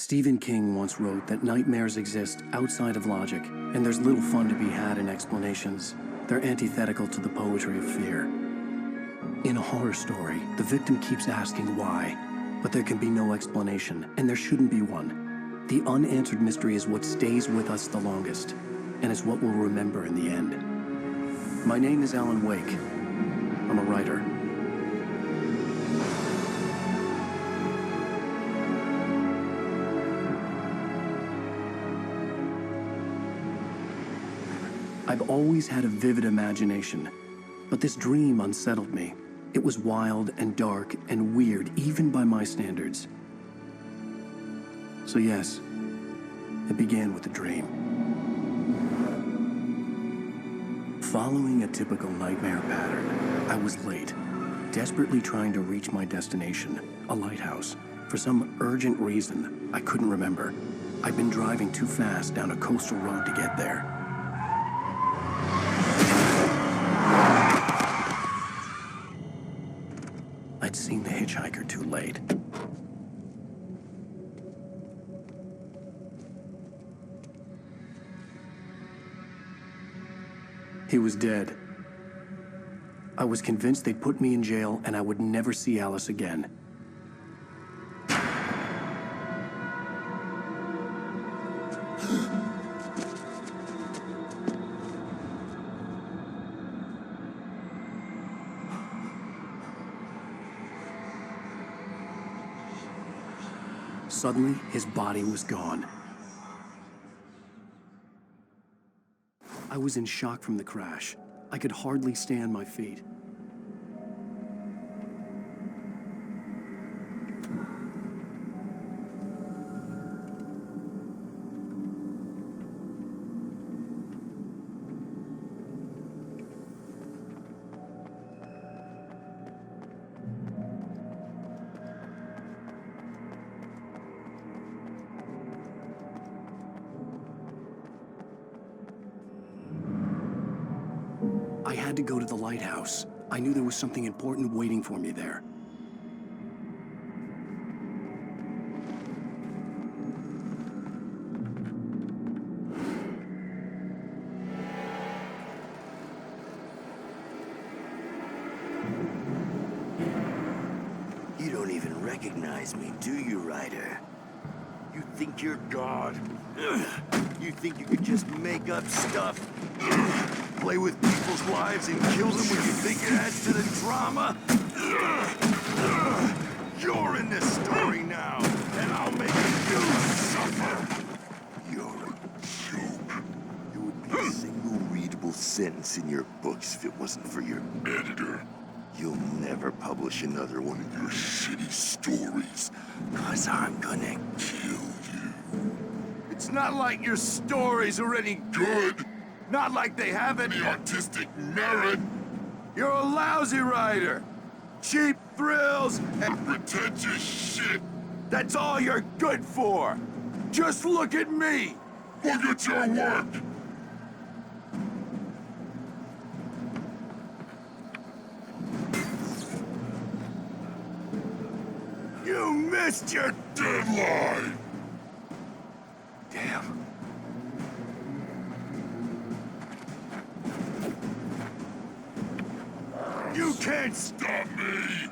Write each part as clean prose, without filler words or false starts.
Stephen King once wrote that nightmares exist outside of logic, and there's little fun to be had in explanations. They're antithetical to the poetry of fear. In a horror story, the victim keeps asking why, but there can be no explanation, and there shouldn't be one. The unanswered mystery is what stays with us the longest, and it's what we'll remember in the end. My name is Alan Wake. I'm a writer. I've always had a vivid imagination, but this dream unsettled me. It was wild and dark and weird, even by my standards. So yes, it began with a dream. Following a typical nightmare pattern, I was late, desperately trying to reach my destination, a lighthouse. For some urgent reason, I couldn't remember. I'd been driving too fast down a coastal road to get there. I'd seen the hitchhiker too late. He was dead. I was convinced they'd put me in jail and I would never see Alice again. Suddenly, his body was gone. I was in shock from the crash. I could hardly stay on my feet. I had to go to the lighthouse. I knew there was something important waiting for me there. You don't even recognize me, do you, Ryder? You think you're God? You think you could just make up stuff? Play with people's lives and kill them when you think it adds to the drama? You're in this story now, and I'll make you suffer. You're a joke. There would be a single readable sentence in your books if it wasn't for your editor. You'll never publish another one of your shitty stories, 'cause I'm gonna kill you. It's not like your stories are any good. Not like they have any artistic merit. You're a lousy writer. Cheap thrills and pretentious shit. That's all you're good for. Just look at me. Look at your work. You missed your deadline. Damn. You can't stop me!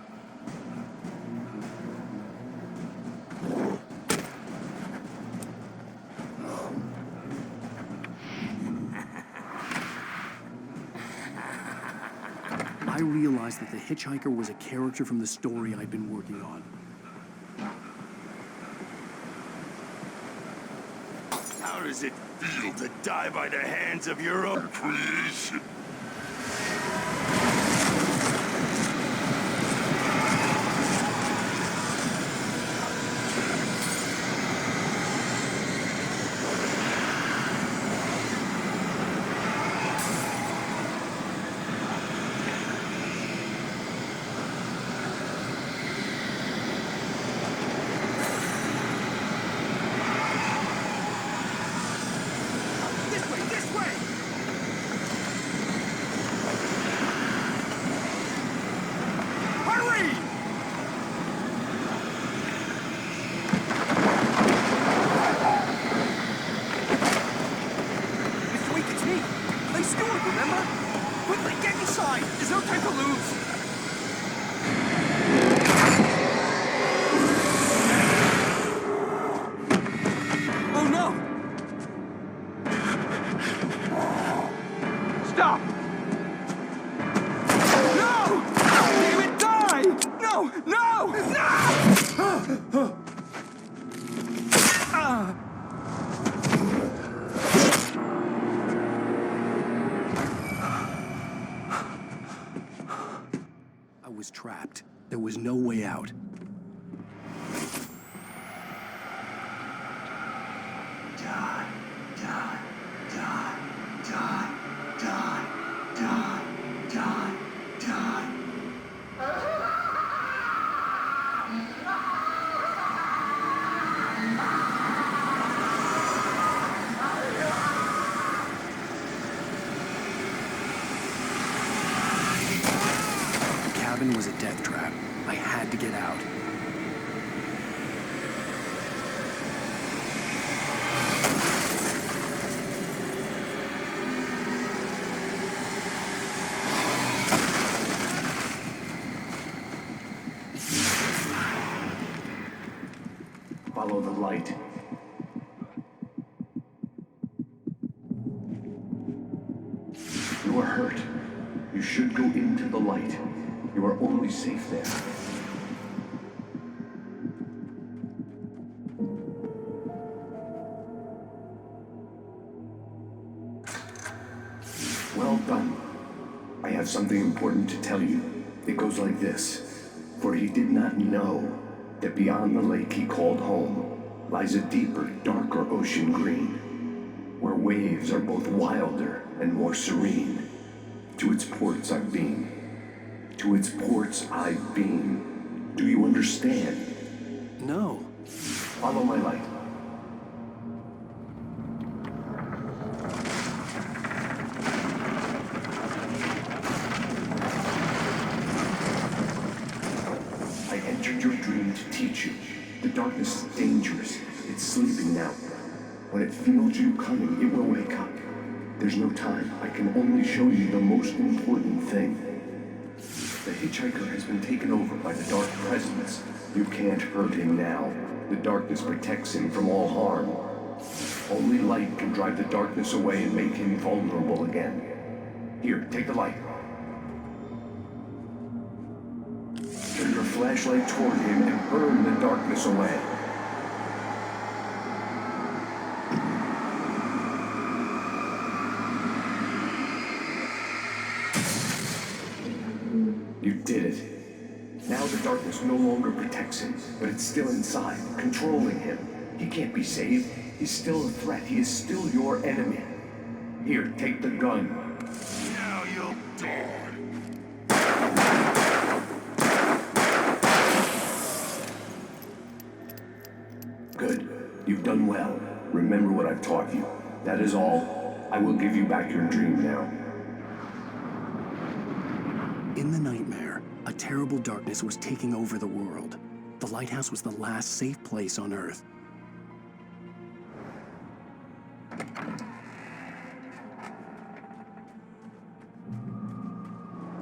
I realized that the hitchhiker was a character from the story I'd been working on. How does it feel to die by the hands of your own creation? I was trapped. There was no way out. Die, die, die, die, die, die, die, die. The cabin was a death trap. I had to get out. Follow the light. You are hurt. You should go into the light. You are only safe there. Well done. I have something important to tell you. It goes like this. For he did not know that beyond the lake he called home lies a deeper, darker ocean green, where waves are both wilder and more serene. To its ports I've been. To its ports I've been. Do you understand? No. Follow my light. I entered your dream to teach you. The darkness is dangerous. It's sleeping now. When it feels you coming, it will wake up. There's no time. I can only show you the most important thing. The hitchhiker has been taken over by the dark presence. You can't hurt him now. The darkness protects him from all harm. Only light can drive the darkness away and make him vulnerable again. Here, take the light. Turn your flashlight toward him and burn the darkness away. You did it. Now the darkness no longer protects him, but it's still inside, controlling him. He can't be saved. He's still a threat. He is still your enemy. Here, take the gun. Now you'll die. Good. You've done well. Remember what I've taught you. That is all. I will give you back your dream now. In the nightmare, a terrible darkness was taking over the world. The lighthouse was the last safe place on Earth.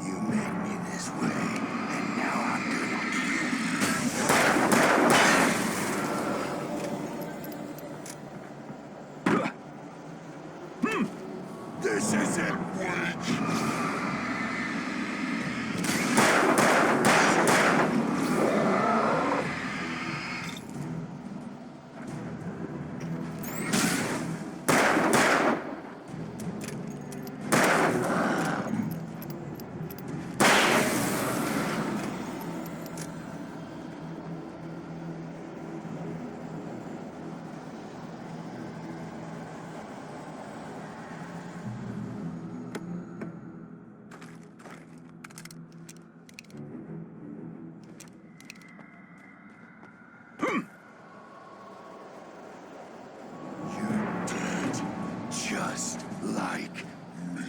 You made me this way, and now I'm gonna kill you. This isn't witch! You're dead, just like me.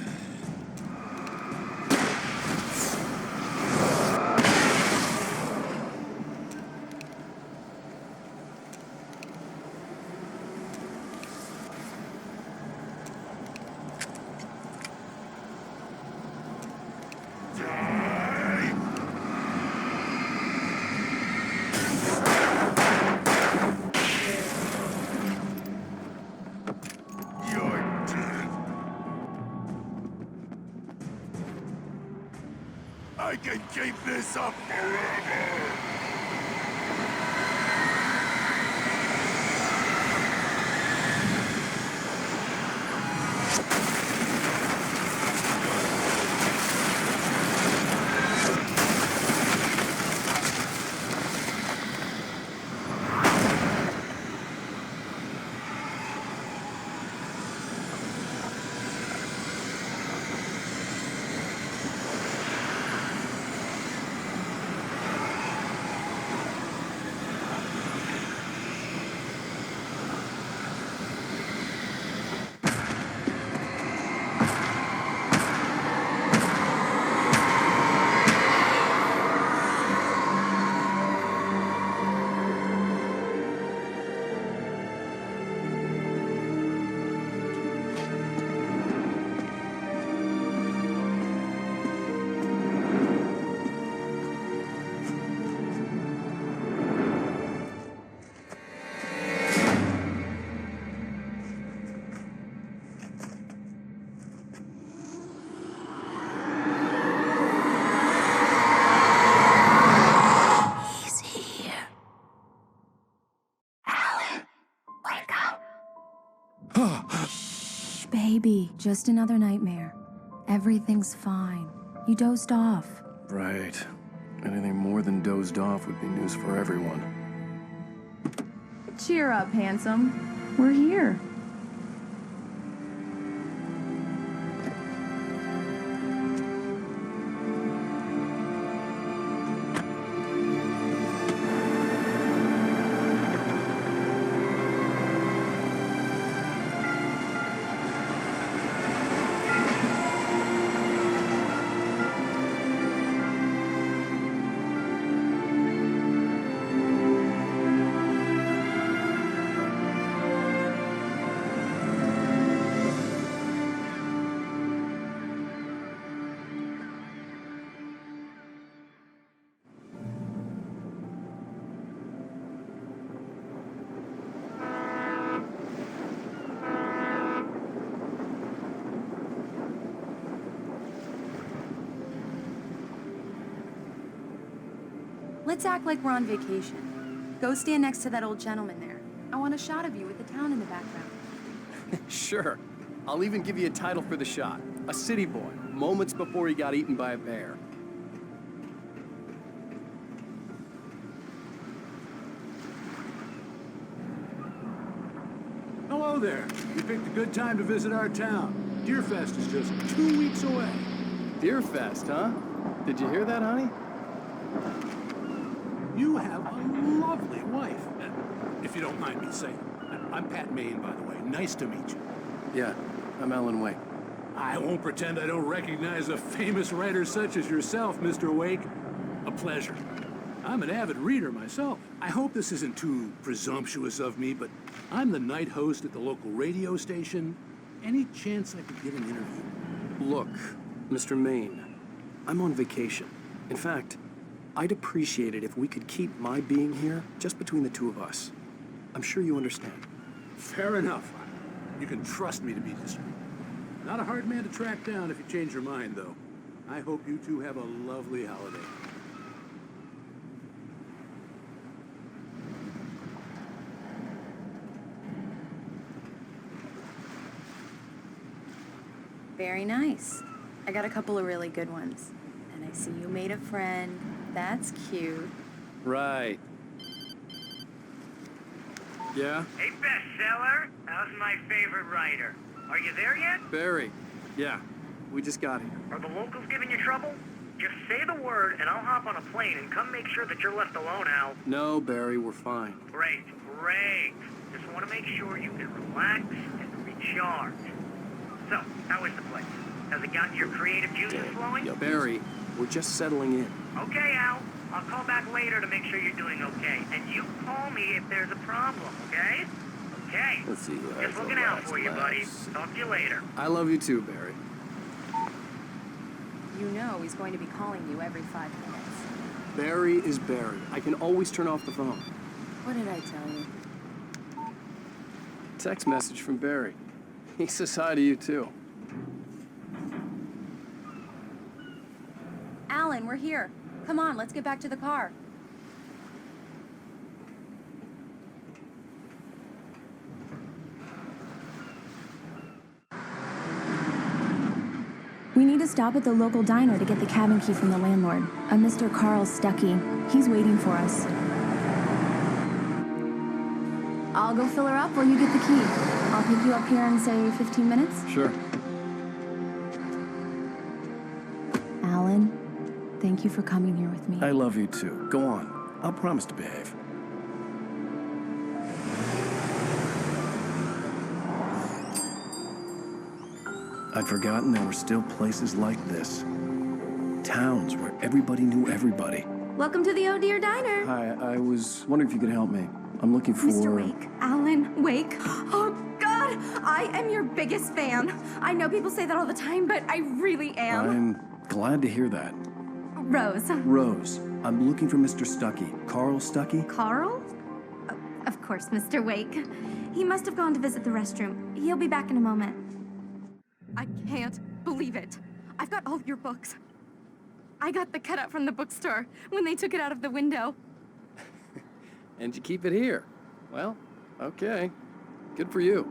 Die! You're dead. I can keep this up forever. Shh, baby. Just another nightmare. Everything's fine. You dozed off. Right. Anything more than dozed off would be news for everyone. Cheer up, handsome. We're here. Let's act like we're on vacation. Go stand next to that old gentleman there. I want a shot of you with the town in the background. Sure. I'll even give you a title for the shot. A city boy, moments before he got eaten by a bear. Hello there. You picked a good time to visit our town. Deerfest is just 2 weeks away. Deerfest, huh? Did you hear that, honey? You have a lovely wife. If you don't mind me saying. I'm Pat Maine, by the way. Nice to meet you. Yeah, I'm Alan Wake. I won't pretend I don't recognize a famous writer such as yourself, Mr. Wake. A pleasure. I'm an avid reader myself. I hope this isn't too presumptuous of me, but I'm the night host at the local radio station. Any chance I could get an interview? Look, Mr. Maine, I'm on vacation. In fact, I'd appreciate it if we could keep my being here just between the two of us. I'm sure you understand. Fair enough. You can trust me to be discreet. Not a hard man to track down if you change your mind, though. I hope you two have a lovely holiday. Very nice. I got a couple of really good ones. And I see you made a friend. That's cute. Right. Yeah? Hey, bestseller. How's my favorite writer? Are you there yet? Barry. Yeah, we just got here. Are the locals giving you trouble? Just say the word, and I'll hop on a plane and come make sure that you're left alone, Al. No, Barry, we're fine. Great, great. Just want to make sure you can relax and recharge. So, how is the place? Has it gotten your creative juices flowing? Yeah, Barry, we're just settling in. Okay, Al. I'll call back later to make sure you're doing okay. And you call me if there's a problem, okay? Okay. Let's see. Just looking out for you, buddy. Talk to you later. I love you too, Barry. You know he's going to be calling you every 5 minutes. Barry is Barry. I can always turn off the phone. What did I tell you? Text message from Barry. He says hi to you too. Alan, we're here. Come on, let's get back to the car. We need to stop at the local diner to get the cabin key from the landlord, a Mr. Carl Stuckey. He's waiting for us. I'll go fill her up while you get the key. I'll pick you up here in, say, 15 minutes. Sure. Alan, thank you for coming here with me. I love you too. Go on. I'll promise to behave. I'd forgotten there were still places like this. Towns where everybody knew everybody. Welcome to the Oh Dear Diner. Hi, I was wondering if you could help me. I'm looking for... Mr. Wake. Alan Wake. Oh, God! I am your biggest fan. I know people say that all the time, but I really am. I'm glad to hear that. Rose. Rose, I'm looking for Mr. Stuckey. Carl Stuckey? Carl? Oh, of course, Mr. Wake. He must have gone to visit the restroom. He'll be back in a moment. I can't believe it. I've got all your books. I got the cutout from the bookstore when they took it out of the window. And you keep it here. Well, okay. Good for you.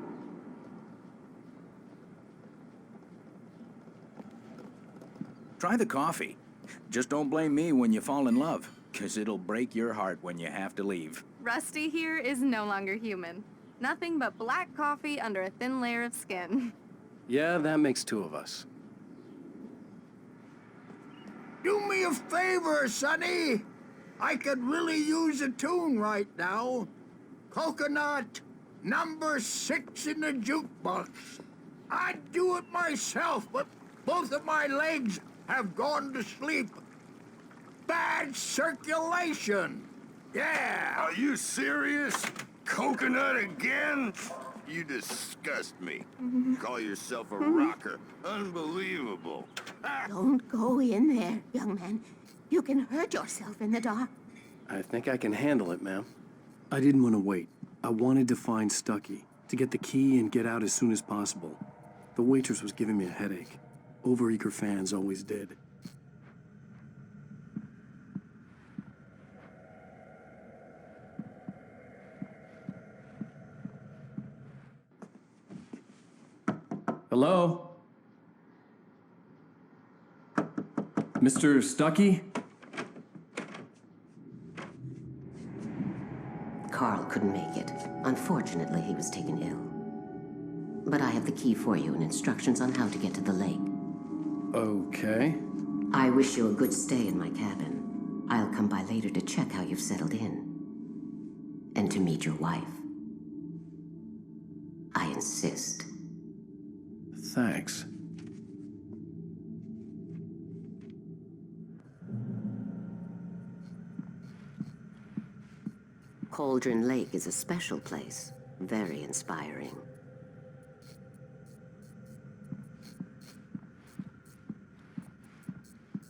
Try the coffee. Just don't blame me when you fall in love, 'cause it'll break your heart when you have to leave. Rusty here is no longer human. Nothing but black coffee under a thin layer of skin. Yeah, that makes two of us. Do me a favor, Sonny. I could really use a tune right now. Coconut, number 6 in the jukebox. I'd do it myself, but both of my legs have gone to sleep. Bad circulation. Yeah. Are you serious? Coconut again? You disgust me. Call yourself a rocker. Unbelievable. Don't go in there, young man. You can hurt yourself in the dark. I think I can handle it, ma'am. I didn't want to wait. I wanted to find Stucky, to get the key and get out as soon as possible. The waitress was giving me a headache. Overeager fans always did. Hello? Mr. Stucky? Carl couldn't make it. Unfortunately, he was taken ill. But I have the key for you and instructions on how to get to the lake. Okay. I wish you a good stay in my cabin. I'll come by later to check how you've settled in. And to meet your wife. I insist. Thanks. Cauldron Lake is a special place. Very inspiring.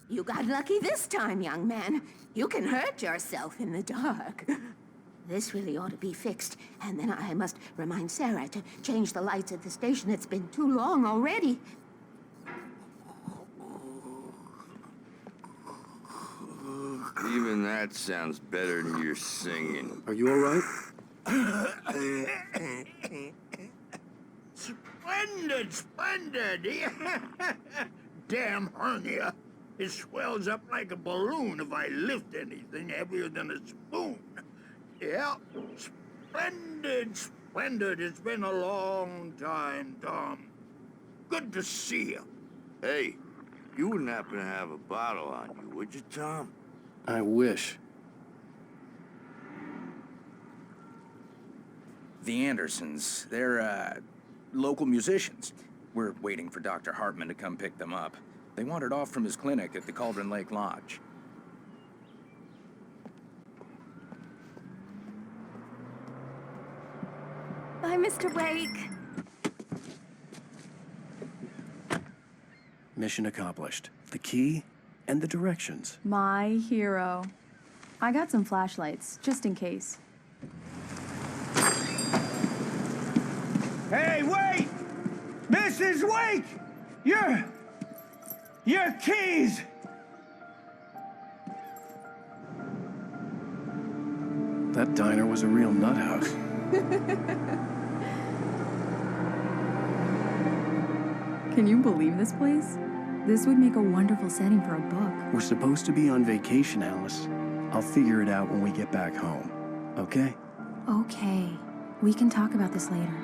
You got lucky this time, young man. You can hurt yourself in the dark. This really ought to be fixed, and then I must remind Sarah to change the lights at the station. It's been too long already. Even that sounds better than your singing. Are you all right? Splendid, splendid. Damn hernia. It swells up like a balloon if I lift anything heavier than a spoon. Yeah, splendid, splendid. It's been a long time, Tom. Good to see you. Hey, you wouldn't happen to have a bottle on you, would you, Tom? I wish. The Andersons, they're, local musicians. We're waiting for Dr. Hartman to come pick them up. They wandered off from his clinic at the Cauldron Lake Lodge. Bye, Mr. Wake. Mission accomplished. The key and the directions. My hero. I got some flashlights, just in case. Hey, wait! Mrs. Wake! Your keys! That diner was a real nut house. Can you believe this place? This would make a wonderful setting for a book. We're supposed to be on vacation, Alice. I'll figure it out when we get back home. Okay? Okay. We can talk about this later.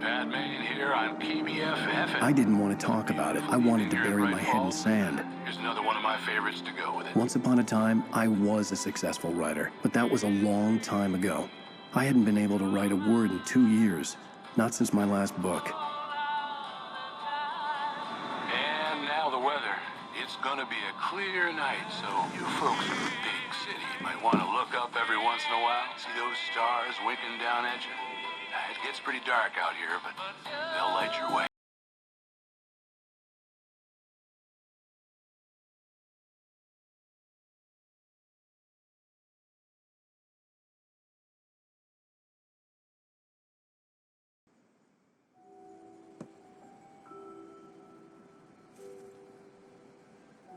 Batman here on PBFF. I didn't want to talk about it. I wanted to bury my head in sand. Here's another one of my favorites to go with it. Once upon a time, I was a successful writer, but that was a long time ago. I hadn't been able to write a word in 2 years, not since my last book. And now the weather. It's gonna be a clear night, so you folks in the big city might want to look up every once in a while, see those stars winking down at you. It gets pretty dark out here, but they'll light your way.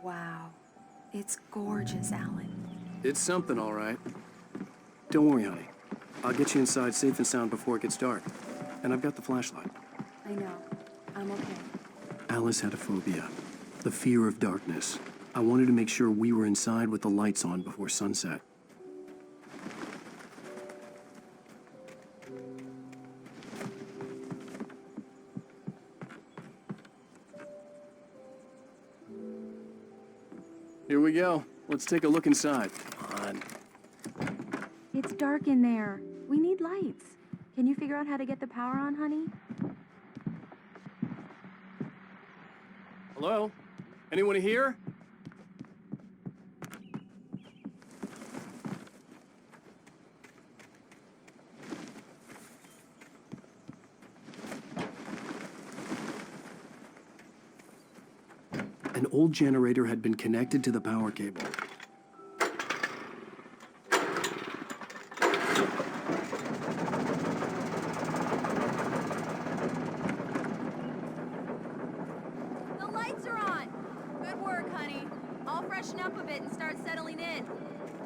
Wow. It's gorgeous, Alan. It's something, all right. Don't worry, honey. I'll get you inside safe and sound before it gets dark. And I've got the flashlight. I know. I'm okay. Alice had a phobia. The fear of darkness. I wanted to make sure we were inside with the lights on before sunset. Here we go. Let's take a look inside. Come on. It's dark in there. We need lights. Can you figure out how to get the power on, honey? Hello? Anyone here? An old generator had been connected to the power cable. The lights are on. Good work, honey. I'll freshen up a bit and start settling in.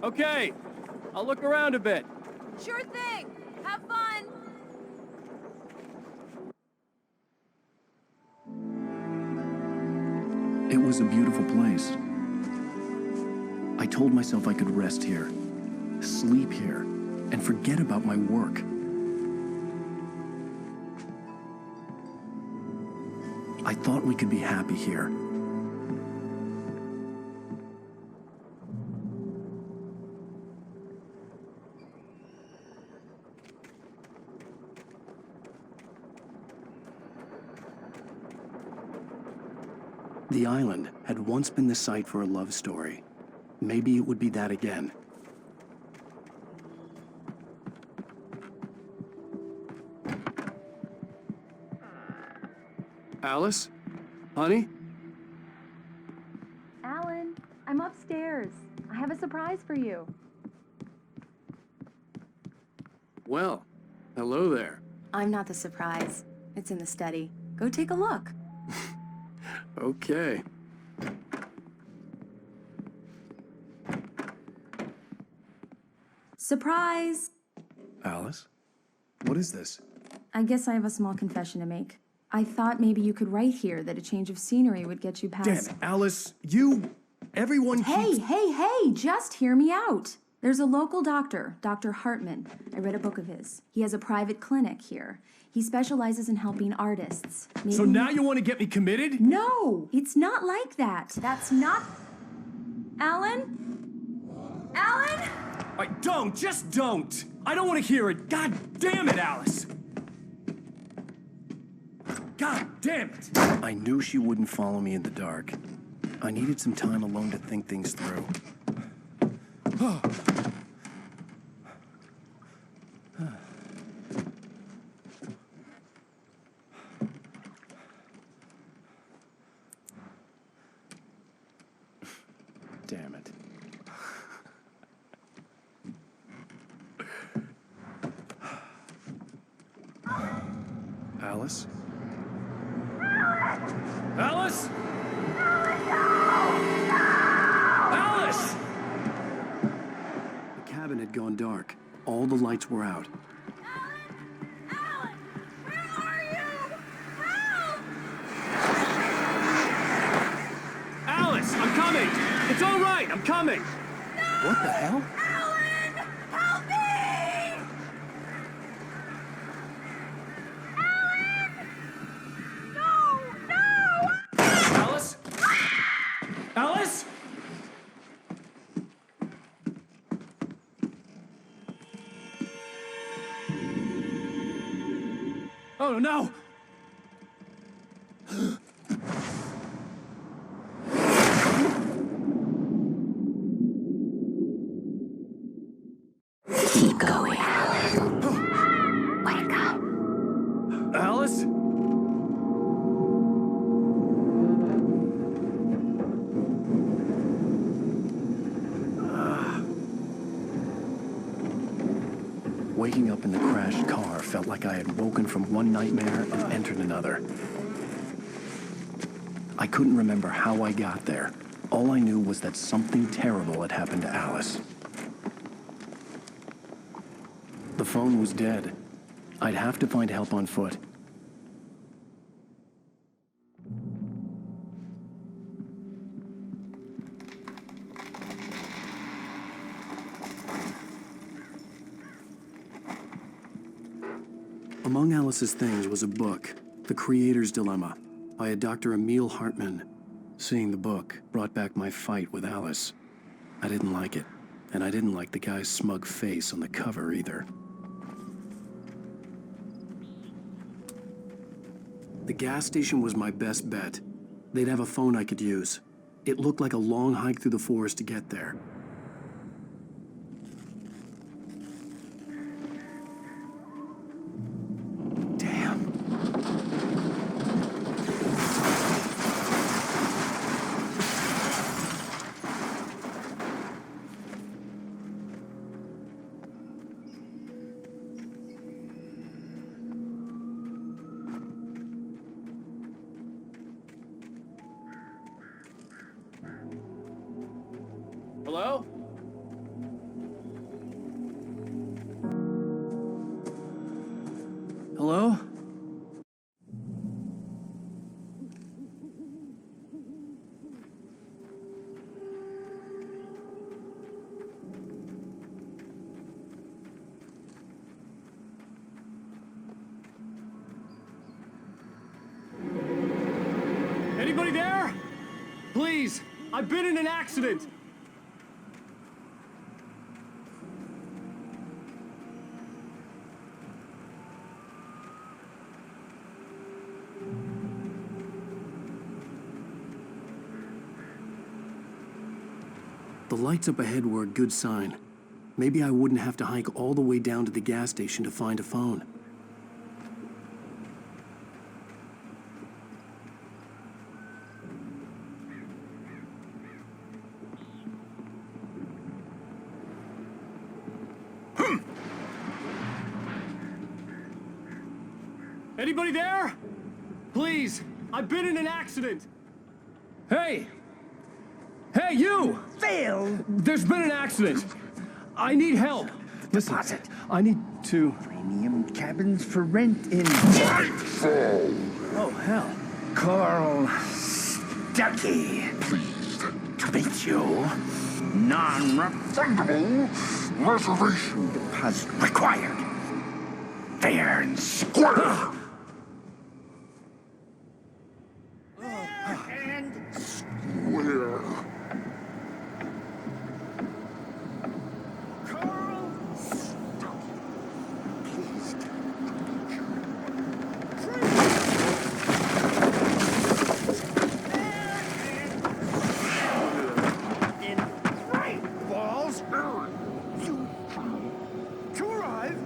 Okay, I'll look around a bit. Sure thing. Have fun. It was a beautiful place. I told myself I could rest here, sleep here, and forget about my work. I thought we could be happy here. The island had once been the site for a love story. Maybe it would be that again. Alice? Honey? Alan, I'm upstairs. I have a surprise for you. Well, hello there. I'm not the surprise. It's in the study. Go take a look. Okay. Surprise! Alice? What is this? I guess I have a small confession to make. I thought maybe you could write here that a change of scenery would get you past... Damn it, Alice, everyone keeps... Hey, just hear me out. There's a local doctor, Dr. Hartman. I read a book of his. He has a private clinic here. He specializes in helping artists. So now you want to get me committed? No, it's not like that. That's not... Alan? Alan? Just don't! I don't want to hear it! God damn it, Alice! God damn it! I knew she wouldn't follow me in the dark. I needed some time alone to think things through. Damn it. Alice? Alice? Alice! The cabin had gone dark. All the lights were out. Alan! Where are you? Help! Alice, I'm coming! It's all right, I'm coming! No! What the hell? Alan! Help me! Alan! No! Alice? Alice? Oh no! Keep going, Alan. Wake up. Alice? Waking up in the crashed car felt like I had woken from one nightmare and entered another. I couldn't remember how I got there. All I knew was that something terrible had happened to Alice. The phone was dead. I'd have to find help on foot. Among Alice's things was a book, The Creator's Dilemma, by a Dr. Emil Hartman. Seeing the book brought back my fight with Alice. I didn't like it, and I didn't like the guy's smug face on the cover either. The gas station was my best bet. They'd have a phone I could use. It looked like a long hike through the forest to get there. Damn. Hello? Hello? Anybody there? Please, I've been in an accident. The lights up ahead were a good sign. Maybe I wouldn't have to hike all the way down to the gas station to find a phone. Anybody there? Please, I've been in an accident. Hey! Hey, you! Phil! There's been an accident. I need help. Listen, Deposit. I need to... Premium cabins for rent in... Oh, hell. Carl Stuckey. Pleased to meet you. Non-refundable reservation deposit required. Fair and square. And square. Carl Stuckey. Pleased to meet you. In right balls, you to arrive.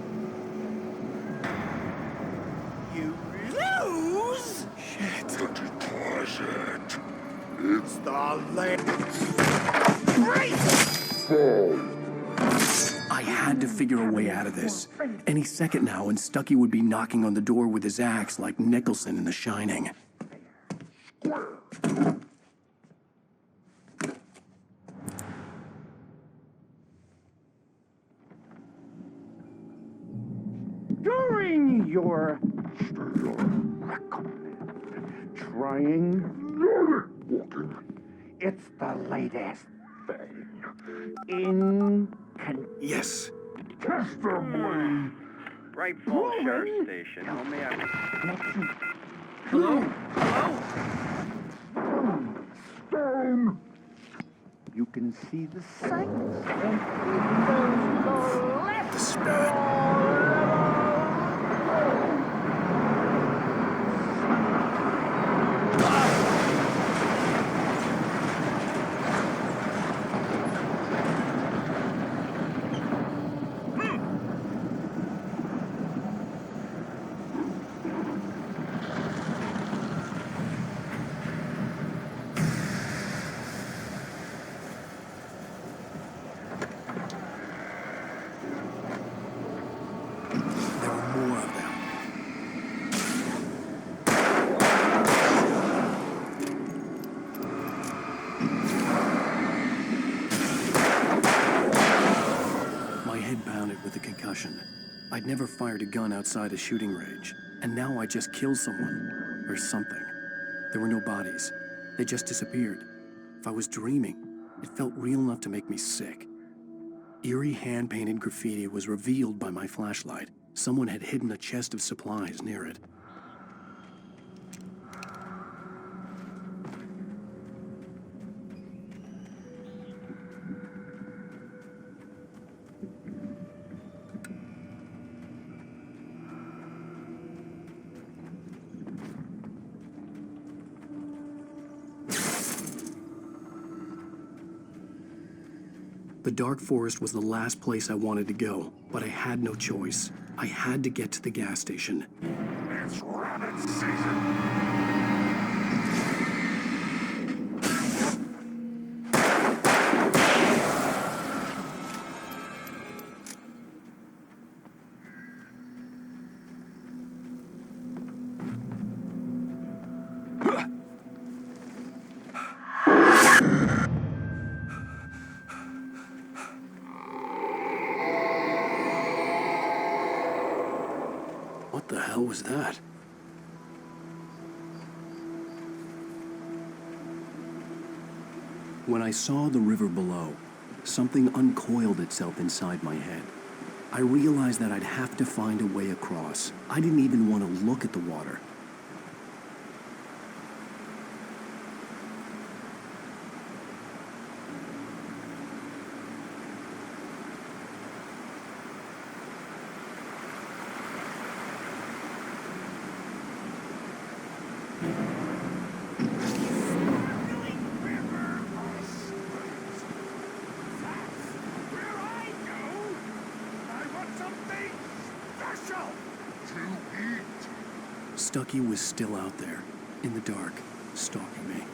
You lose. Shit. The deposit. It's the last. Right. I had to figure a way out of this. Any second now, and Stuckey would be knocking on the door with his axe like Nicholson in The Shining. During your trying walking, it's the latest thing in Yes. testimony. Bright Falls Sheriff Station. How may I... Hello? Stone. You can see the sights and windows go left. The spirit. There were more of them. My head pounded with the concussion. I'd never fired a gun outside a shooting range, and now I just killed someone, or something. There were no bodies. They just disappeared. If I was dreaming, it felt real enough to make me sick. Eerie hand-painted graffiti was revealed by my flashlight. Someone had hidden a chest of supplies near it. The dark forest was the last place I wanted to go, but I had no choice. I had to get to the gas station. It's rabbit season! What the hell was that? When I saw the river below, something uncoiled itself inside my head. I realized that I'd have to find a way across. I didn't even want to look at the water. Stucky was still out there, in the dark, stalking me.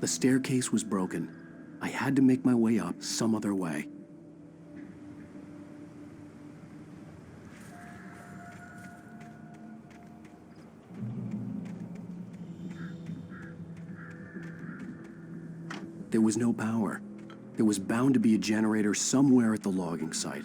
The staircase was broken. I had to make my way up some other way. There was no power. There was bound to be a generator somewhere at the logging site.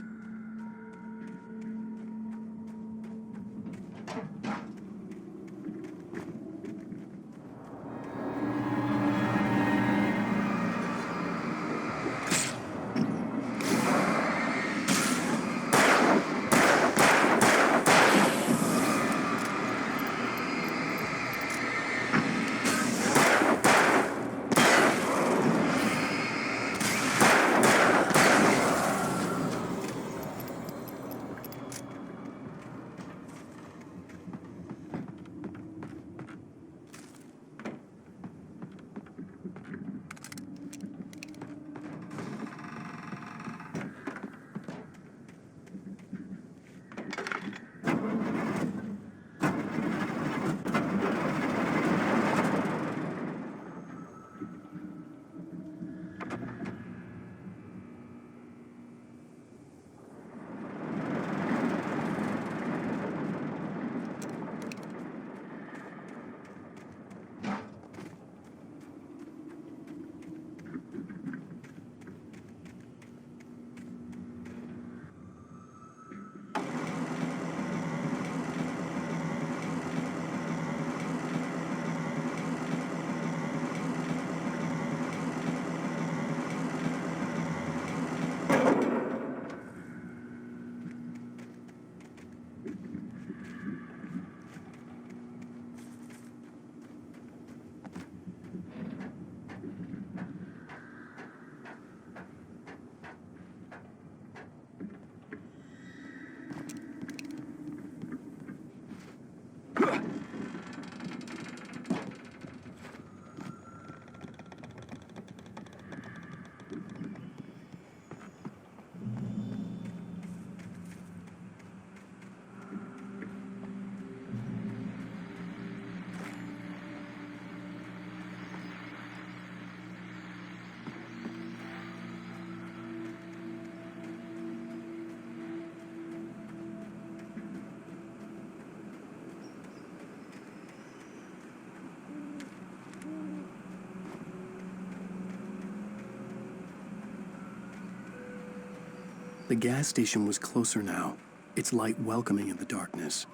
The gas station was closer now, its light welcoming in the darkness.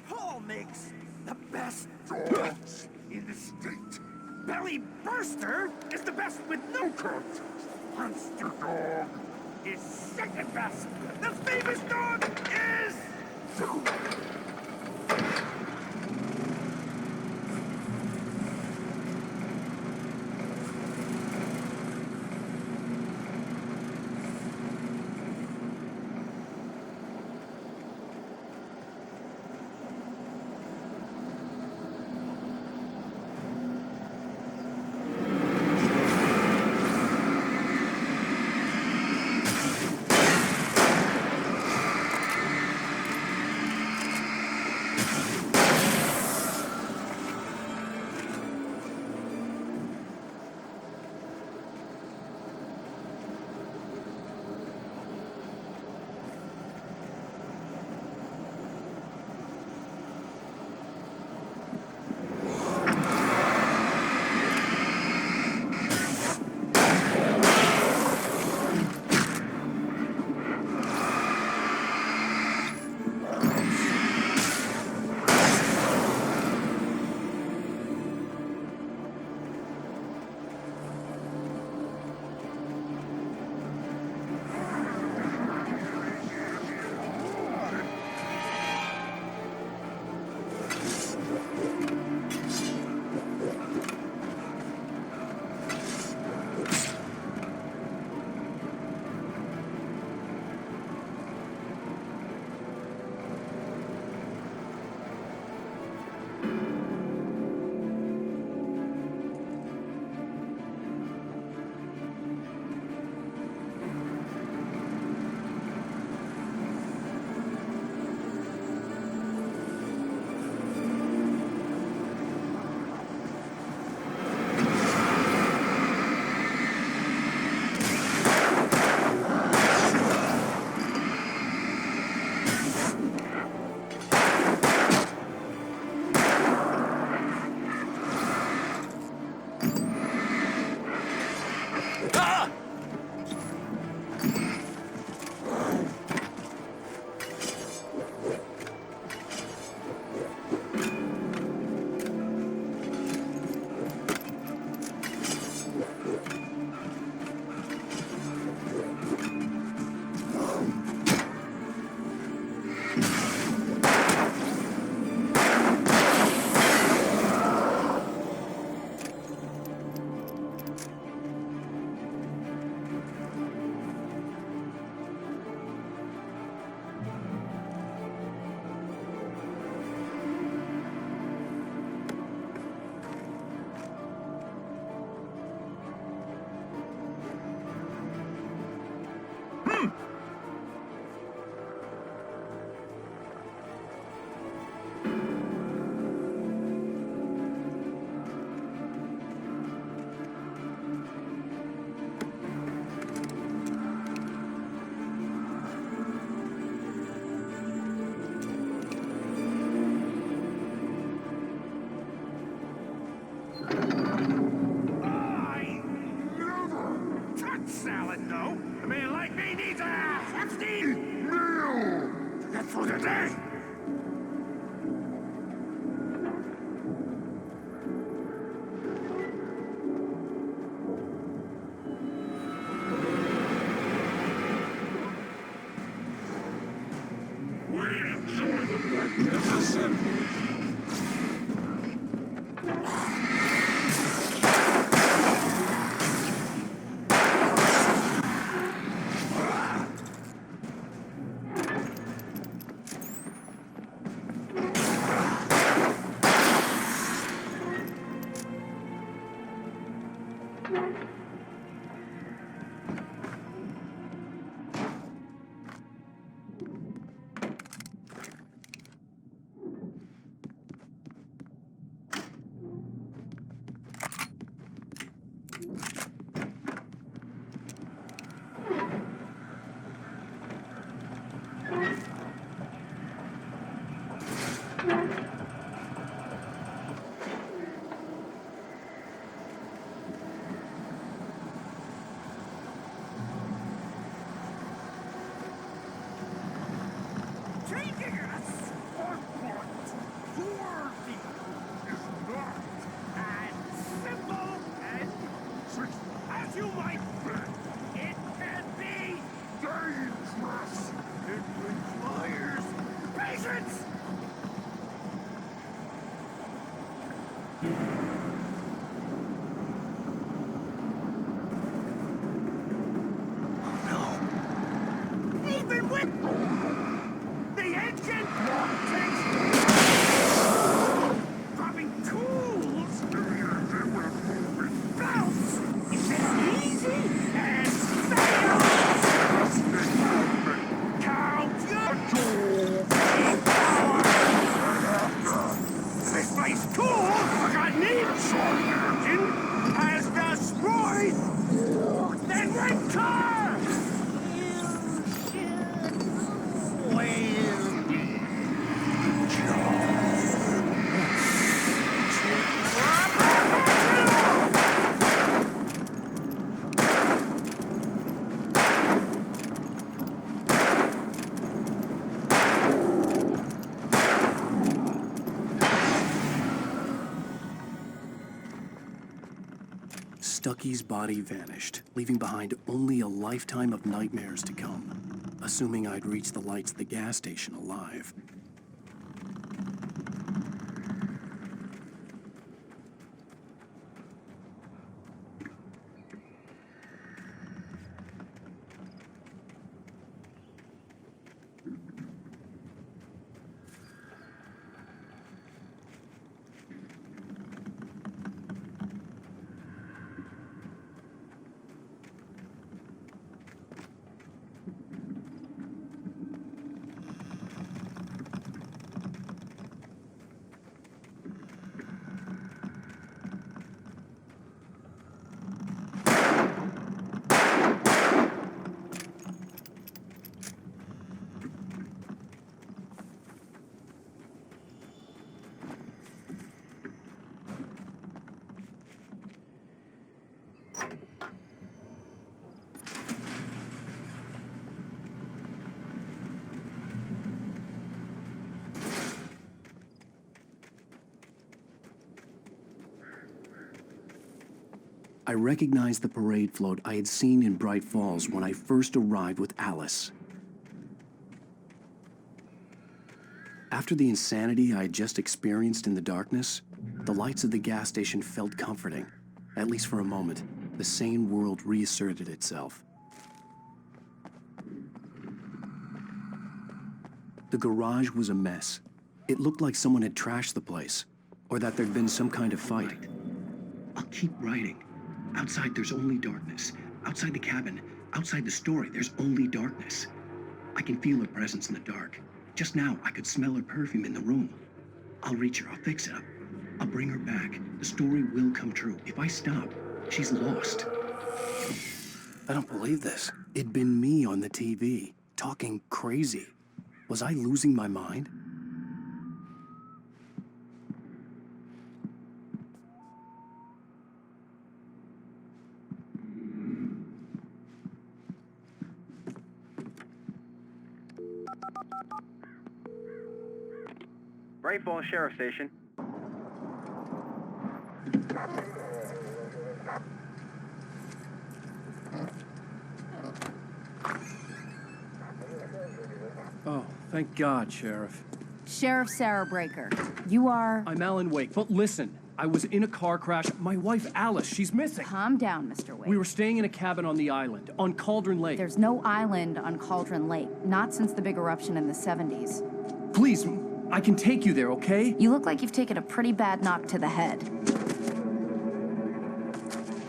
Paul makes the best dogs in the state. Belly Burster is the best with no coat. Monster Dog is second best. The famous dog is... Salad, no. A man like me needs a hefty meal to get through the day. We enjoy the magnificent. The engine dropping tools. Bounce. Is it easy? And fails. Count your power. This place cool. Forgotten each engine has destroyed. Then return. Stucky's body vanished, leaving behind only a lifetime of nightmares to come, assuming I'd reach the lights of the gas station alive. I recognized the parade float I had seen in Bright Falls when I first arrived with Alice. After the insanity I had just experienced in the darkness, the lights of the gas station felt comforting. At least for a moment, the sane world reasserted itself. The garage was a mess. It looked like someone had trashed the place, or that there'd been some kind of fight. I'll keep writing. Outside, there's only darkness. Outside the cabin, outside the story, there's only darkness. I can feel her presence in the dark. Just now, I could smell her perfume in the room. I'll reach her. I'll fix it up. I'll bring her back. The story will come true. If I stop, she's lost. I don't believe this. It'd been me on the TV, talking crazy. Was I losing my mind? Bright Falls Sheriff Station. Oh, thank God, Sheriff. Sheriff Sarah Breaker, you are... I'm Alan Wake, but listen, I was in a car crash. My wife, Alice, she's missing. Calm down, Mr. Wake. We were staying in a cabin on the island, on Cauldron Lake. There's no island on Cauldron Lake, not since the big eruption in the 70s. Please, I can take you there, okay? You look like you've taken a pretty bad knock to the head.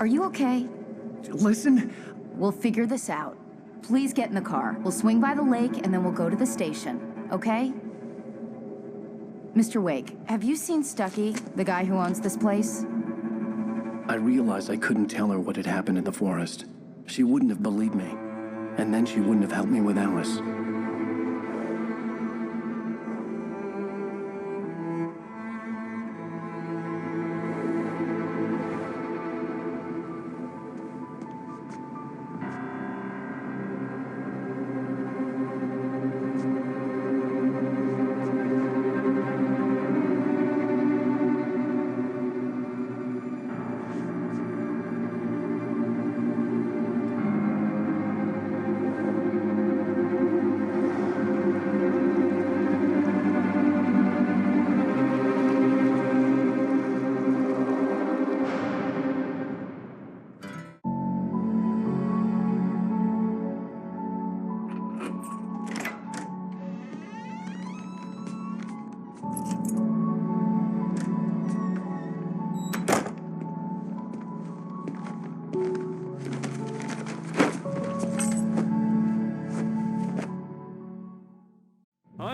Are you okay? Listen. We'll figure this out. Please get in the car. We'll swing by the lake and then we'll go to the station, okay? Mr. Wake, have you seen Stucky, the guy who owns this place? I realized I couldn't tell her what had happened in the forest. She wouldn't have believed me. And then she wouldn't have helped me with Alice.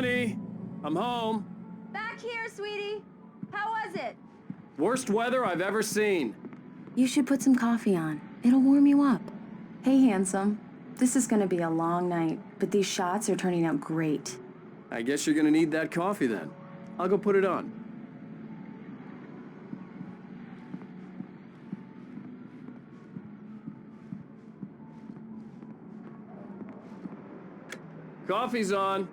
Honey, I'm home. Back here, sweetie. How was it? Worst weather I've ever seen. You should put some coffee on. It'll warm you up. Hey, handsome. This is gonna be a long night, but these shots are turning out great. I guess you're gonna need that coffee then. I'll go put it on. Coffee's on.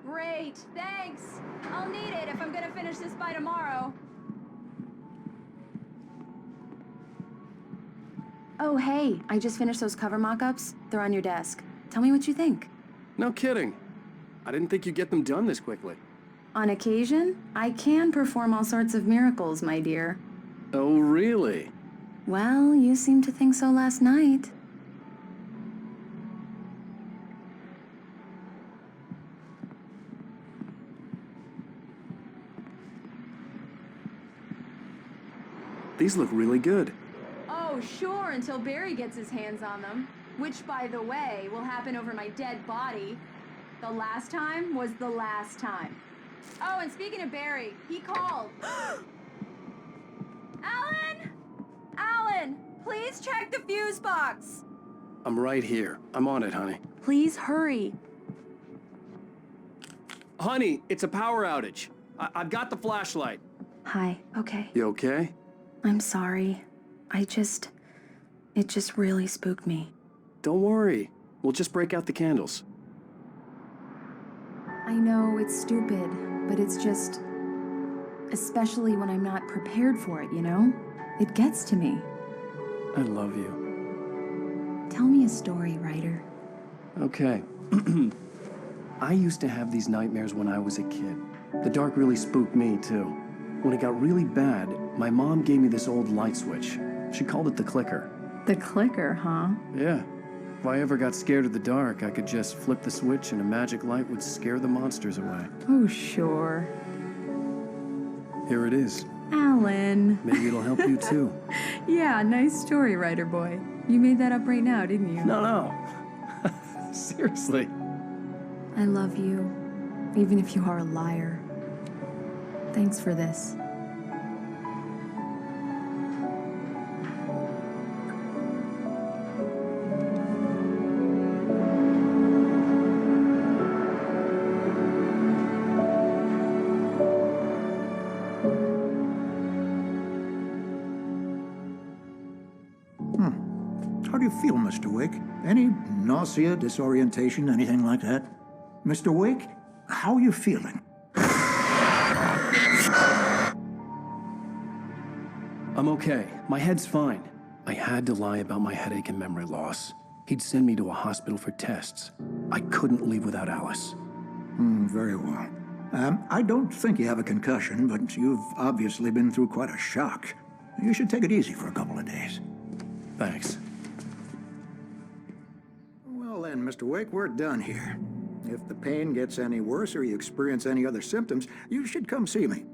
Great, thanks. I'll need it if I'm gonna finish this by tomorrow. Oh, hey, I just finished those cover mock-ups. They're on your desk. Tell me what you think. No kidding. I didn't think you'd get them done this quickly. On occasion, I can perform all sorts of miracles, my dear. Oh, really? Well, you seemed to think so last night. These look really good. Oh, sure, until Barry gets his hands on them. Which, by the way, will happen over my dead body. The last time was the last time. Oh, and speaking of Barry, he called. Alan! Alan, please check the fuse box. I'm right here. I'm on it, honey. Please hurry. Honey, it's a power outage. I've got the flashlight. Hi, okay. You okay? I'm sorry. It just really spooked me. Don't worry. We'll just break out the candles. I know it's stupid, but it's just... especially when I'm not prepared for it, you know? It gets to me. I love you. Tell me a story, writer. Okay. I used to have these nightmares when I was a kid. The dark really spooked me, too. When it got really bad, my mom gave me this old light switch. She called it the clicker. The clicker, huh? Yeah. If I ever got scared of the dark, I could just flip the switch and a magic light would scare the monsters away. Oh, sure. Here it is. Alan. Maybe it'll help you, too. Yeah, nice story, writer boy. You made that up right now, didn't you? No. Seriously. I love you, even if you are a liar. Thanks for this. How do you feel, Mr. Wake? Any nausea, disorientation, anything like that? Mr. Wake, how are you feeling? I'm okay. My head's fine. I had to lie about my headache and memory loss. He'd send me to a hospital for tests. I couldn't leave without Alice. Very well. I don't think you have a concussion, but you've obviously been through quite a shock. You should take it easy for a couple of days. Thanks. Well then, Mr. Wake, we're done here. If the pain gets any worse or you experience any other symptoms, you should come see me.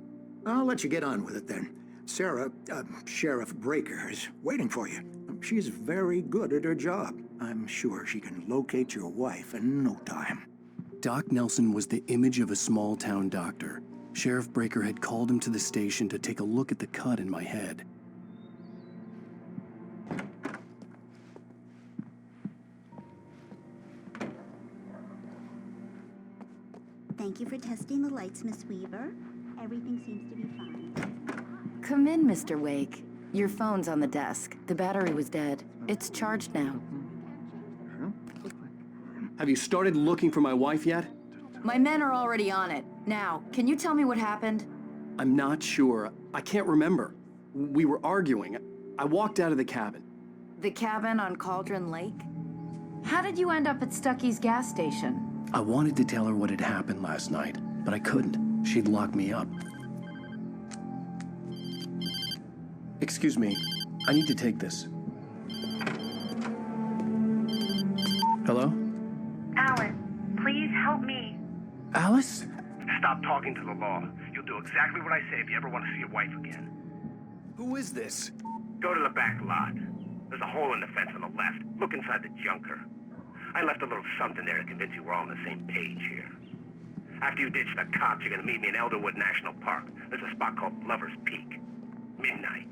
I'll let you get on with it then. Sarah, Sheriff Breaker, is waiting for you. She's very good at her job. I'm sure she can locate your wife in no time. Doc Nelson was the image of a small-town doctor. Sheriff Breaker had called him to the station to take a look at the cut in my head. Thank you for testing the lights, Miss Weaver. Everything seems to be fine. Come in, Mr. Wake. Your phone's on the desk. The battery was dead. It's charged now. Have you started looking for my wife yet? My men are already on it. Now, can you tell me what happened? I'm not sure. I can't remember. We were arguing. I walked out of the cabin. The cabin on Cauldron Lake? How did you end up at Stucky's gas station? I wanted to tell her what had happened last night, but I couldn't. She'd lock me up. Excuse me. I need to take this. Hello? Alan, please help me. Alice? Stop talking to the law. You'll do exactly what I say if you ever want to see your wife again. Who is this? Go to the back lot. There's a hole in the fence on the left. Look inside the junker. I left a little something there to convince you we're all on the same page here. After you ditch the cops, you're gonna meet me in Elderwood National Park. There's a spot called Lover's Peak. Midnight.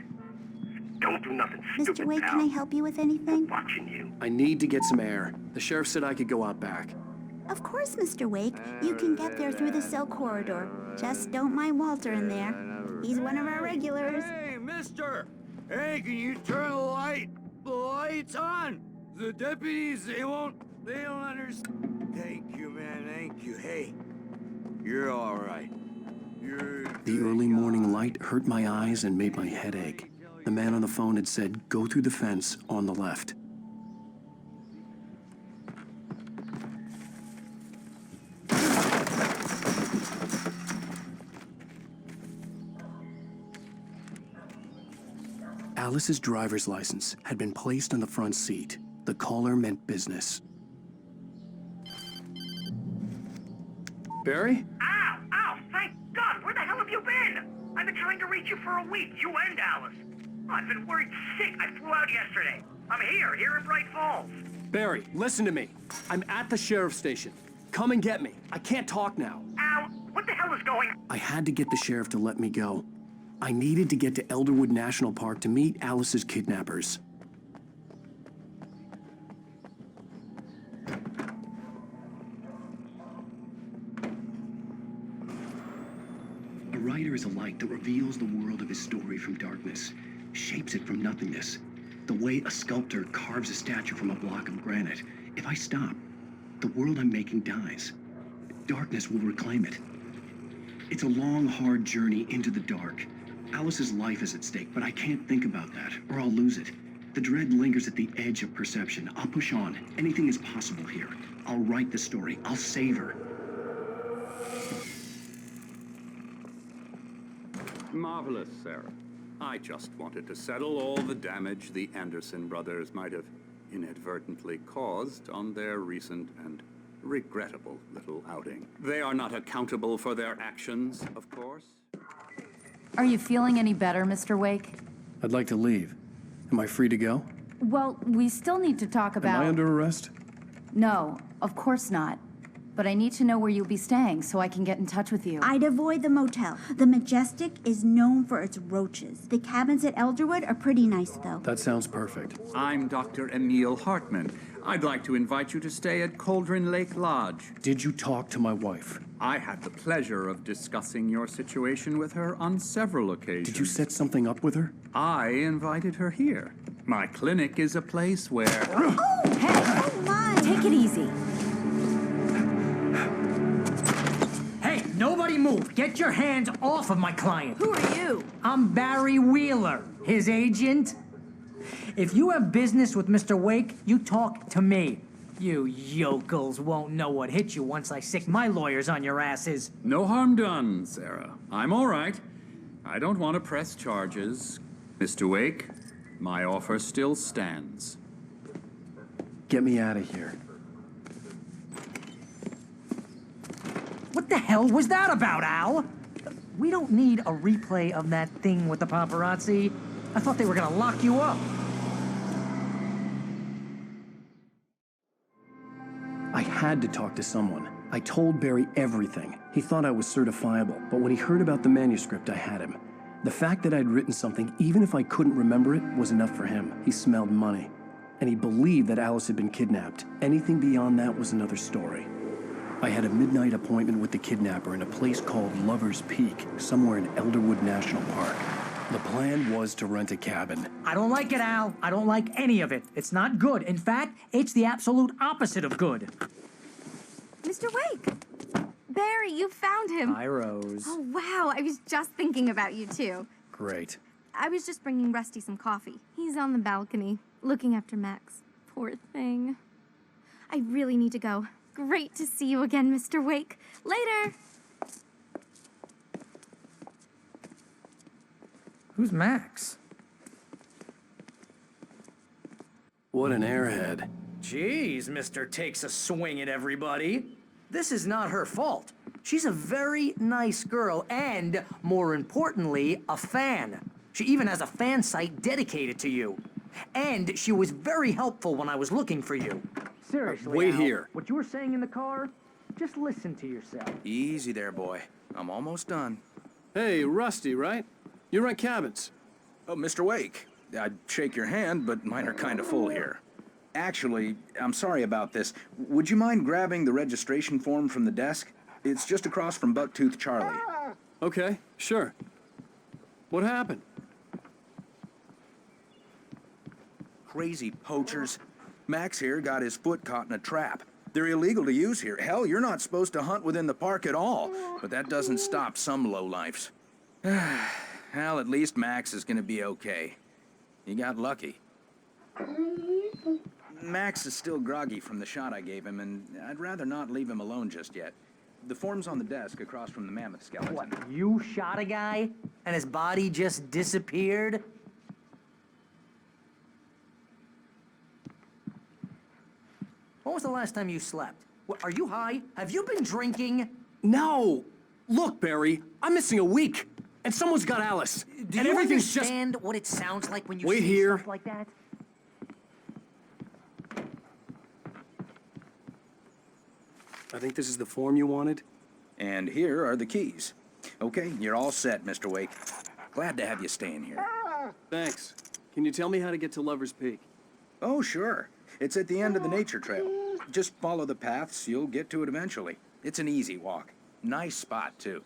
Don't do nothing stupid, Mr. Wake, pal. can I help you with anything? Watching you. I need to get some air. The sheriff said I could go out back. Of course, Mr. Wake. You can get there through the cell corridor. Just don't mind Walter in there. He's one of our regulars. Hey, mister! Hey, can you turn the lights on? The deputies, they don't understand. Thank you, man, thank you. Hey, you're all right. The early morning light hurt my eyes and made my head ache. The man on the phone had said, go through the fence on the left. Alice's driver's license had been placed on the front seat. The caller meant business. Barry? Ow! Ow! Thank God! Where the hell have you been? I've been trying to reach you for a week, you and Alice. Oh, I've been worried sick. I flew out yesterday. I'm here in Bright Falls. Barry, listen to me. I'm at the sheriff's station. Come and get me. I can't talk now. Ow! What the hell is going on? I had to get the sheriff to let me go. I needed to get to Elderwood National Park to meet Alice's kidnappers. A writer is a light that reveals the world of his story from darkness, shapes it from nothingness. The way a sculptor carves a statue from a block of granite. If I stop, the world I'm making dies. Darkness will reclaim it. It's a long, hard journey into the dark. Alice's life is at stake, but I can't think about that, or I'll lose it. The dread lingers at the edge of perception. I'll push on. Anything is possible here. I'll write the story. I'll save her. Marvelous, Sarah. I just wanted to settle all the damage the Anderson brothers might have inadvertently caused on their recent and regrettable little outing. They are not accountable for their actions, of course. Are you feeling any better, Mr. Wake? I'd like to leave. Am I free to go? Well, we still need to talk about... Am I under arrest? No, of course not. But I need to know where you'll be staying so I can get in touch with you. I'd avoid the motel. The Majestic is known for its roaches. The cabins at Elderwood are pretty nice, though. That sounds perfect. I'm Dr. Emil Hartman. I'd like to invite you to stay at Cauldron Lake Lodge. Did you talk to my wife? I had the pleasure of discussing your situation with her on several occasions. Did you set something up with her? I invited her here. My clinic is a place where... Oh! Hey! Oh, my! Take it easy. Hey, nobody move. Get your hands off of my client. Who are you? I'm Barry Wheeler, his agent. If you have business with Mr. Wake, you talk to me. You yokels won't know what hit you once I sick my lawyers on your asses. No harm done, Sarah. I'm all right. I don't want to press charges. Mr. Wake, my offer still stands. Get me out of here. What the hell was that about, Al? We don't need a replay of that thing with the paparazzi. I thought they were gonna lock you up. I had to talk to someone. I told Barry everything. He thought I was certifiable, but when he heard about the manuscript, I had him. The fact that I'd written something, even if I couldn't remember it, was enough for him. He smelled money. And he believed that Alice had been kidnapped. Anything beyond that was another story. I had a midnight appointment with the kidnapper in a place called Lover's Peak, somewhere in Elderwood National Park. The plan was to rent a cabin. I don't like it, Al. I don't like any of it. It's not good. In fact, it's the absolute opposite of good. Mr. Wake! Barry, you found him. Hi, Rose. Oh, wow. I was just thinking about you, too. Great. I was just bringing Rusty some coffee. He's on the balcony, looking after Max. Poor thing. I really need to go. Great to see you again, Mr. Wake. Later! Who's Max? What an airhead. Jeez, Mr. Takes a swing at everybody. This is not her fault. She's a very nice girl and, more importantly, a fan. She even has a fan site dedicated to you. And she was very helpful when I was looking for you. Seriously, Wait Al, here. what you were saying in the car? Just listen to yourself. Easy there, boy. I'm almost done. Hey, Rusty, right? You rent cabins. Oh, Mr. Wake. I'd shake your hand, but mine are kind of full here. Actually, I'm sorry about this. Would you mind grabbing the registration form from the desk? It's just across from Bucktooth Charlie. Okay, sure. What happened? Crazy poachers. Max here got his foot caught in a trap. They're illegal to use here. Hell, you're not supposed to hunt within the park at all. But that doesn't stop some lowlifes. Well, at least Max is gonna be okay. He got lucky. Max is still groggy from the shot I gave him, and I'd rather not leave him alone just yet. The form's on the desk across from the mammoth skeleton. What, you shot a guy and his body just disappeared? When was the last time you slept? What, are you high? Have you been drinking? No! Look, Barry, I'm missing a week, and someone's got Alice. Do and you everything's understand what it sounds like when you Wait say here. stuff like that? I think this is the form you wanted. And here are the keys. Okay, you're all set, Mr. Wake. Glad to have you staying here. Thanks. Can you tell me how to get to Lover's Peak? Oh, sure. It's at the end of the nature trail. Just follow the paths, you'll get to it eventually. It's an easy walk. Nice spot, too.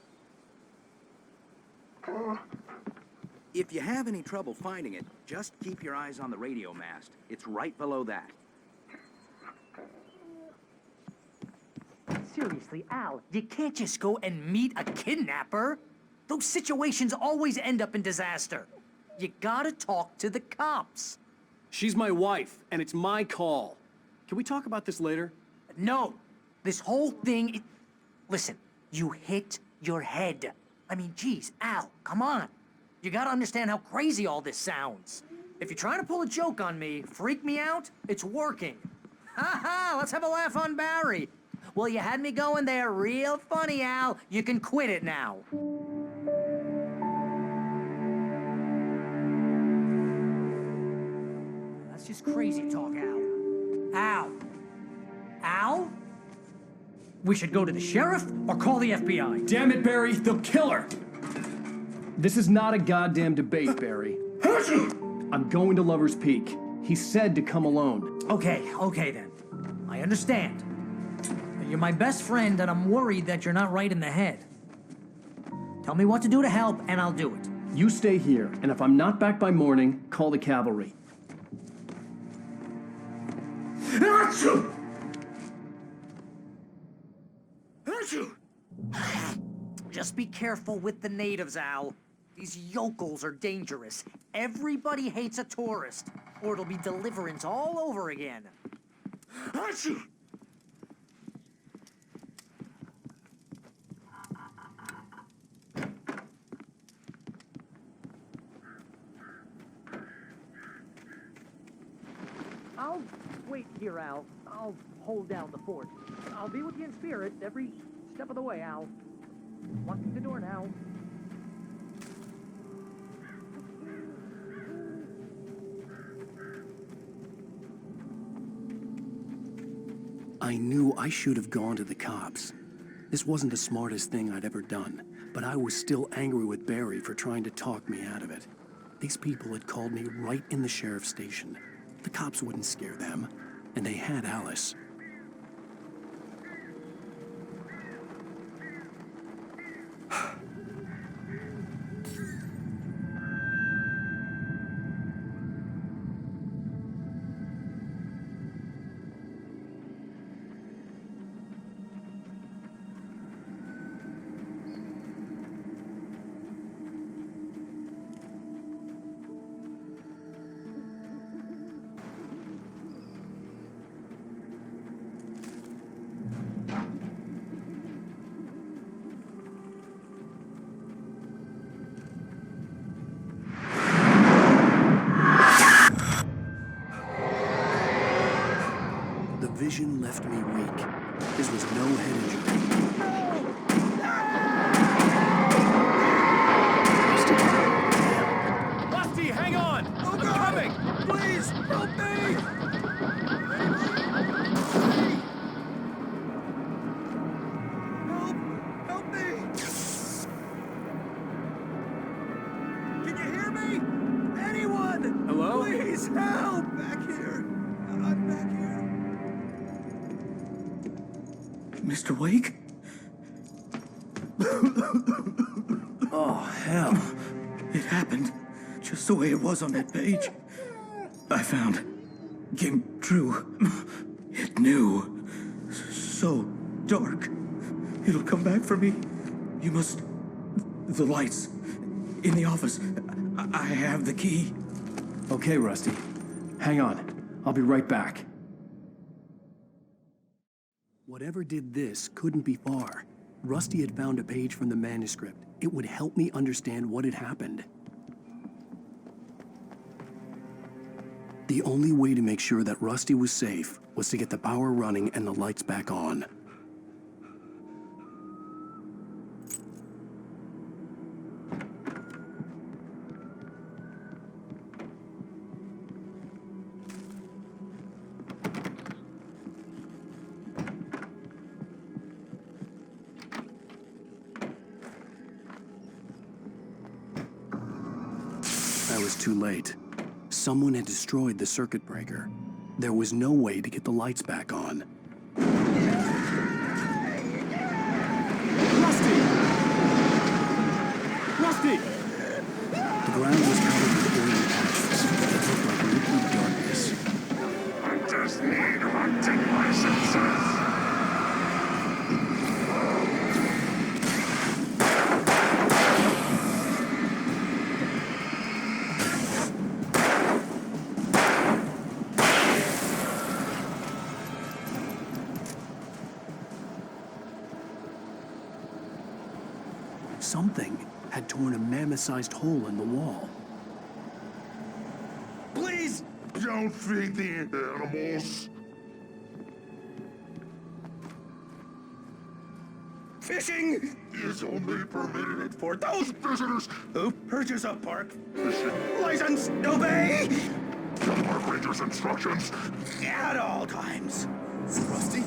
If you have any trouble finding it, just keep your eyes on the radio mast. It's right below that. Seriously, Al, you can't just go and meet a kidnapper. Those situations always end up in disaster. You gotta talk to the cops. She's my wife, and it's my call. Can we talk about this later? No. This whole thing... Listen, you hit your head. I mean, geez, Al, come on. You gotta understand how crazy all this sounds. If you're trying to pull a joke on me, freak me out, it's working. Ha ha, let's have a laugh on Barry. Well, you had me going there real funny, Al. You can quit it now. That's just crazy talk, Al. Al? Al? We should go to the sheriff or call the FBI. Damn it, Barry, they'll kill her! This is not a goddamn debate, Barry. I'm going to Lover's Peak. He said to come alone. Okay then. I understand. You're my best friend, and I'm worried that you're not right in the head. Tell me what to do to help, and I'll do it. You stay here, and if I'm not back by morning, call the cavalry. Achoo! Just be careful with the natives, Al. These yokels are dangerous. Everybody hates a tourist, or it'll be deliverance all over again. Achoo! I'll wait here, Al. I'll hold down the fort. I'll be with you in spirit every step of the way, Al. Locking the door now. I knew I should have gone to the cops. This wasn't the smartest thing I'd ever done, but I was still angry with Barry for trying to talk me out of it. These people had called me right in the sheriff's station. The cops wouldn't scare them, and they had Alice. The vision left me weak. This was no head injury. Rusty, hang on! I'm coming! Please, help me! Mr. Wake? Oh, hell. It happened just the way it was on that page. I found. Came true. It knew. So dark. It'll come back for me. You must... The lights. In the office. I have the key. Okay, Rusty. Hang on. I'll be right back. Whatever did this couldn't be far. Rusty had found a page from the manuscript. It would help me understand what had happened. The only way to make sure that Rusty was safe was to get the power running and the lights back on. I was too late. Someone had destroyed the circuit breaker. There was no way to get the lights back on. Rusty! Rusty! The ground was covered with oily patches. It looked like liquid darkness. I just need hunting licenses. Something had torn a mammoth-sized hole in the wall. Please don't feed the animals. Fishing is only permitted for those visitors who purchase a park fishing license. Obey the park ranger's instructions at all times. Rusty?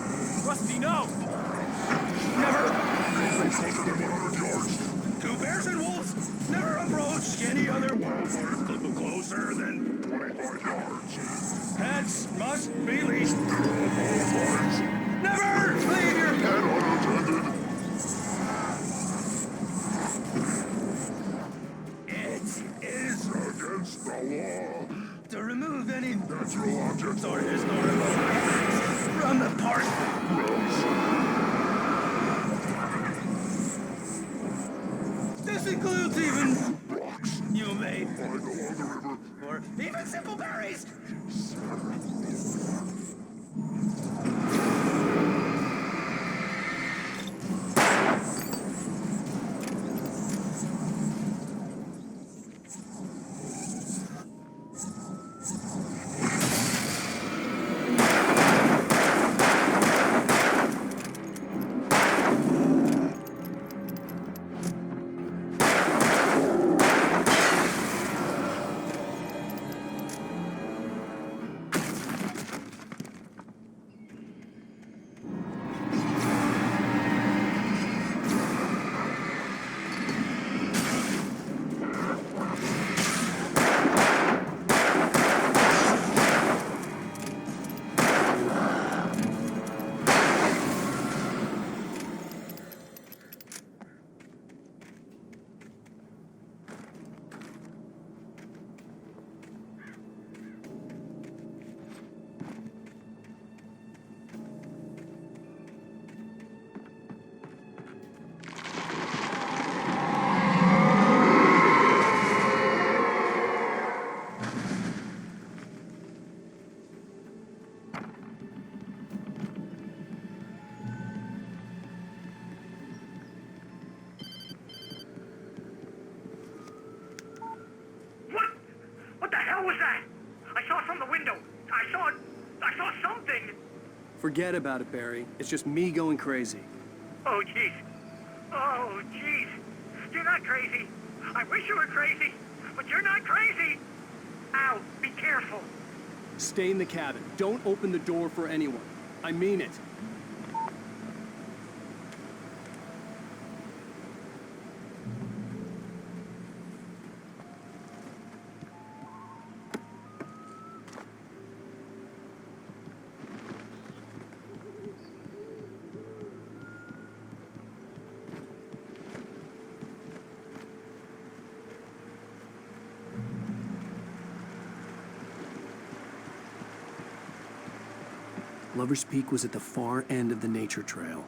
Rusty, no! Never go closer than 100 yards. To bears and wolves, never approach any other wildlife closer than 25 yards. Pets must be leashed. Lines. Never leave your And unattended. It is against the law to remove any natural objects or historical artifacts from the park. This includes even rocks you may find along the river. or even simple berries. What the hell was that? I saw from the window. I saw something. Forget about it, Barry. It's just me going crazy. Oh, jeez. Oh, jeez. You're not crazy. I wish you were crazy, but you're not crazy. Ow, be careful. Stay in the cabin. Don't open the door for anyone. I mean it. Lover's Peak was at the far end of the nature trail.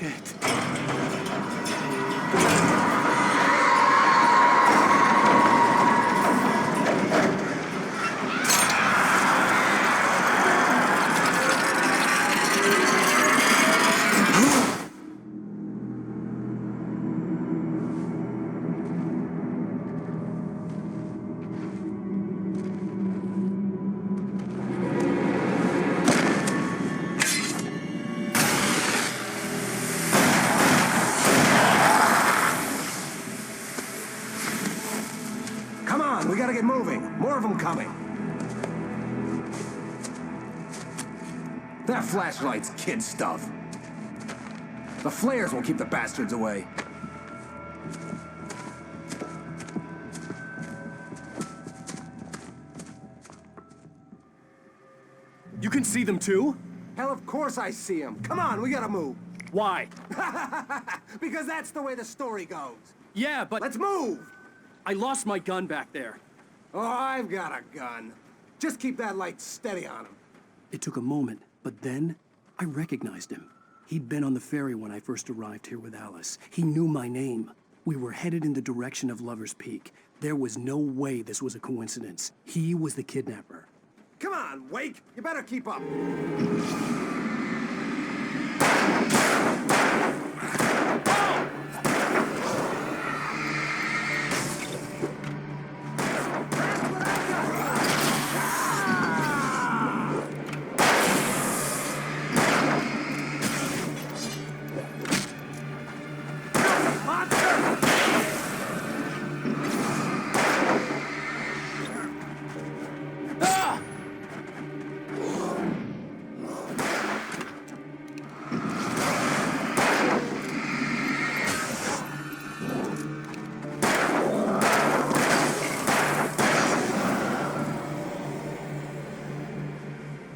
Shit. Come on, we gotta get moving. More of them coming. That flashlight's kid stuff. The flares will keep the bastards away. You can see them too? Hell, of course I see them. Come on, we gotta move. Why? Because that's the way the story goes. Yeah, but... Let's move! I lost my gun back there. Oh, I've got a gun. Just keep that light steady on him. It took a moment, but then I recognized him. He'd been on the ferry when I first arrived here with Alice. He knew my name. We were headed in the direction of Lover's Peak. There was no way this was a coincidence. He was the kidnapper. Come on, Wake. You better keep up.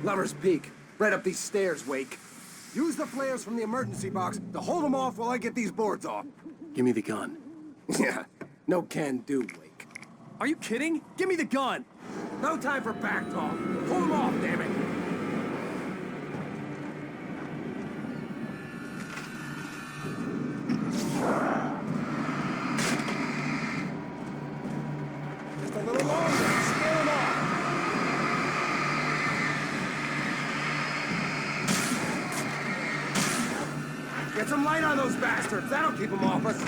Lover's Peak. Right up these stairs, Wake. Use the flares from the emergency box to hold them off while I get these boards off. Give me the gun. Yeah, no can do, Wake. Are you kidding? Give me the gun! No time for back talk. Pull them off, damn it! Just a little longer. Scare them off. Get some light on those bastards. That'll keep them off us.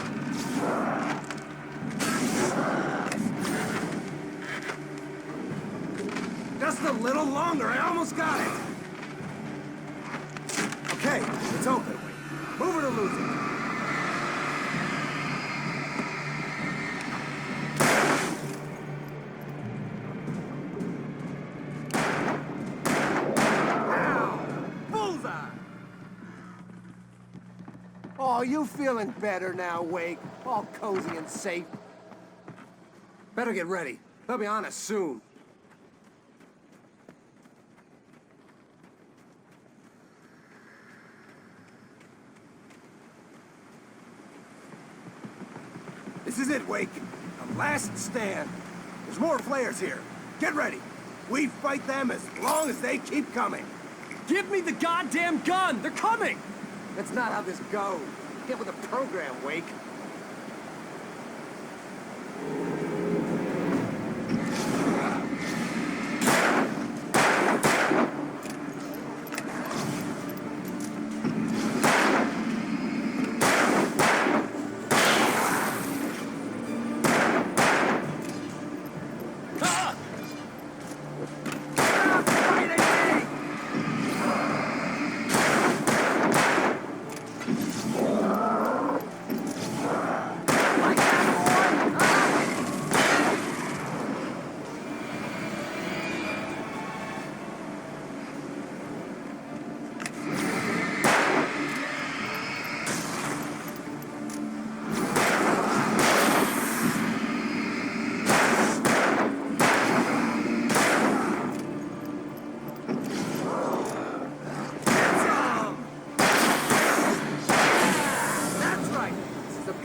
Just a little longer. I almost got it. Okay, it's open. Move it or lose it. Ow! Bullseye! Oh, you feeling better now, Wake? All cozy and safe. Better get ready. They'll be on us soon. This is it, Wake. The last stand. There's more flares here. Get ready. We fight them as long as they keep coming. Give me the goddamn gun! They're coming! That's not how this goes. Get with the program, Wake.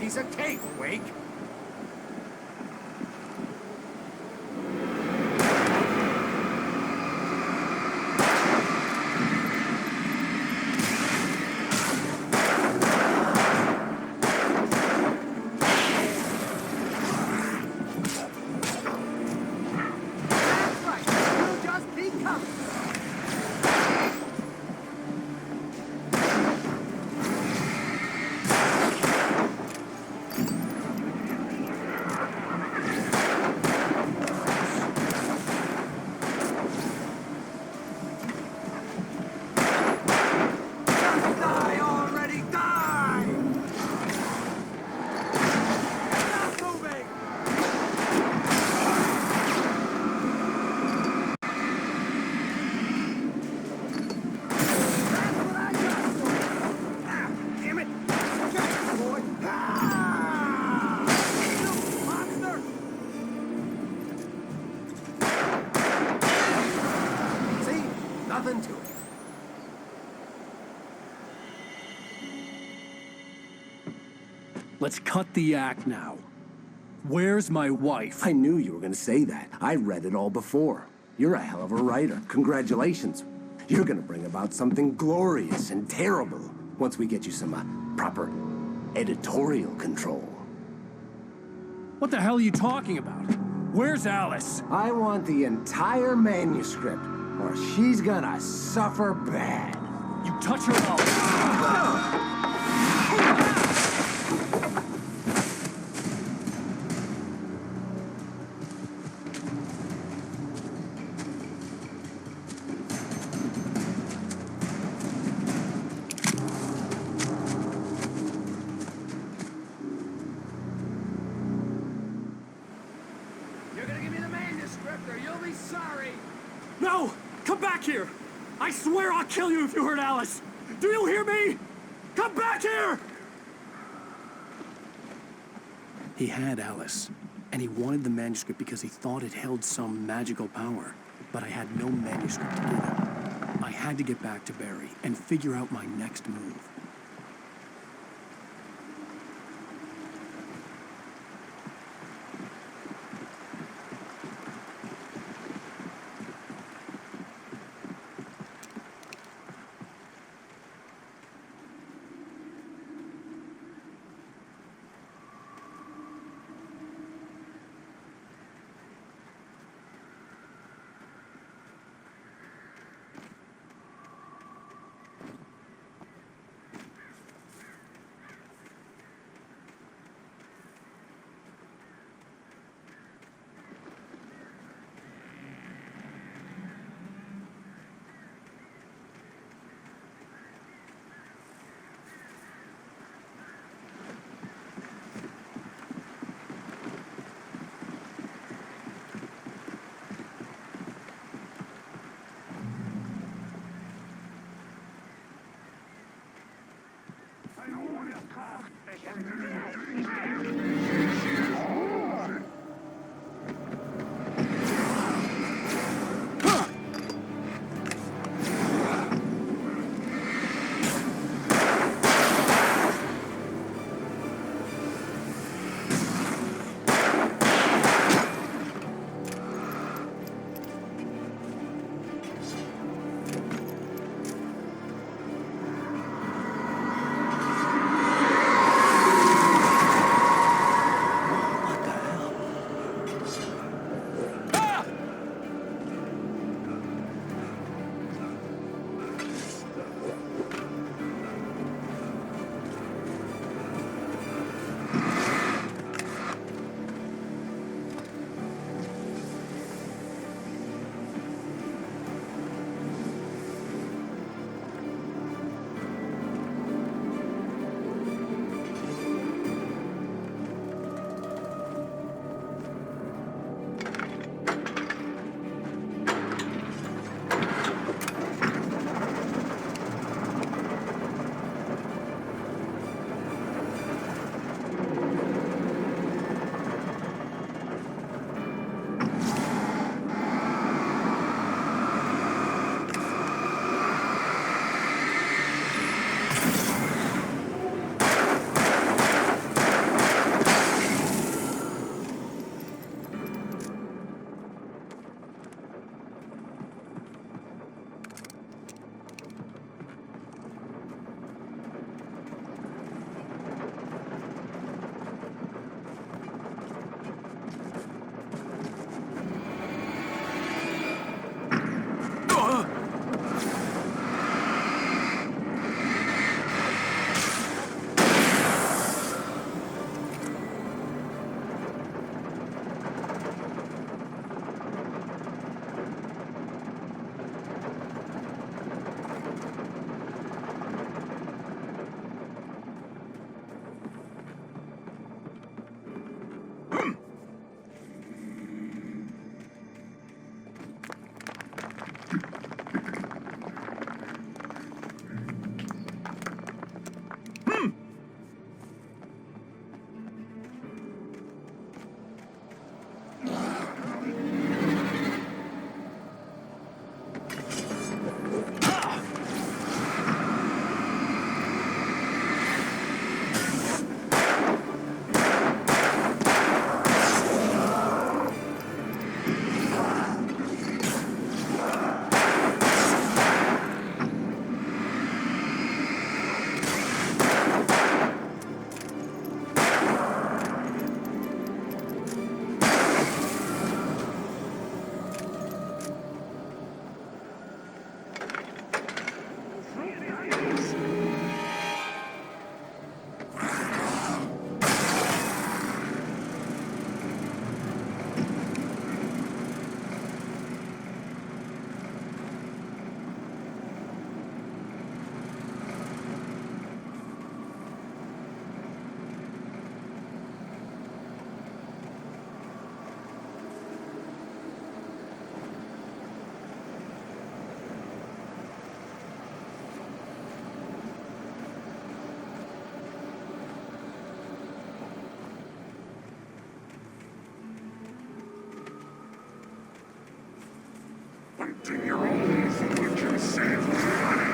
Piece of cake, Wake. Let's cut the act now. Where's my wife? I knew you were gonna say that. I read it all before. You're a hell of a writer. Congratulations. You're gonna bring about something glorious and terrible once we get you some proper editorial control. What the hell are you talking about? Where's Alice? I want the entire manuscript, or she's gonna suffer bad. You touch her out. You're gonna give me the manuscript or you'll be sorry. No! Come back here! I swear I'll kill you if you hurt Alice! Do you hear me? Come back here! He had Alice, and he wanted the manuscript because he thought it held some magical power. But I had no manuscript to give him. I had to get back to Barry and figure out my next move. Protecting your own from what you say was funny.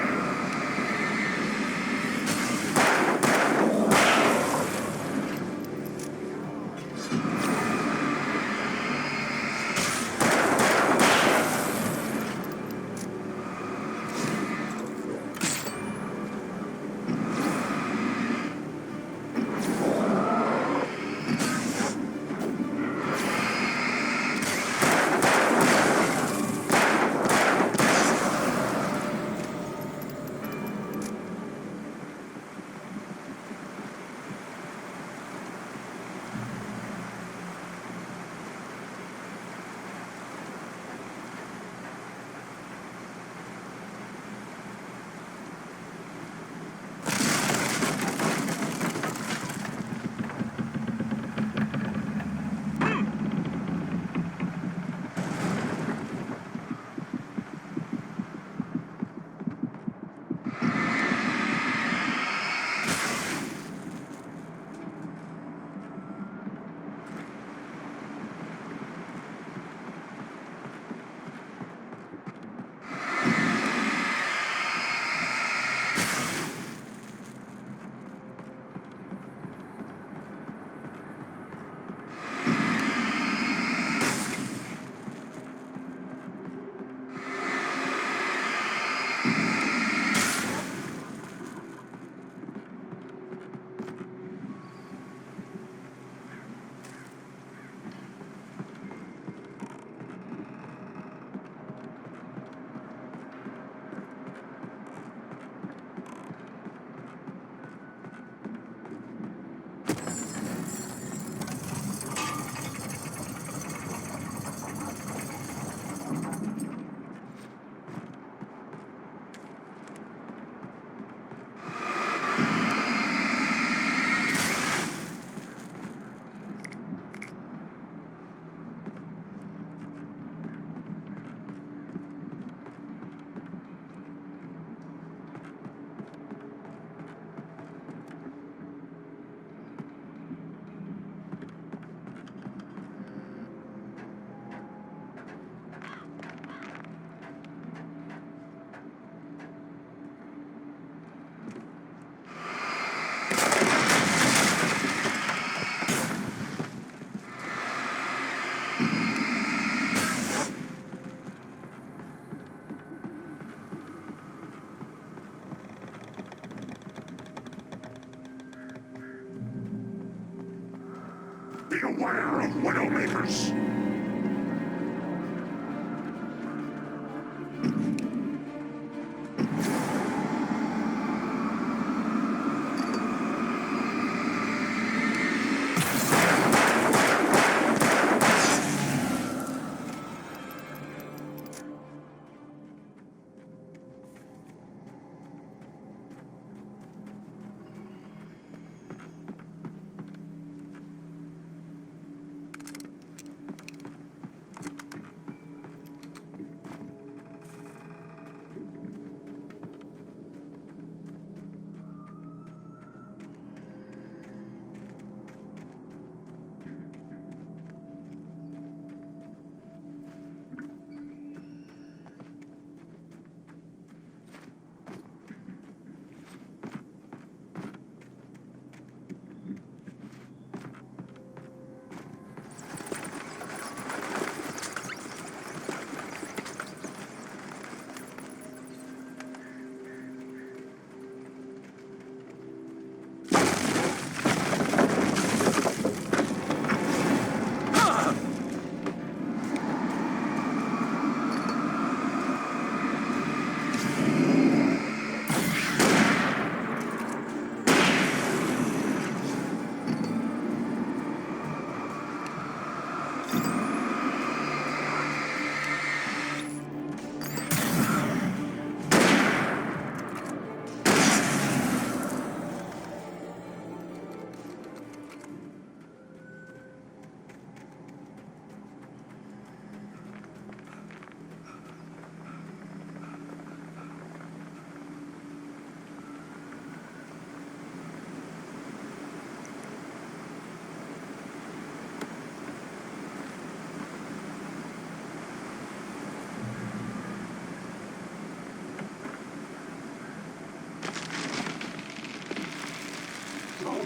Be aware of Widowmakers.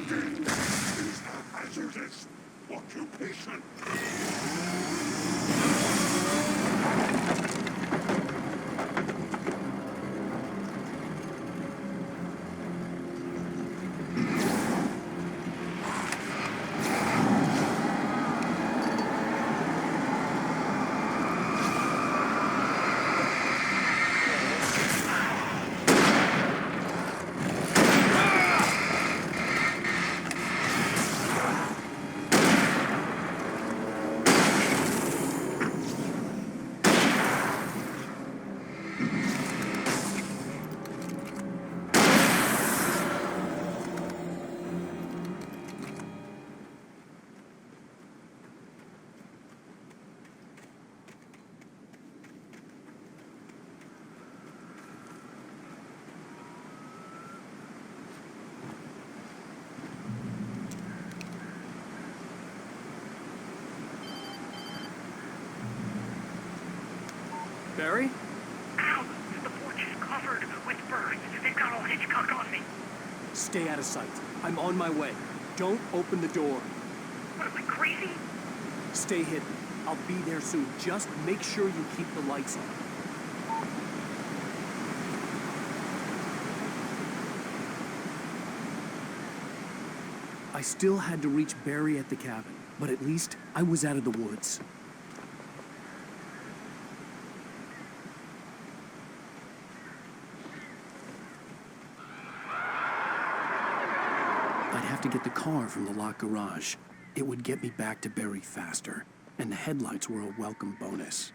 Building is a hazardous occupation. Barry? Ow! The porch is covered with birds. They've got all Hitchcock on me. Stay out of sight. I'm on my way. Don't open the door. What, am I crazy? Stay hidden. I'll be there soon. Just make sure you keep the lights on. I still had to reach Barry at the cabin, but at least I was out of the woods. I'd have to get the car from the locked garage. It would get me back to Barry faster, and the headlights were a welcome bonus.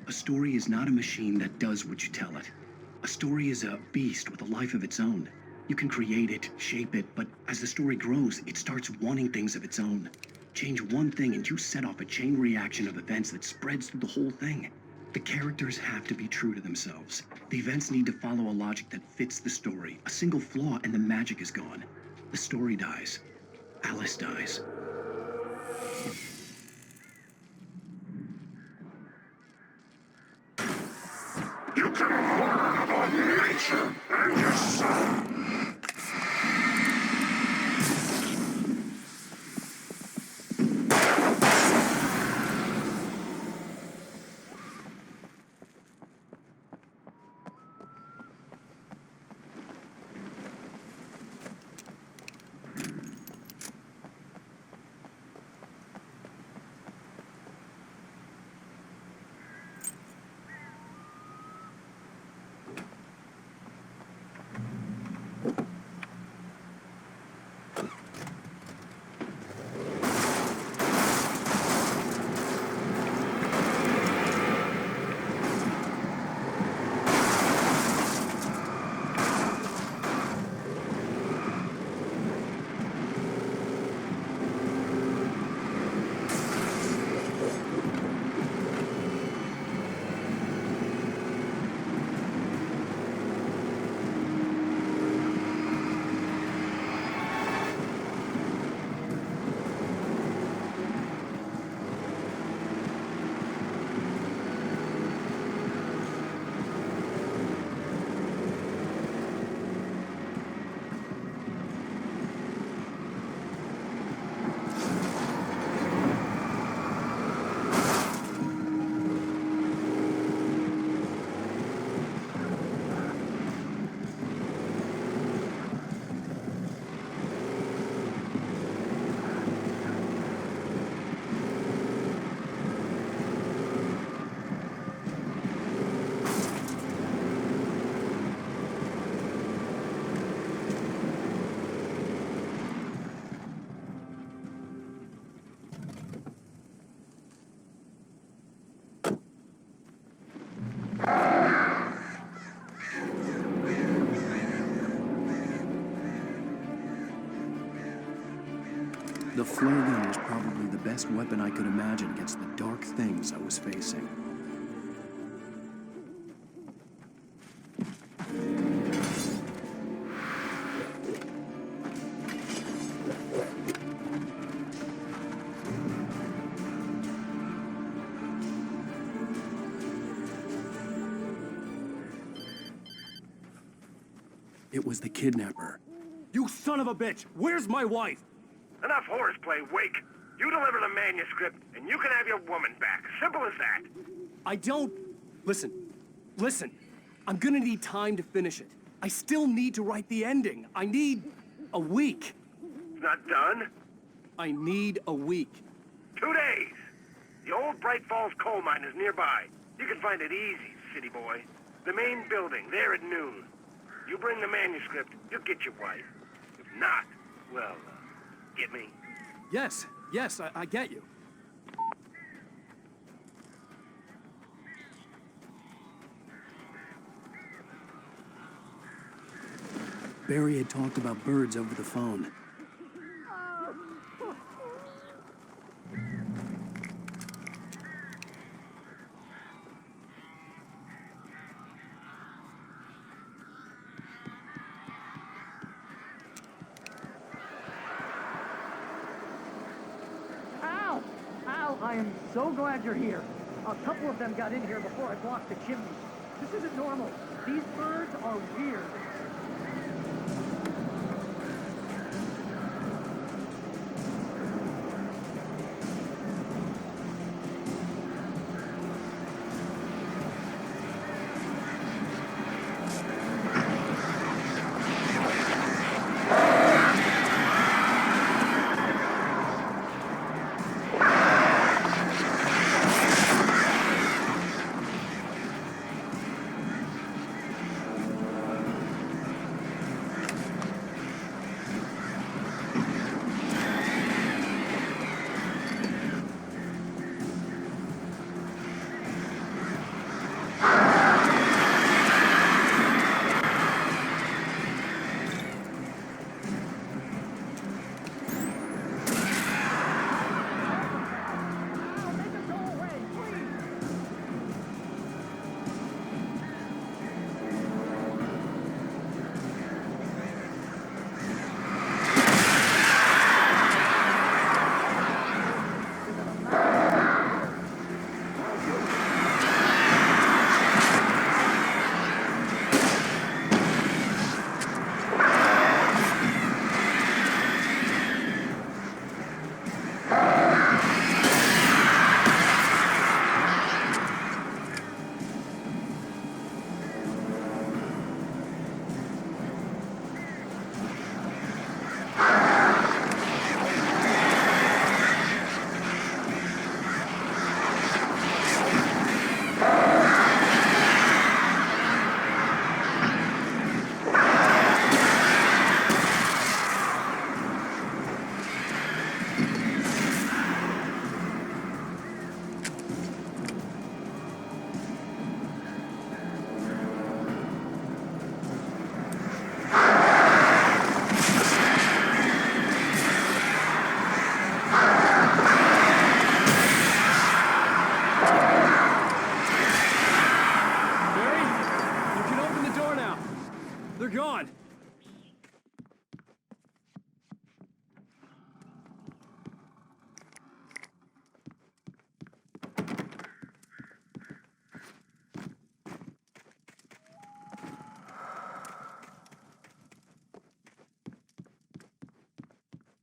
A story is not a machine that does what you tell it. A story is a beast with a life of its own. You can create it, shape it, but as the story grows, it starts wanting things of its own. Change one thing and you set off a chain reaction of events that spreads through the whole thing. The characters have to be true to themselves. The events need to follow a logic that fits the story. A single flaw and the magic is gone. The story dies. Alice dies. You can learn about nature and yourself. The flare gun was probably the best weapon I could imagine against the dark things I was facing. It was the kidnapper. You son of a bitch! Where's my wife? Enough horseplay, Wake. You deliver the manuscript, and you can have your woman back. Simple as that. I don't... Listen. I'm gonna need time to finish it. I still need to write the ending. I need a week. It's not done? I need a week. 2 days. The old Bright Falls coal mine is nearby. You can find it easy, city boy. The main building, there at noon. You bring the manuscript, you'll get your wife. If not, well, get me? Yes, I get you. Barry had talked about birds over the phone. I am so glad you're here. A couple of them got in here before I blocked the chimney. This isn't normal. These birds are weird.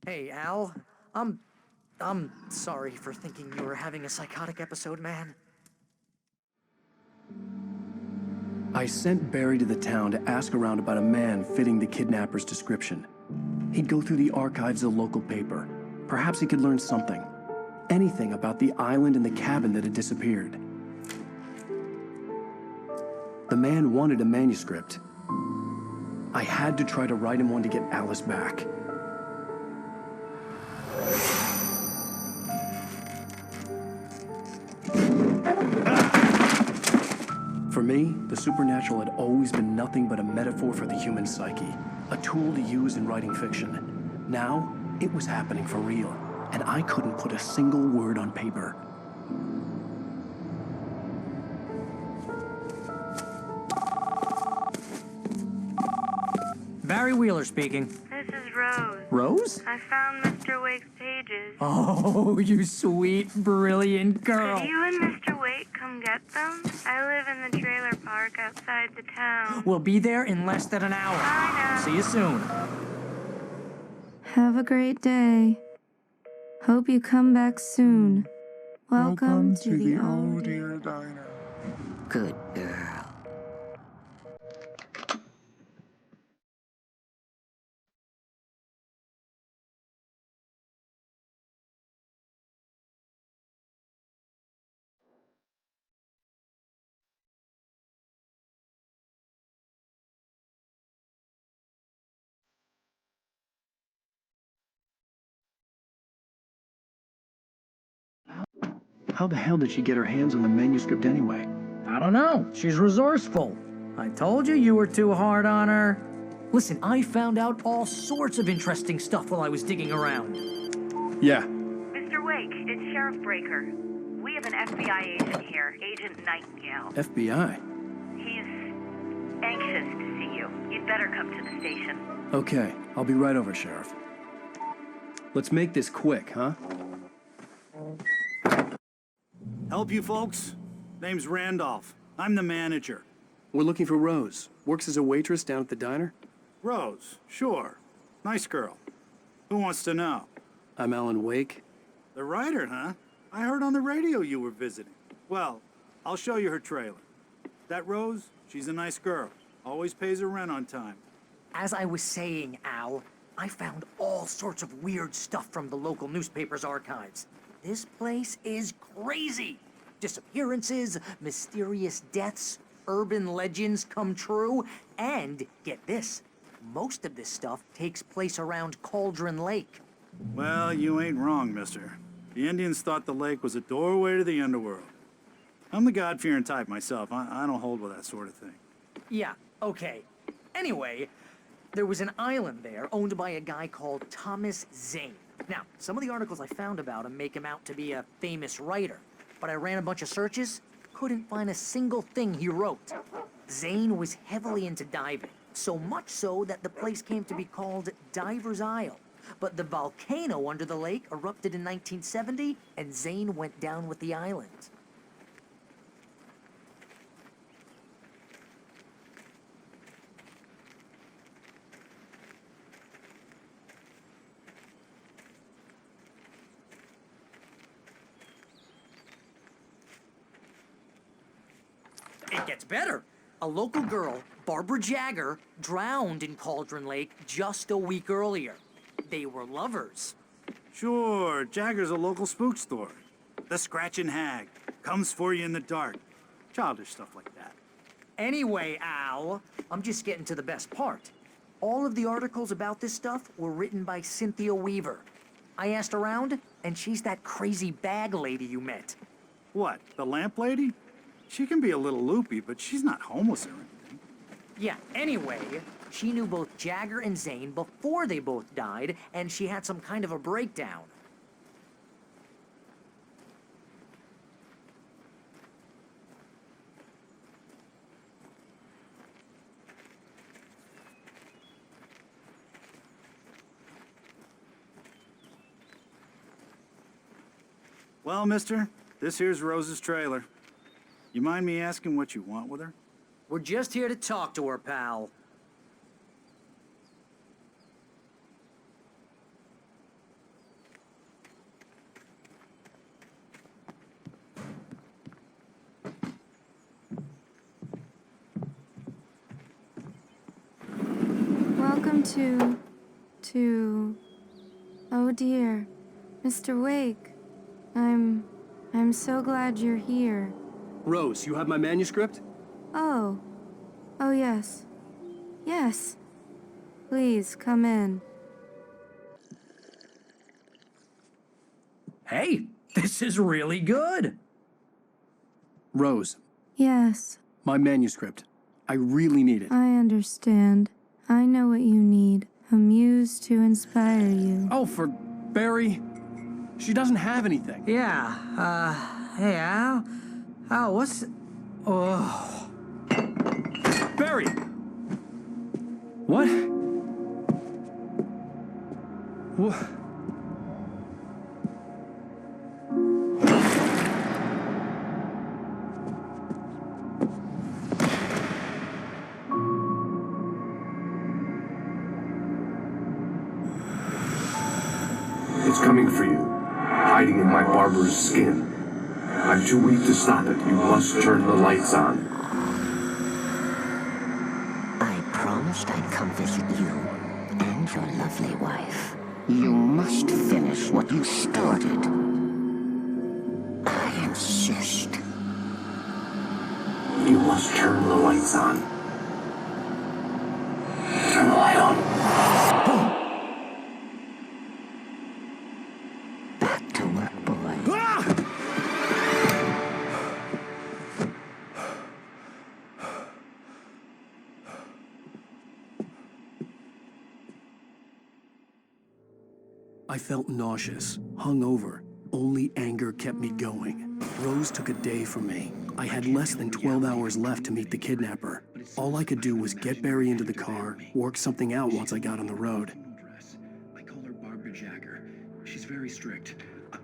Hey, Al. I'm sorry for thinking you were having a psychotic episode, man. I sent Barry to the town to ask around about a man fitting the kidnapper's description. He'd go through the archives of the local paper. Perhaps he could learn something. Anything about the island and the cabin that had disappeared. The man wanted a manuscript. I had to try to write him one to get Alice back. For me, the supernatural had always been nothing but a metaphor for the human psyche, a tool to use in writing fiction. Now, It was happening for real, and I couldn't put a single word on paper. Barry Wheeler speaking. This is Rose. Rose? I found Mr. Wake's pages. Oh, you sweet, brilliant girl. Could you and Mr. Wake come get them? I live in the trailer park outside the town. We'll be there in less than an hour. Bye now. See you soon. Have a great day. Hope you come back soon. Welcome to the Oh Dear Diner. Good girl. How the hell did she get her hands on the manuscript anyway? I don't know. She's resourceful. I told you were too hard on her. Listen, I found out all sorts of interesting stuff while I was digging around. Yeah. Mr. Wake, it's Sheriff Breaker. We have an FBI agent here, Agent Nightingale. FBI? He's anxious to see you. You'd better come to the station. Okay, I'll be right over, Sheriff. Let's make this quick, huh? Help you folks? Name's Randolph. I'm the manager. We're looking for Rose. Works as a waitress down at the diner. Rose, sure. Nice girl. Who wants to know? I'm Alan Wake. The writer, huh? I heard on the radio you were visiting. Well, I'll show you her trailer. That Rose, she's a nice girl. Always pays her rent on time. As I was saying, Al, I found all sorts of weird stuff from the local newspaper's archives. This place is crazy. Disappearances, mysterious deaths, urban legends come true, and get this, most of this stuff takes place around Cauldron Lake. Well, you ain't wrong, mister. The Indians thought the lake was a doorway to the underworld. I'm the God-fearing type myself. I don't hold with that sort of thing. Yeah, okay. Anyway, there was an island there owned by a guy called Thomas Zane. Now, some of the articles I found about him make him out to be a famous writer, but I ran a bunch of searches, couldn't find a single thing he wrote. Zane was heavily into diving, so much so that the place came to be called Diver's Isle. But the volcano under the lake erupted in 1970, and Zane went down with the island. It gets better. A local girl, Barbara Jagger, drowned in Cauldron Lake just a week earlier. They were lovers. Sure, Jagger's a local spook story. The Scratching Hag. Comes for you in the dark. Childish stuff like that. Anyway, Al, I'm just getting to the best part. All of the articles about this stuff were written by Cynthia Weaver. I asked around, and she's that crazy bag lady you met. What, the lamp lady? She can be a little loopy, but she's not homeless or anything. Yeah, anyway, she knew both Jagger and Zane before they both died, and she had some kind of a breakdown. Well, mister, this here's Rose's trailer. You mind me asking what you want with her? We're just here to talk to her, pal. Welcome to... Oh dear, Mr. Wake. I'm so glad you're here. Rose, you have my manuscript? Oh. Oh, yes. Yes. Please, come in. Hey, this is really good. Rose, Yes, my manuscript. I really need it. I understand. I know what you need. A muse to inspire you. Oh, for Barry. She doesn't have anything. Yeah, hey, Al? Al, what's... Oh. Barry! What? What? It's coming for you, hiding in my barber's skin. I'm too weak to stop it. You must turn the lights on. I promised I'd come visit you and your lovely wife. You must finish what you started. I insist. You must turn the lights on. Turn the light on. Back to work, boy. I felt nauseous, hungover. Only anger kept me going. Rose took a day from me. I had less than 12 hours left to meet the kidnapper. All I could do was get Barry into the car, work something out once I got on the road. I call her Barbara Jacker. She's very strict.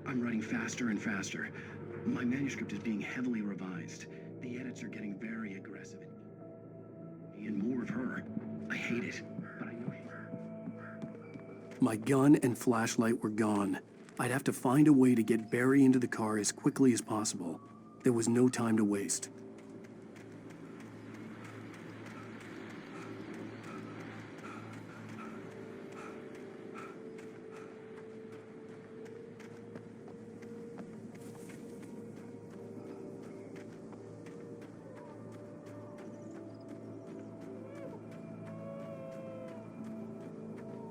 I'm writing faster and faster. My manuscript is being heavily revised. The edits are getting very aggressive. And more of her. I hate it, but I know her. My gun and flashlight were gone. I'd have to find a way to get Barry into the car as quickly as possible. There was no time to waste.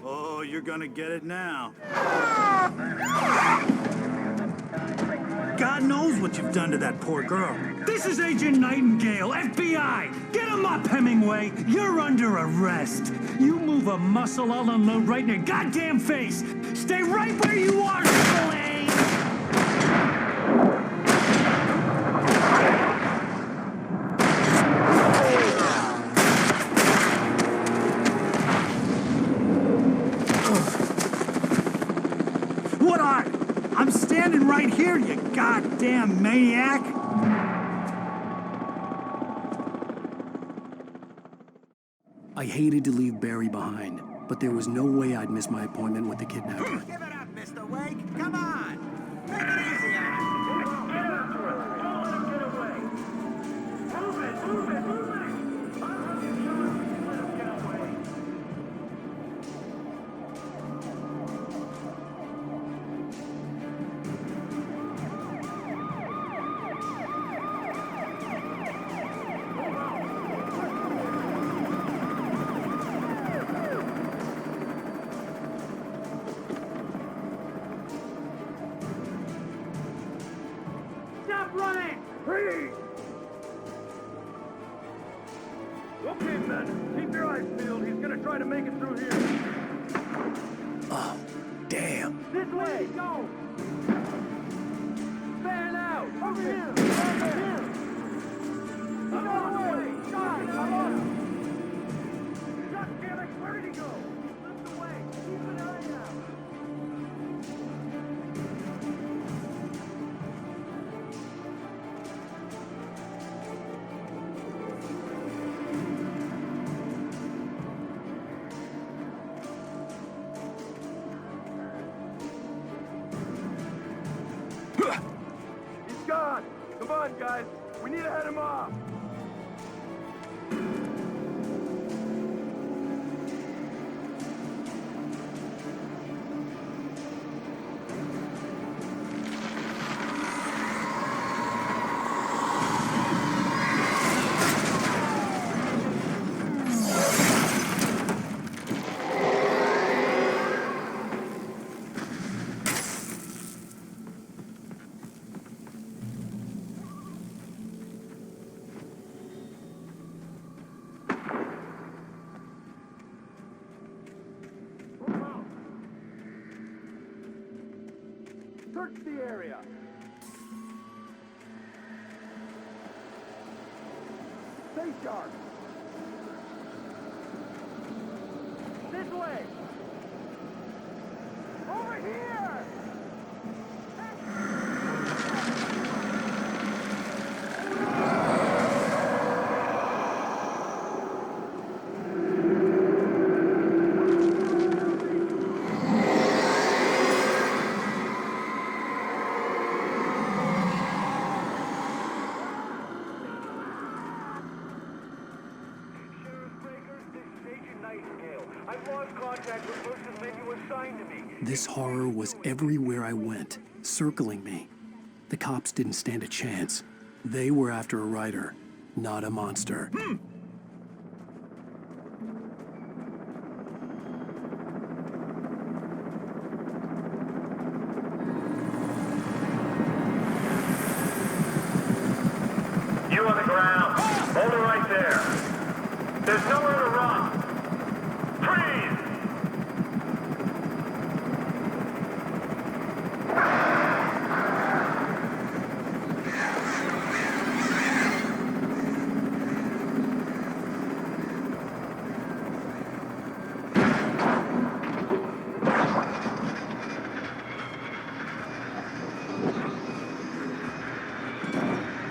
Oh, you're gonna get it now. God knows what you've done to that poor girl. This is Agent Nightingale, FBI! Get him up, Hemingway! You're under arrest! You move a muscle, I'll unload right in your goddamn face! Stay right where you are, Spillane! What are? I'm standing right here, you goddamn maniac! I hated to leave Barry behind, but there was no way I'd miss my appointment with the kidnapper. Give it up, Mr. Wake. Come on. Take it easy on him. Get after it. Don't let him get away. Move it, move it, move it. I'll have you shot if you let him get away. Stop running! Freeze! Okay, men. Keep your eyes peeled. He's gonna try to make it through here. Oh, damn. This way! Go! Fan out! Over here! Over here! I'm on the way! Guys, I'm on him! God damn it! Where did he go? He slipped away! Keep an eye out! He's gone! Come on, guys! We need to head him off! Search the area. Stay sharp. This way. Over here. I've lost contact with most of the men you assigned to me. This horror was everywhere I went, circling me. The cops didn't stand a chance. They were after a writer, not a monster. You on the ground. Hold it right there. There's nowhere to run. Freeze!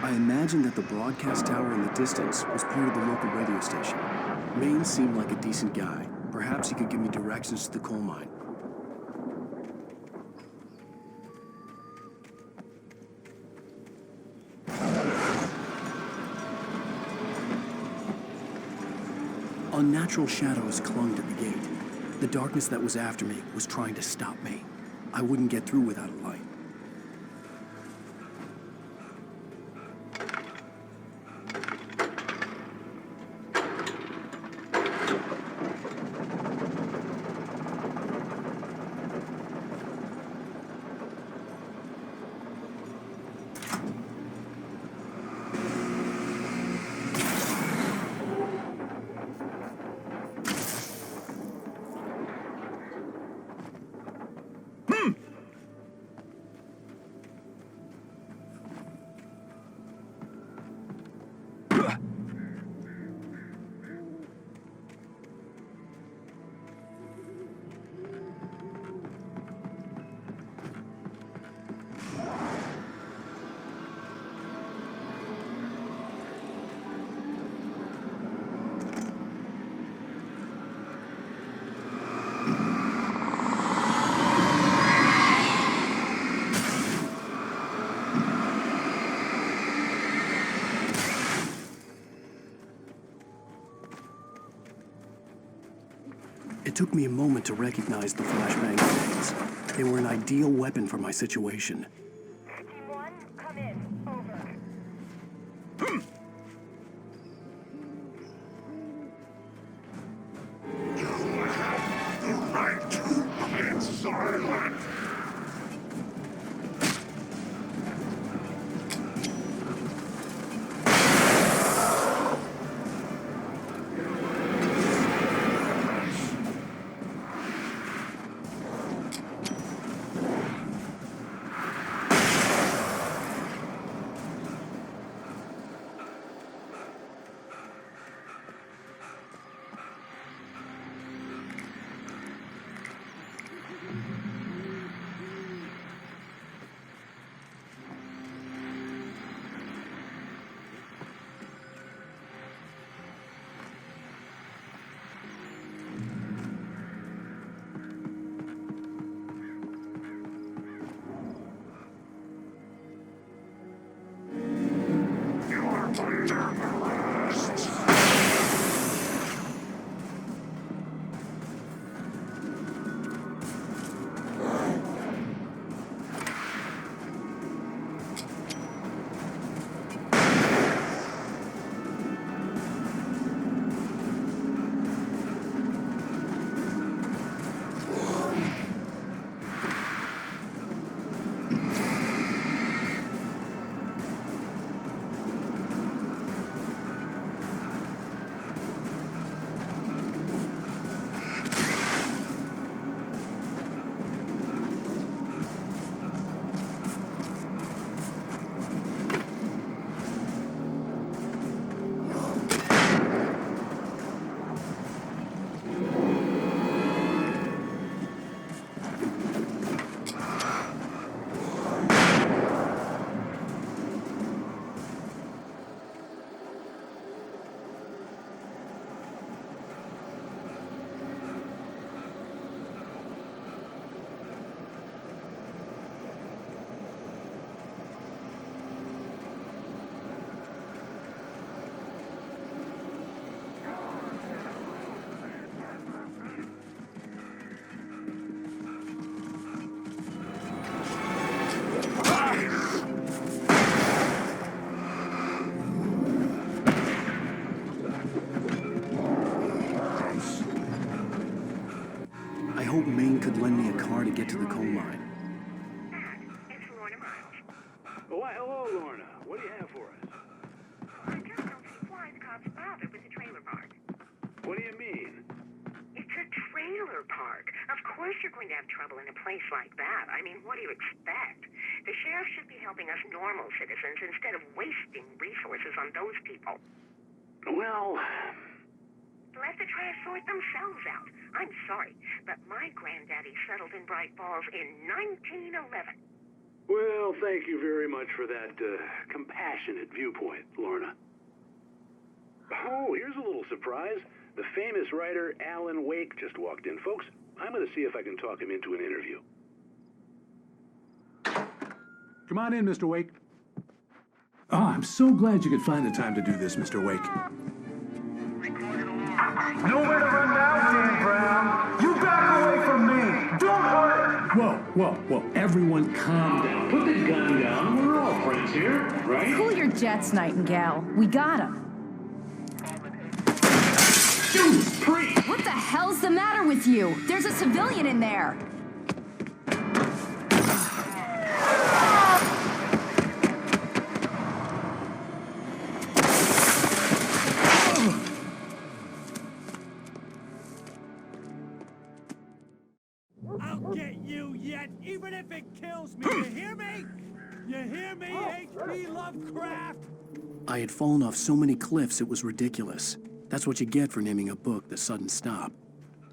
I imagined that the broadcast tower in the distance was part of the local radio station. Maine seemed like a decent guy. Perhaps he could give me directions to the coal mine. Unnatural shadows clung to the gate. The darkness that was after me was trying to stop me. I wouldn't get through without a light. It took me a moment to recognize the flashbang grenades. They were an ideal weapon for my situation. Team 1, come in. Over. You have the right to remain silent. I hope Maine could lend me a car to get to the coal mine. It's Lorna Miles. Oh, why, hello, Lorna. What do you have for us? I just don't see why the cops bother with the trailer park. What do you mean? It's a trailer park. Of course you're going to have trouble in a place like that. I mean, what do you expect? The sheriff should be helping us normal citizens instead of wasting resources on those people. Well... let the trash sort themselves out. I'm sorry, but my granddaddy settled in Bright Falls in 1911. Well, thank you very much for that compassionate viewpoint, Lorna. Oh, here's a little surprise. The famous writer Alan Wake just walked in. Folks, I'm going to see if I can talk him into an interview. Come on in, Mr. Wake. Oh, I'm so glad you could find the time to do this, Mr. Wake. Nowhere to run now, Dan Brown. You back away from me. Don't hurt it. Whoa. Everyone calm down. Put the gun down. We're all friends here, right? Cool your jets, Nightingale. We got him. What the hell's the matter with you? There's a civilian in there. I'll get you yet, even if it kills me. You hear me? You hear me, H.P. Lovecraft? I had fallen off so many cliffs it was ridiculous. That's what you get for naming a book The Sudden Stop.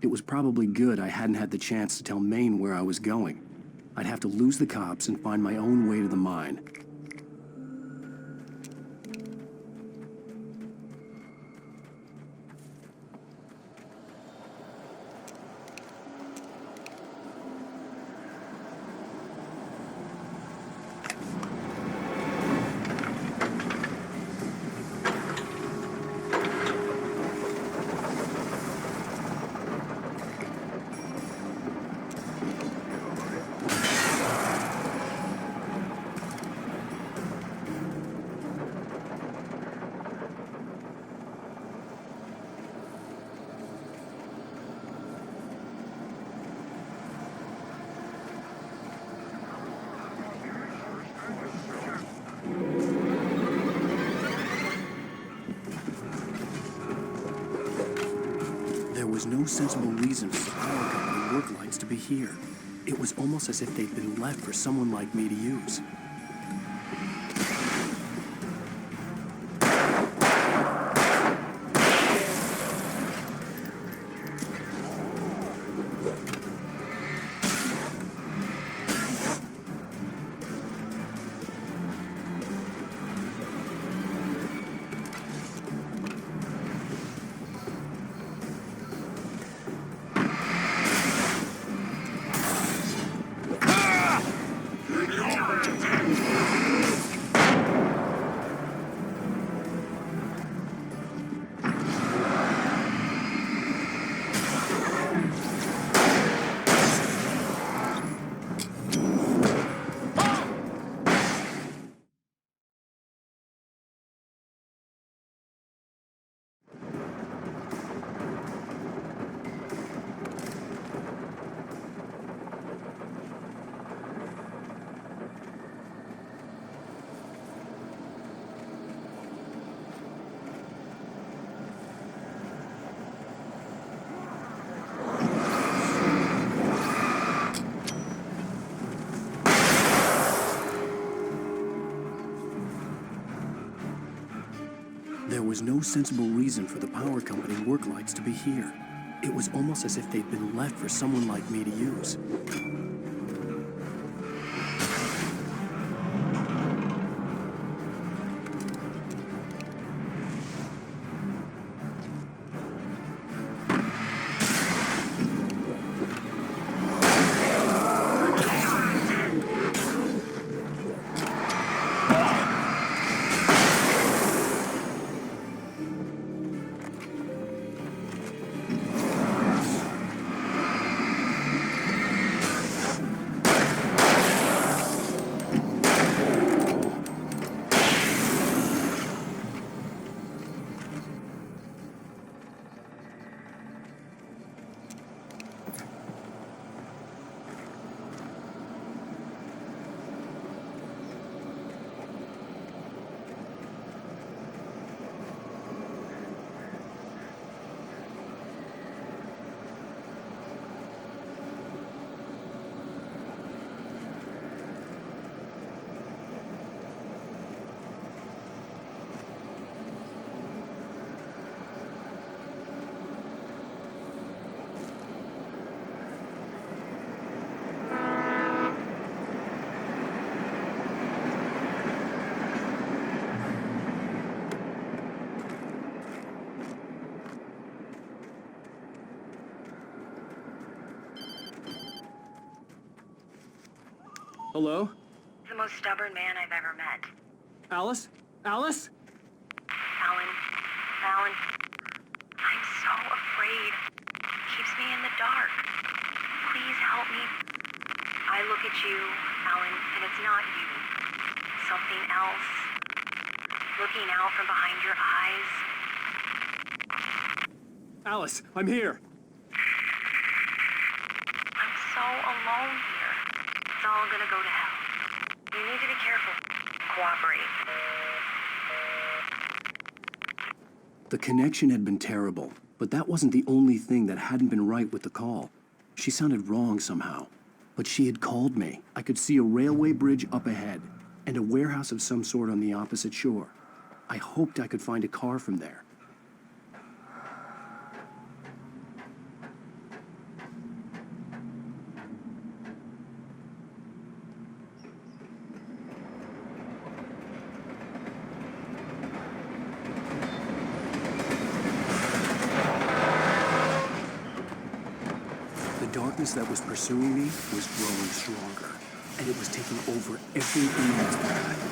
It was probably good I hadn't had the chance to tell Maine where I was going. I'd have to lose the cops and find my own way to the mine. There was no sensible reason for the power company work lights to be here. It was almost as if they'd been left for someone like me to use. There was no sensible reason for the power company work lights to be here. It was almost as if they'd been left for someone like me to use. Hello? The most stubborn man I've ever met. Alice? Alice? Alan. Alan. I'm so afraid. It keeps me in the dark. Please help me. I look at you, Alan, and it's not you. Something else. Looking out from behind your eyes. Alice, I'm here. I'm so alone here. It's all gonna go to hell. You need to be careful. Cooperate. The connection had been terrible, but that wasn't the only thing that hadn't been right with the call. She sounded wrong somehow. But she had called me. I could see a railway bridge up ahead, and a warehouse of some sort on the opposite shore. I hoped I could find a car from there. The darkness that was pursuing me was growing stronger, and it was taking over everything in its path.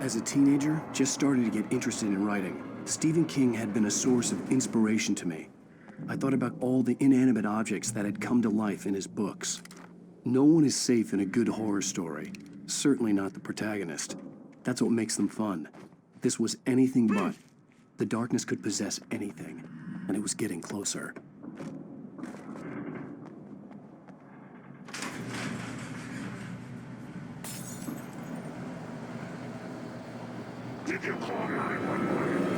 As a teenager, just starting to get interested in writing, Stephen King had been a source of inspiration to me. I thought about all the inanimate objects that had come to life in his books. No one is safe in a good horror story. Certainly not the protagonist. That's what makes them fun. This was anything but. The darkness could possess anything, and it was getting closer. Did you call 911?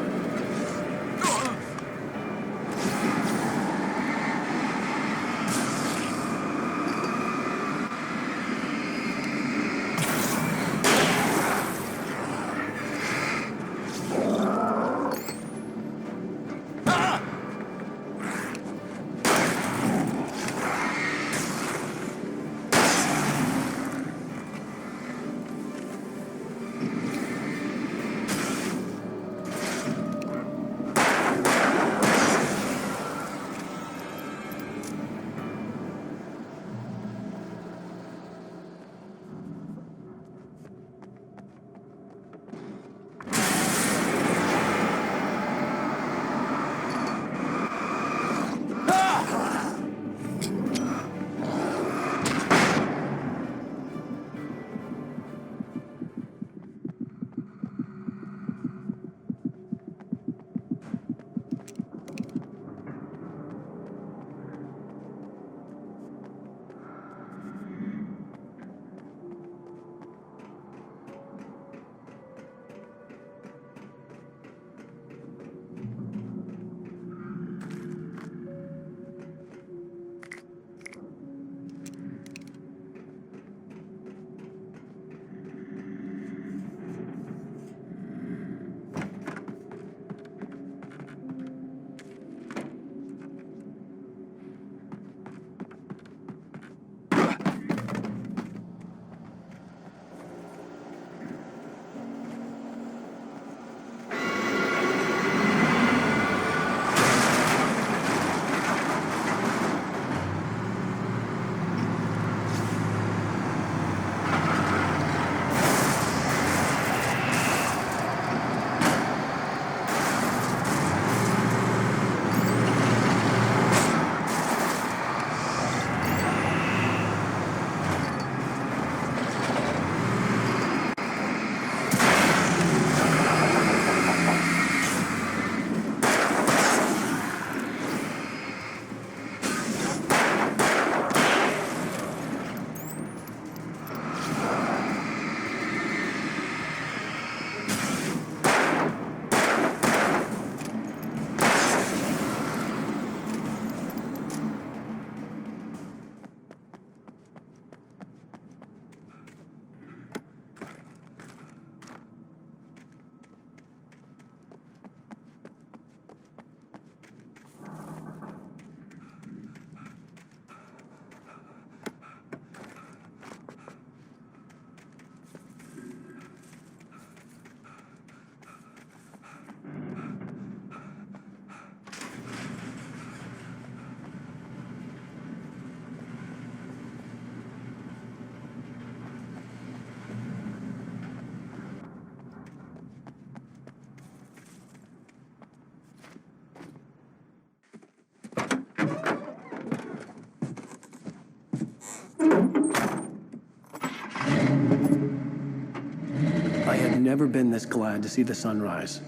I had never been this glad to see the sunrise.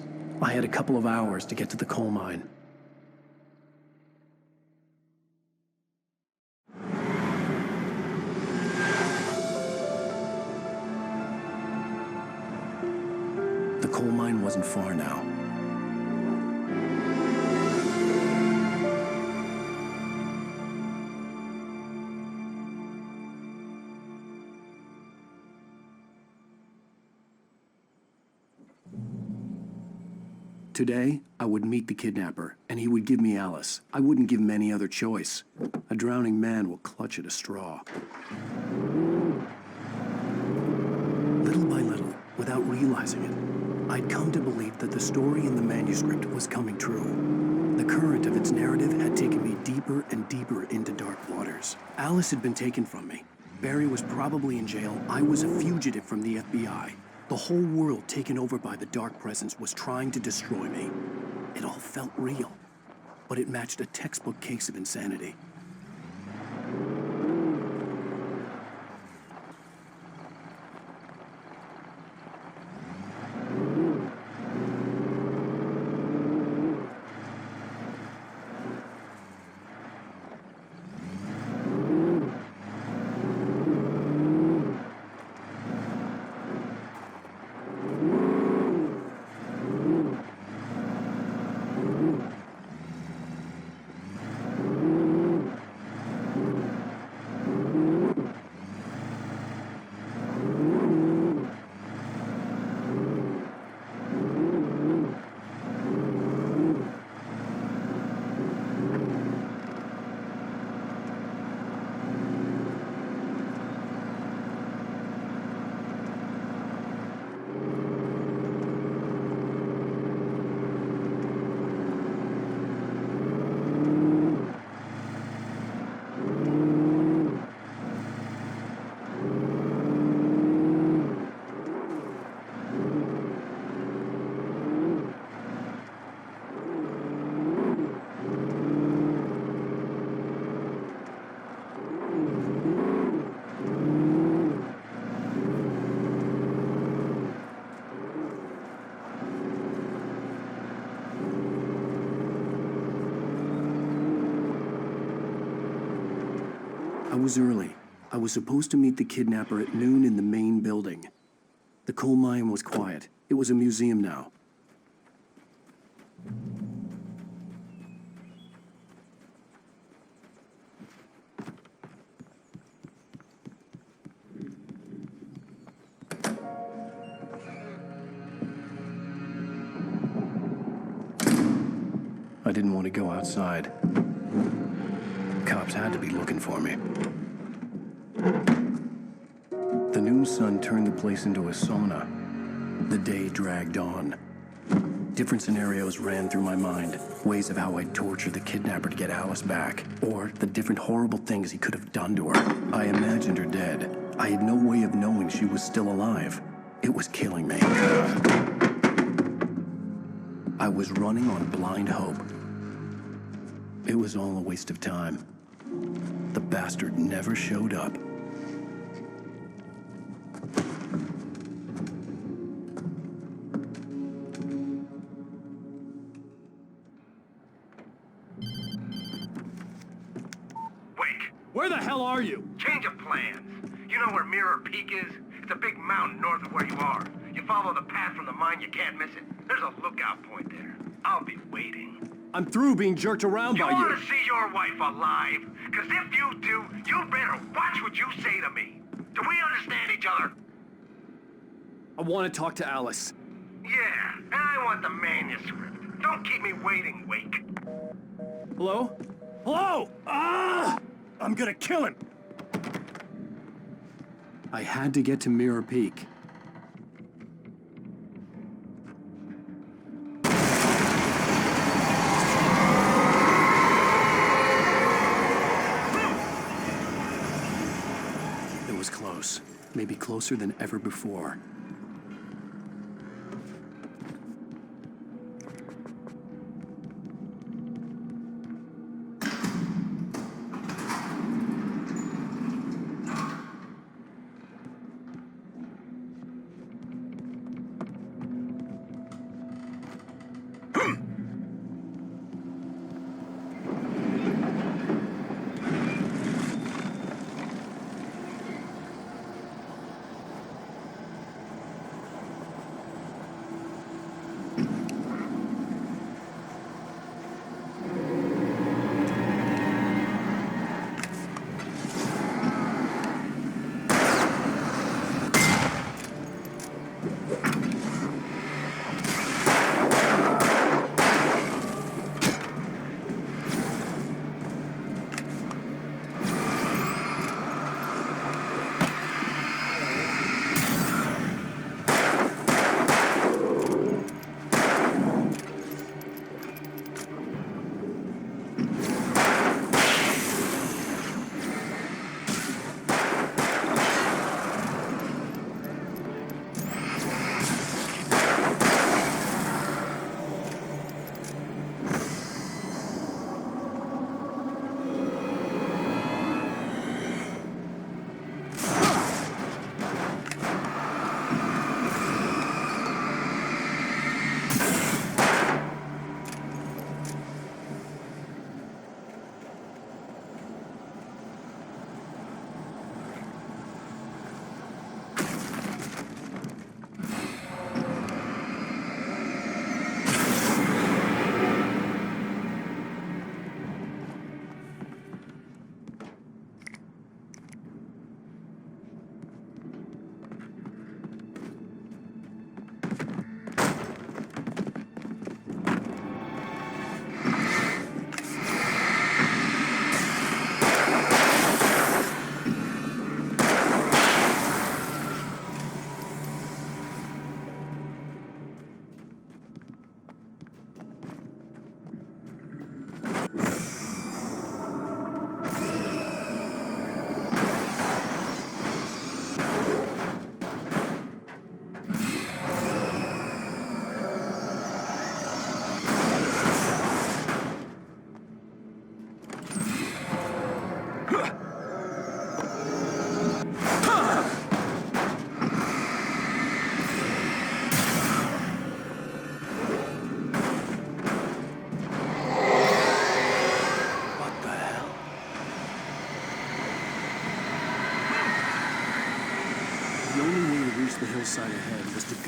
I had a couple of hours to get to the coal mine. The coal mine wasn't far now. Today, I would meet the kidnapper, and he would give me Alice. I wouldn't give him any other choice. A drowning man will clutch at a straw. Little by little, without realizing it, I'd come to believe that the story in the manuscript was coming true. The current of its narrative had taken me deeper and deeper into dark waters. Alice had been taken from me. Barry was probably in jail. I was a fugitive from the FBI. The whole world taken over by the Dark Presence was trying to destroy me. It all felt real, but it matched a textbook case of insanity. I was early. I was supposed to meet the kidnapper at noon in the main building. The coal mine was quiet. It was a museum now. I didn't want to go outside. Cops had to be looking for me. The noon sun turned the place into a sauna. The day dragged on. Different scenarios ran through my mind. Ways of how I'd torture the kidnapper to get Alice back. Or the different horrible things he could have done to her. I imagined her dead. I had no way of knowing she was still alive. It was killing me. I was running on blind hope. It was all a waste of time. The bastard never showed up. Where the hell are you? Change of plans. You know where Mirror Peak is? It's a big mountain north of where you are. You follow the path from the mine, you can't miss it. There's a lookout point there. I'll be waiting. I'm through being jerked around by you. You want to see your wife alive? Because if you do, you better watch what you say to me. Do we understand each other? I want to talk to Alice. Yeah, and I want the manuscript. Don't keep me waiting, Wake. Hello? Hello! Ah! I'm gonna kill him! I had to get to Mirror Peak. It was close. Maybe closer than ever before.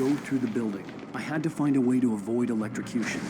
go through the building. I had to find a way to avoid electrocution.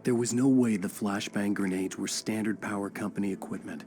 There was no way the flashbang grenades were Standard Power Company equipment.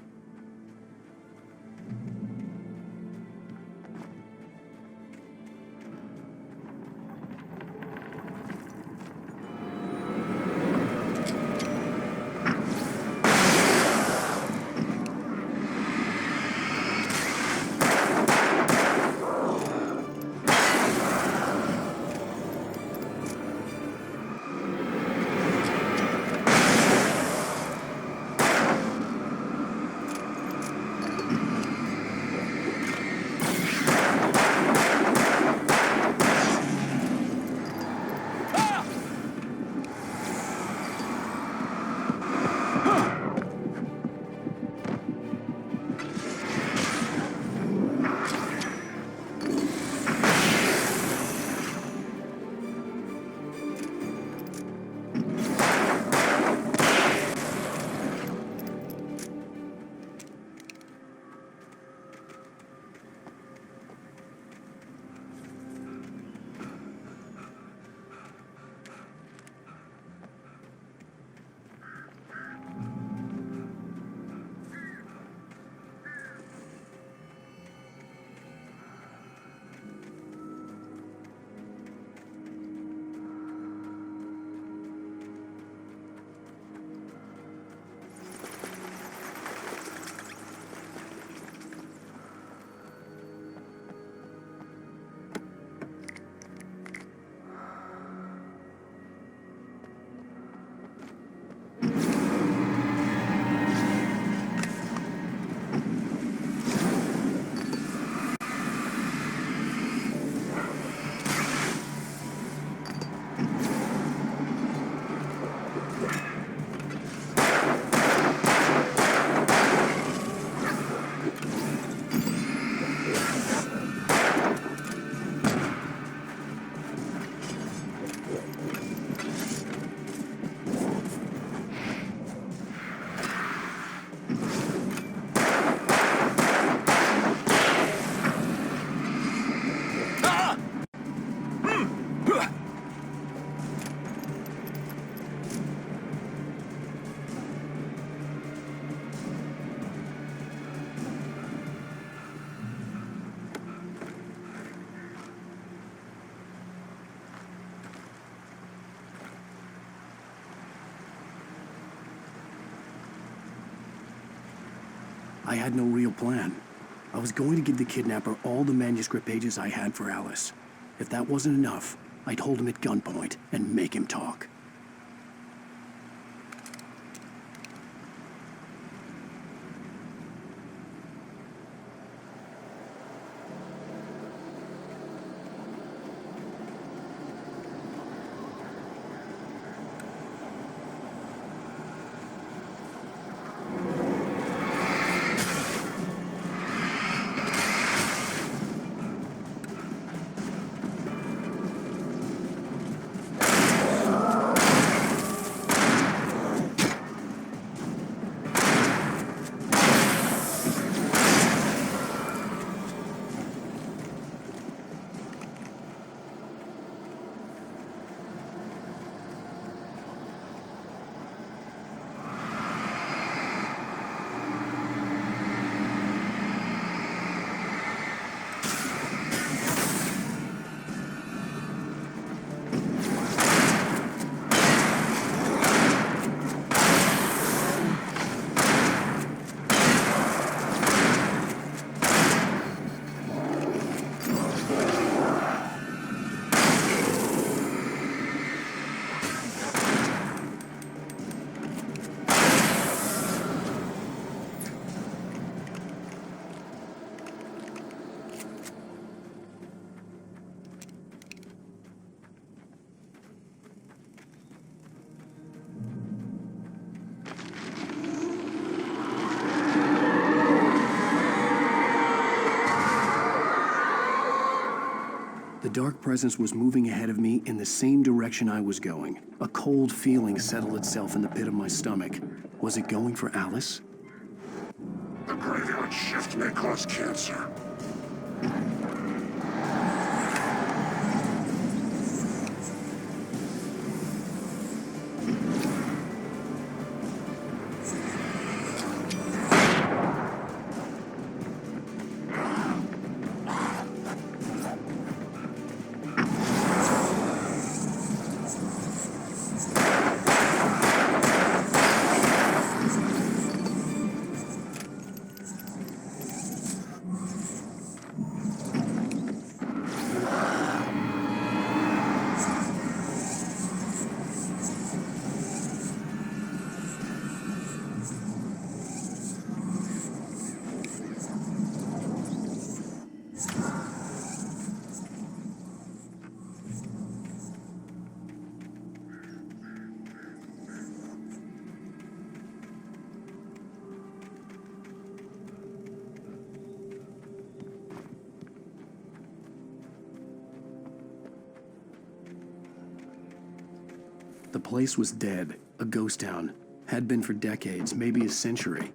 I had no real plan. I was going to give the kidnapper all the manuscript pages I had for Alice. If that wasn't enough, I'd hold him at gunpoint and make him talk. The dark presence was moving ahead of me in the same direction I was going. A cold feeling settled itself in the pit of my stomach. Was it going for Alice? The graveyard shift may cause cancer. The place was dead, a ghost town. Had been for decades, maybe a century.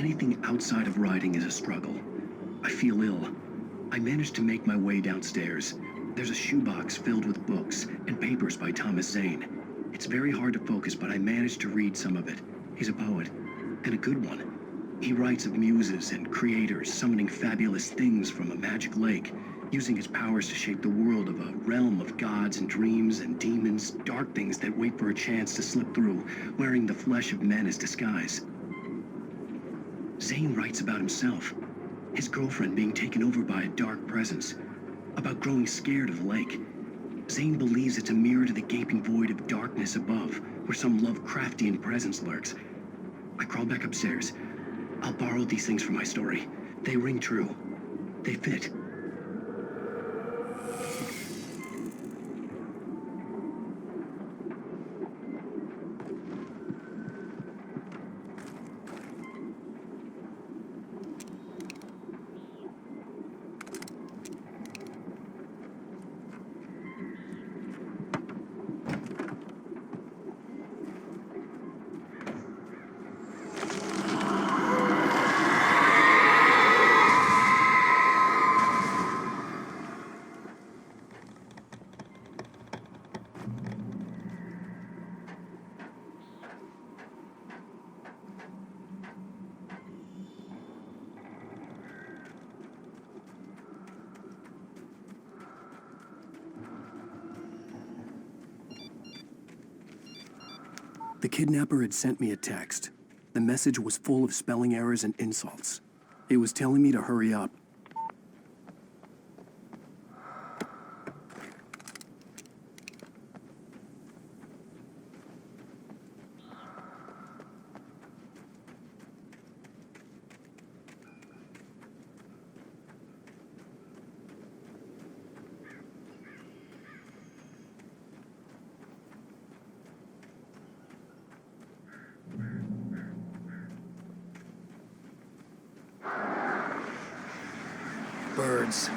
Anything outside of writing is a struggle. I feel ill. I managed to make my way downstairs. There's a shoebox filled with books and papers by Thomas Zane. It's very hard to focus, but I managed to read some of it. He's a poet, and a good one. He writes of muses and creators summoning fabulous things from a magic lake, using his powers to shape the world of a realm of gods and dreams and demons, dark things that wait for a chance to slip through, wearing the flesh of men as disguise. Zane writes about himself, his girlfriend being taken over by a dark presence, about growing scared of the lake. Zane believes it's a mirror to the gaping void of darkness above, where some Lovecraftian presence lurks. I crawl back upstairs. I'll borrow these things for my story. They ring true. They fit. The kidnapper had sent me a text. The message was full of spelling errors and insults. It was telling me to hurry up. Birds.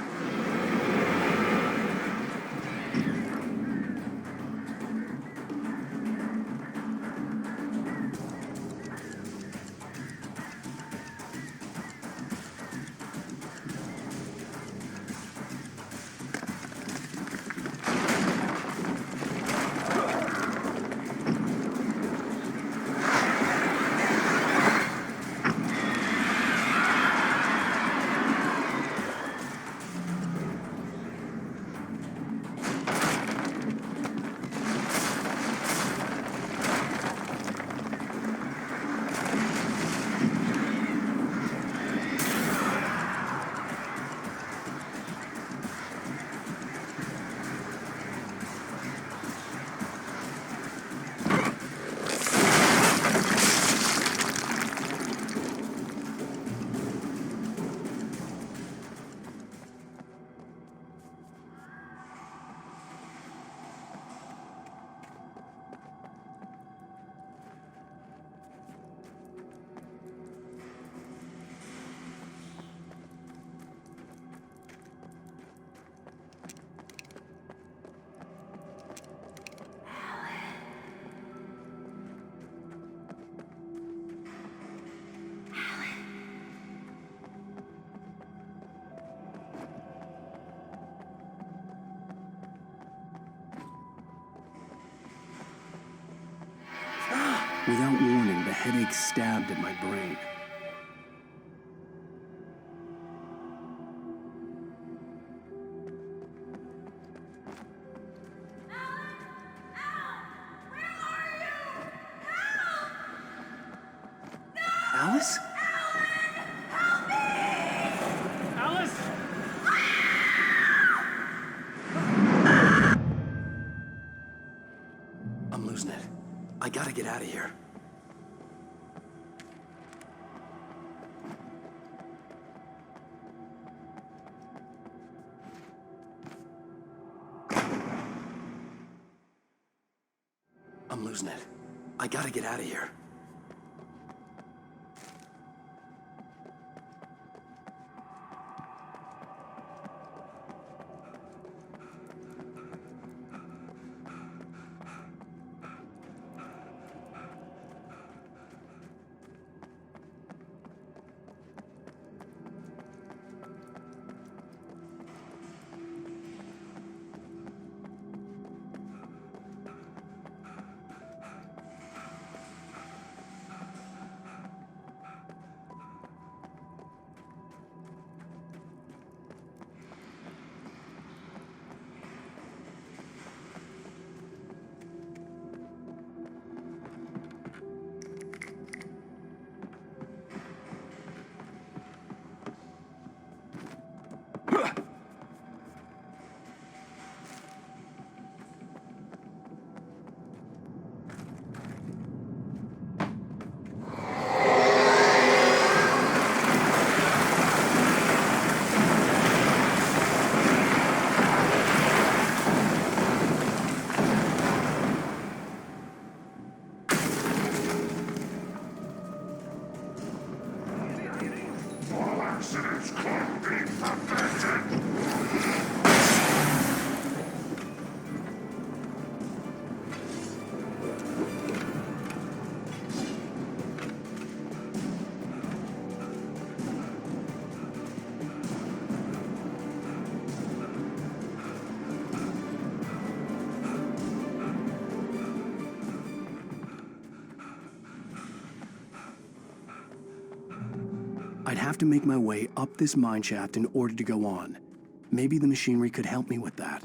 Without warning, the headache stabbed at my brain. Alice? Alice! I'm losing it. I gotta get out of here. I'm losing it. I gotta get out of here. President's corned beef perfected! I'd have to make my way up this mine shaft in order to go on. Maybe the machinery could help me with that.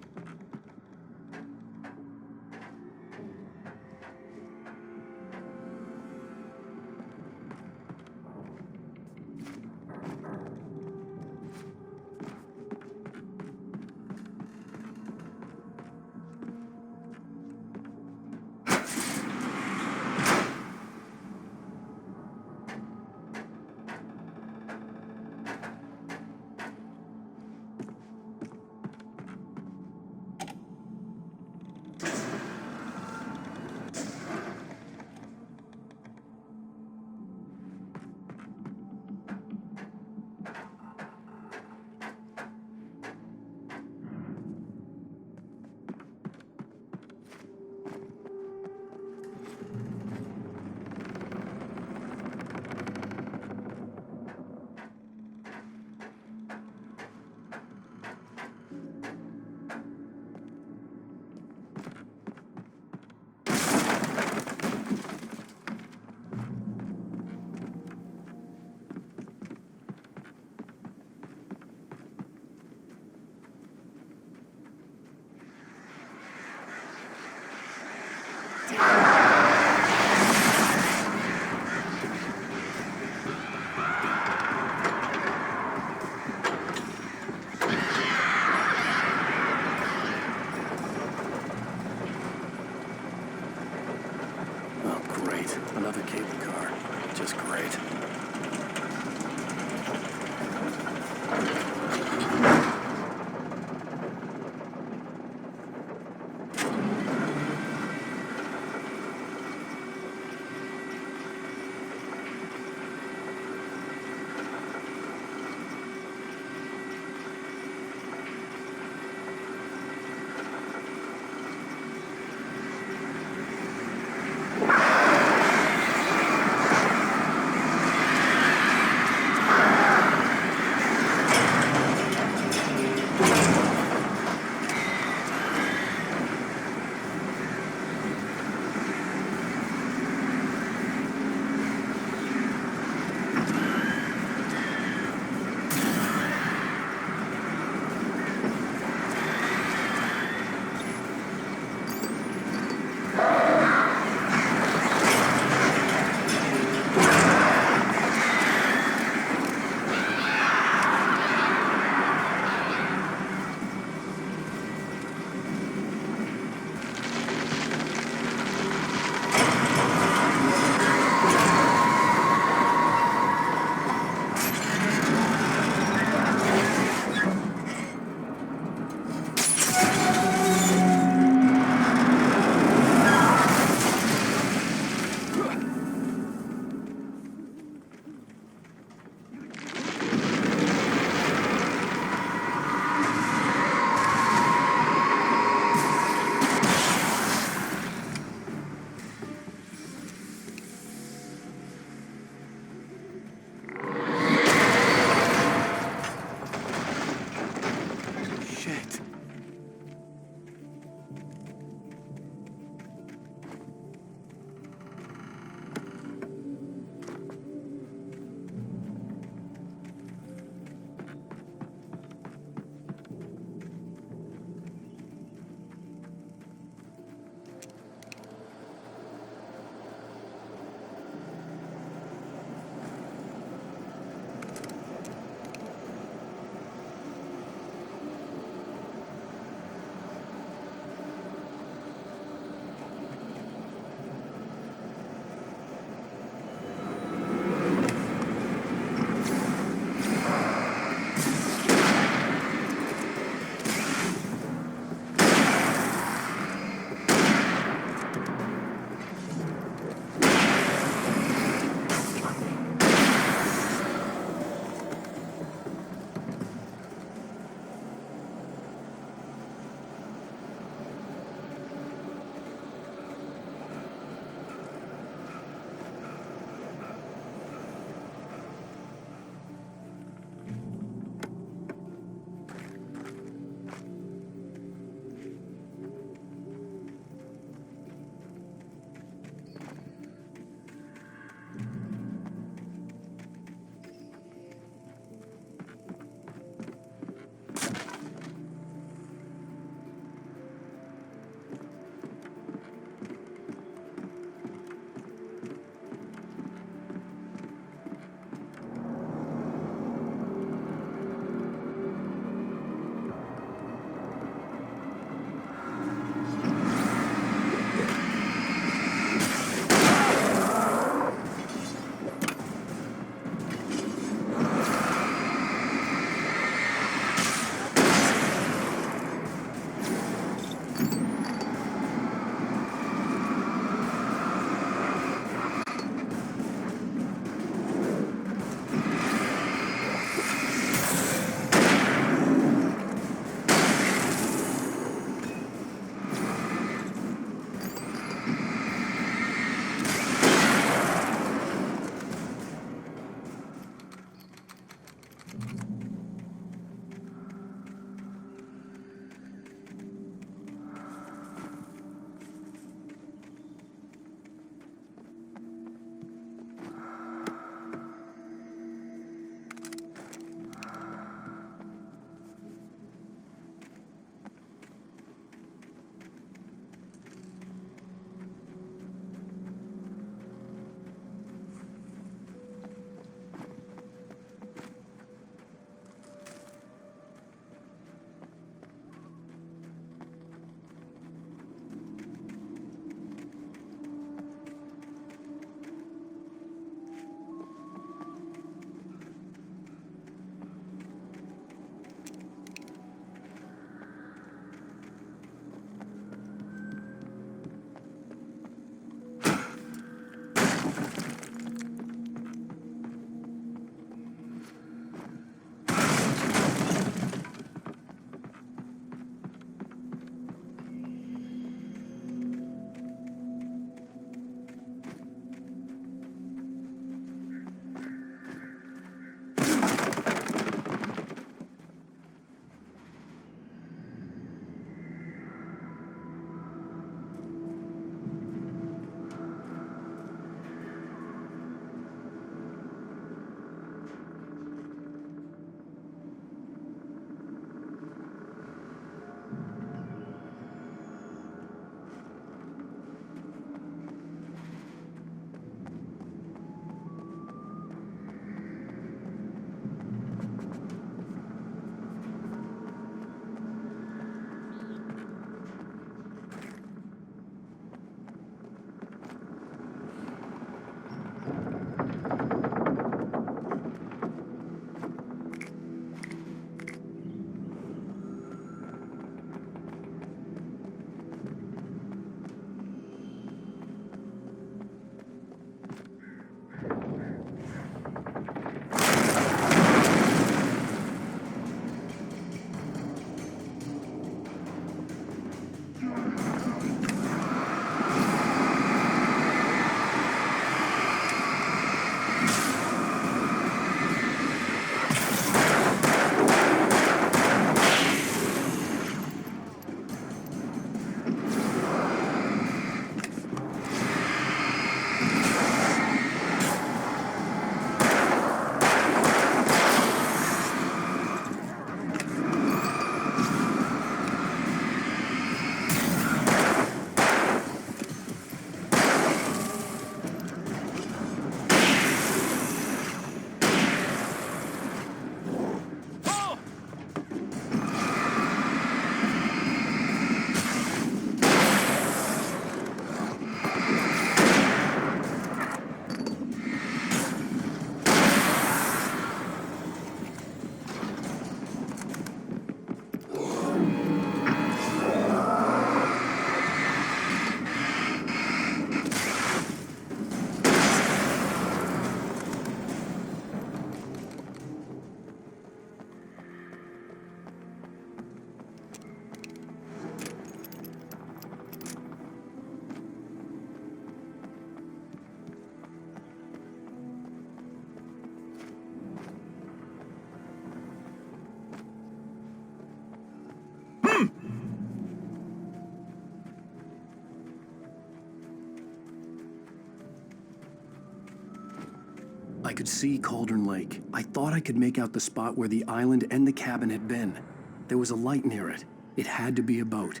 I could see Cauldron Lake. I thought I could make out the spot where the island and the cabin had been. There was a light near it. It had to be a boat.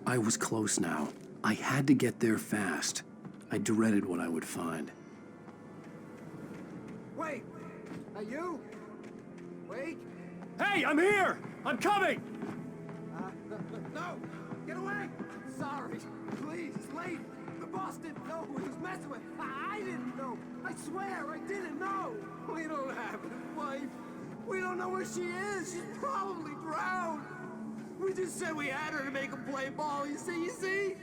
I was close now. I had to get there fast. I dreaded what I would find. Wait! Are you? Wait! Hey, I'm here! I'm coming! No! Get away! Sorry. Please, it's late. The boss didn't know who he was messing with. I didn't know. I swear, I didn't know. We don't have a wife. We don't know where she is. She's probably drowned. We just said we had her to make him play ball. You see?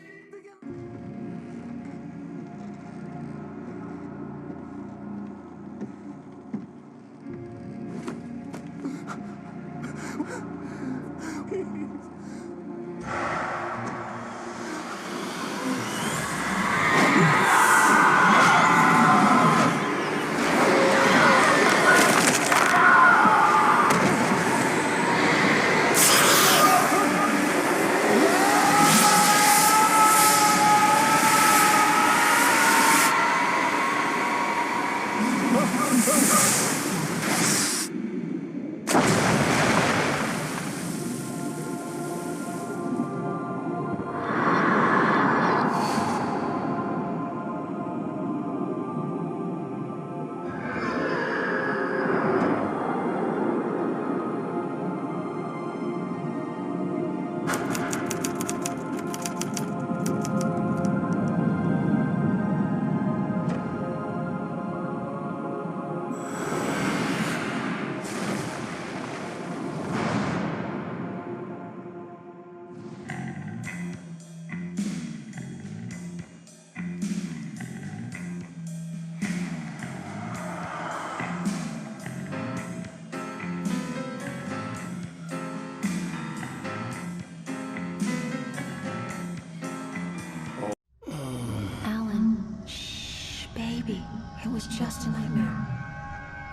Baby, it was just a nightmare.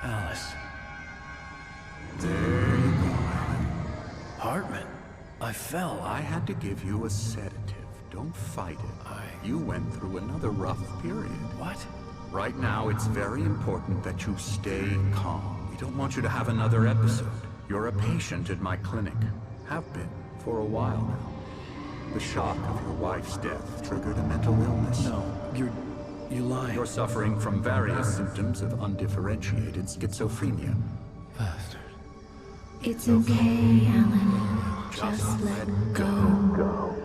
Alice. There you go, Alan. Hartman. I fell. I had to give you a sedative. Don't fight it. You went through another rough period. What? Right now, it's very important that you stay calm. We don't want you to have another episode. You're a patient at my clinic. Have been for a while now. The shock of your wife's death triggered a mental illness. No, you lie. You're suffering from various symptoms of undifferentiated schizophrenia. Bastard. It's okay, Alan. Just let go.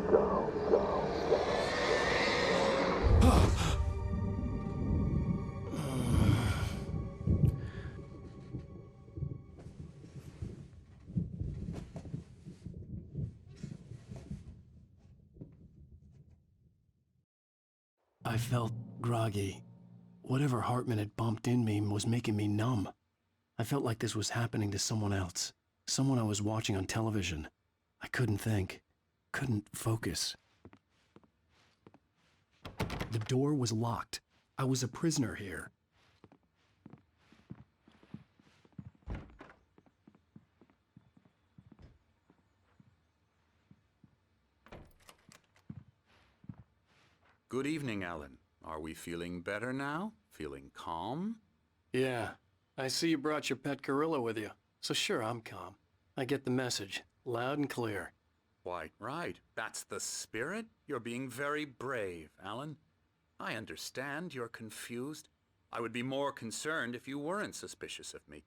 I felt groggy. Whatever Hartman had bumped in me was making me numb. I felt like this was happening to someone else. Someone I was watching on television. I couldn't think. Couldn't focus. The door was locked. I was a prisoner here. Good evening, Alan. Are we feeling better now? Feeling calm? Yeah. I see you brought your pet gorilla with you. So sure, I'm calm. I get the message. Loud and clear. Quite right. That's the spirit. You're being very brave, Alan. I understand you're confused. I would be more concerned if you weren't suspicious of me.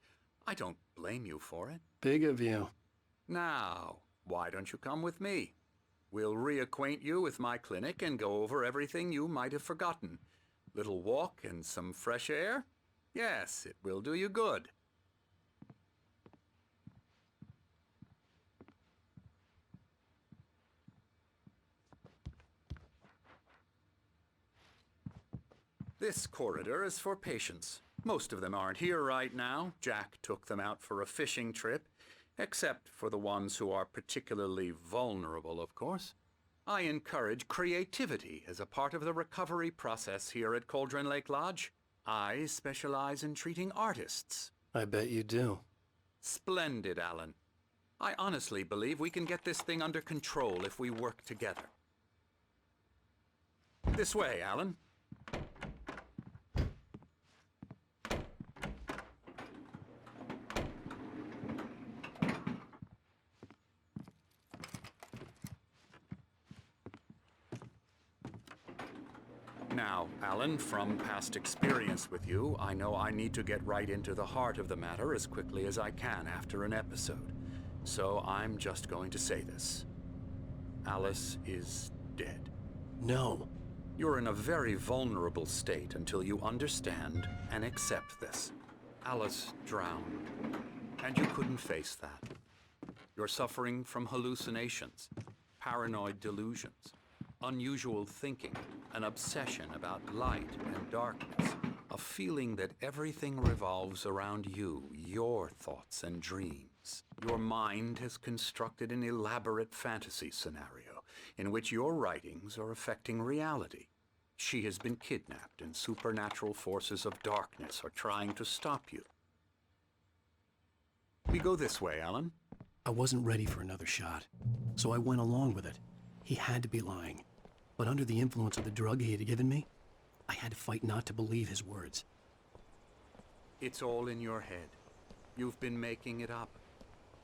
I don't blame you for it. Big of you. Now, why don't you come with me? We'll reacquaint you with my clinic and go over everything you might have forgotten. Little walk and some fresh air? Yes, it will do you good. This corridor is for patients. Most of them aren't here right now. Jack took them out for a fishing trip, except for the ones who are particularly vulnerable, of course. I encourage creativity as a part of the recovery process here at Cauldron Lake Lodge. I specialize in treating artists. I bet you do. Splendid, Alan. I honestly believe we can get this thing under control if we work together. This way, Alan. Now, Alan, from past experience with you, I know I need to get right into the heart of the matter as quickly as I can after an episode. So I'm just going to say this. Alice is dead. No. You're in a very vulnerable state until you understand and accept this. Alice drowned, and you couldn't face that. You're suffering from hallucinations, paranoid delusions, unusual thinking, an obsession about light and darkness, a feeling that everything revolves around you, your thoughts and dreams. Your mind has constructed an elaborate fantasy scenario in which your writings are affecting reality. She has been kidnapped and supernatural forces of darkness are trying to stop you. We go this way, Alan. I wasn't ready for another shot, so I went along with it. He had to be lying. But under the influence of the drug he had given me, I had to fight not to believe his words. It's all in your head. You've been making it up.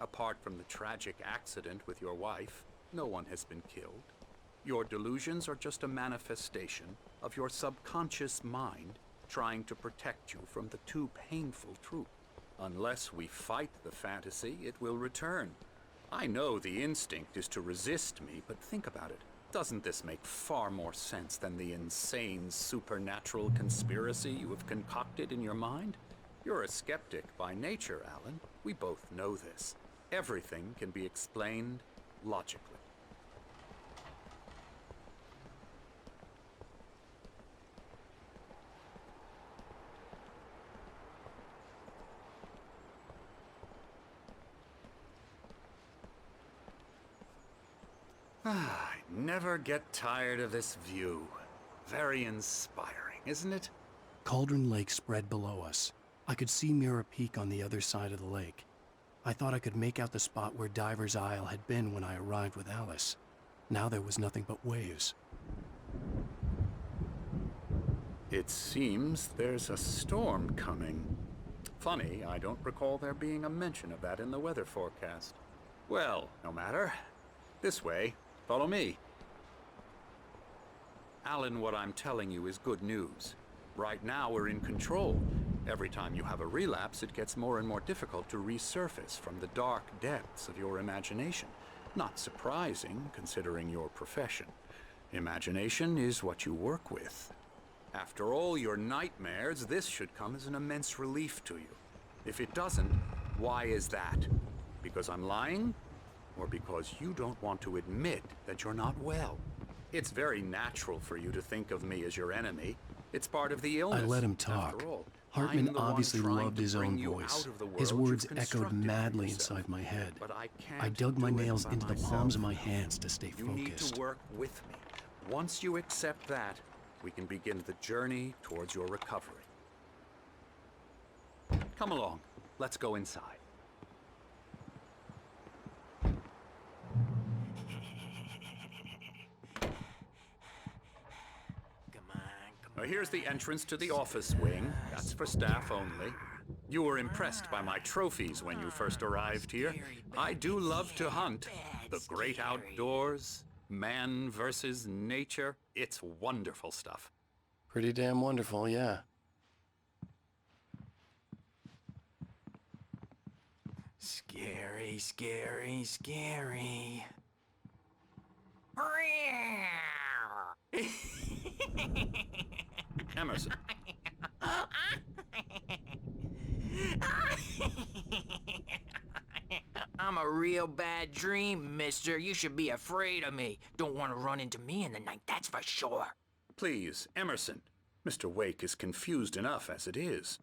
Apart from the tragic accident with your wife, no one has been killed. Your delusions are just a manifestation of your subconscious mind trying to protect you from the too painful truth. Unless we fight the fantasy, it will return. I know the instinct is to resist me, but think about it. Doesn't this make far more sense than the insane supernatural conspiracy you have concocted in your mind? You're a skeptic by nature, Alan. We both know this. Everything can be explained logically. I never get tired of this view. Very inspiring, isn't it? Cauldron Lake spread below us. I could see Mirror Peak on the other side of the lake. I thought I could make out the spot where Diver's Isle had been when I arrived with Alice. Now there was nothing but waves. It seems there's a storm coming. Funny, I don't recall there being a mention of that in the weather forecast. Well, no matter. This way. Follow me. Alan, what I'm telling you is good news. Right now, we're in control. Every time you have a relapse, it gets more and more difficult to resurface from the dark depths of your imagination. Not surprising, considering your profession. Imagination is what you work with. After all your nightmares, this should come as an immense relief to you. If it doesn't, why is that? Because I'm lying? Or because you don't want to admit that you're not well? It's very natural for you to think of me as your enemy. It's part of the illness. I let him talk. After all, Hartman I'm the one obviously trying loved to his bring own you voice. out of the world His words you've echoed constructed for madly yourself. inside my head. But I I can't dug my do it nails by into the myself. palms of my hands to stay You need focused. to work with me. Once you accept that, we can begin the journey towards your recovery. Come along. Let's go inside. Here's the entrance to the office wing. That's for staff only. You were impressed by my trophies when you first arrived here. I do love to hunt. The great outdoors, man versus nature. It's wonderful stuff. Pretty damn wonderful, yeah. Scary, scary, scary. Emerson. I'm a real bad dream, mister. You should be afraid of me. Don't want to run into me in the night, that's for sure. Please, Emerson. Mr. Wake is confused enough as it is.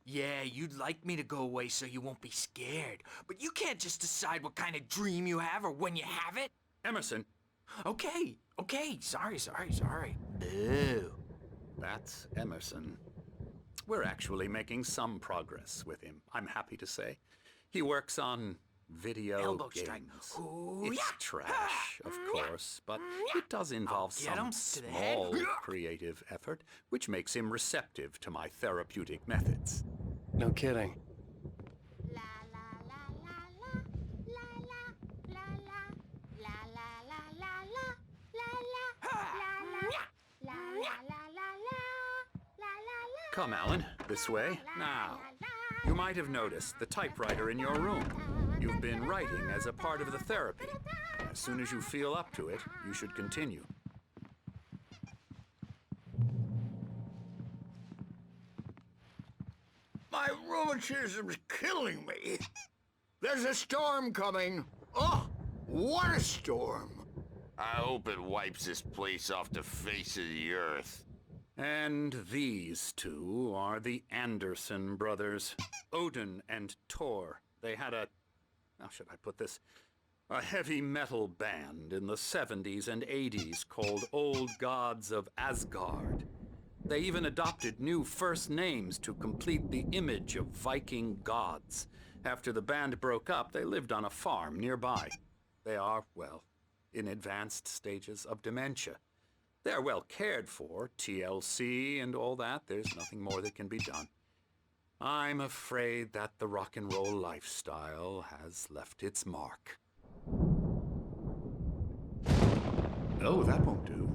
Yeah, you'd like me to go away so you won't be scared. But you can't just decide what kind of dream you have or when you have it. Emerson. Okay, sorry. Ew. That's Emerson. We're actually making some progress with him, I'm happy to say. He works on video Elbow games. strike. It's trash, of course, but it does involve Get him some to the head. small creative effort, which makes him receptive to my therapeutic methods. No kidding. Come, Alan, this way. Now, you might have noticed the typewriter in your room. You've been writing as a part of the therapy. As soon as you feel up to it, you should continue. My rheumatism's killing me. There's a storm coming. Oh, what a storm. I hope it wipes this place off the face of the earth. And these two are the Anderson brothers, Odin and Tor. They had how should I put this? A heavy metal band in the 70s and 80s called Old Gods of Asgard. They even adopted new first names to complete the image of Viking gods. After the band broke up, they lived on a farm nearby. They are, well, in advanced stages of dementia. They're well cared for, TLC and all that. There's nothing more that can be done. I'm afraid that the rock and roll lifestyle has left its mark. Oh, that won't do.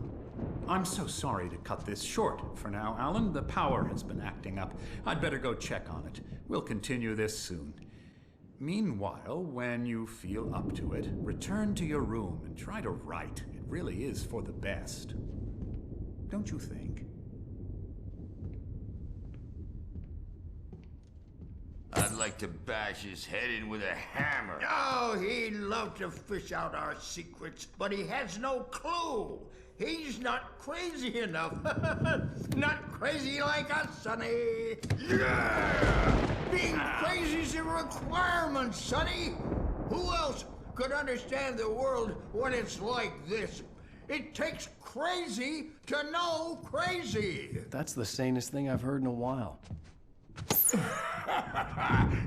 I'm so sorry to cut this short for now, Alan. The power has been acting up. I'd better go check on it. We'll continue this soon. Meanwhile, when you feel up to it, return to your room and try to write. It really is for the best. Don't you think? I'd like to bash his head in with a hammer. Oh, he'd love to fish out our secrets, but he has no clue. He's not crazy enough. Not crazy like us, Sonny. Yeah! Being crazy's a requirement, Sonny. Who else could understand the world when it's like this? It takes crazy to know crazy. That's the sanest thing I've heard in a while.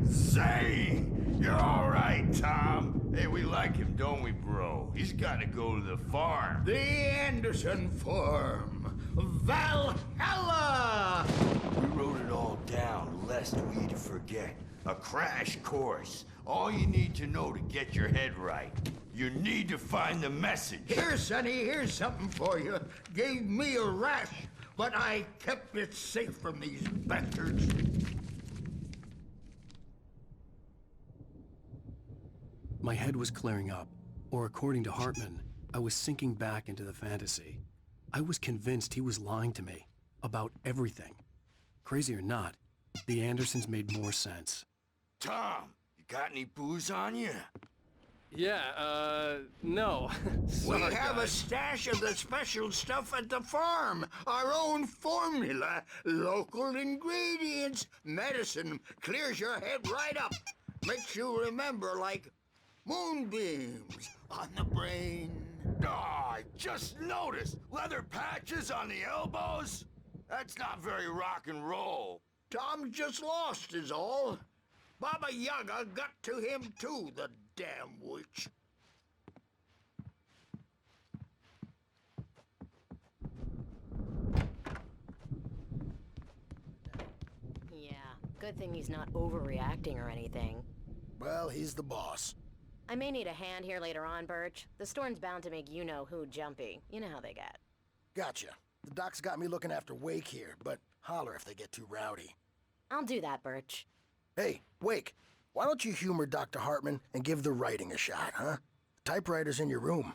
Say, you're all right, Tom. Hey, we like him, don't we, bro? He's got to go to the farm. The Anderson Farm. Valhalla! We wrote it all down, lest we'd forget. A crash course. All you need to know to get your head right. You need to find the message. Here, Sonny, here's something for you. Gave me a rash, but I kept it safe from these bastards. My head was clearing up, or according to Hartman, I was sinking back into the fantasy. I was convinced he was lying to me about everything. Crazy or not, the Andersons made more sense. Tom, you got any booze on you? Yeah, no. We have a stash of the special stuff at the farm. Our own formula, local ingredients. Medicine clears your head right up. Makes you remember like moonbeams on the brain. Oh, I just noticed. Leather patches on the elbows? That's not very rock and roll. Tom just lost is all. Baba Yaga got to him too, the damn witch. Yeah, good thing he's not overreacting or anything. Well, he's the boss. I may need a hand here later on, Birch. The storm's bound to make you-know-who jumpy. You know how they get. Gotcha. The doc's got me looking after Wake here, but holler if they get too rowdy. I'll do that, Birch. Hey, Wake, why don't you humor Dr. Hartman and give the writing a shot, huh? The typewriter's in your room.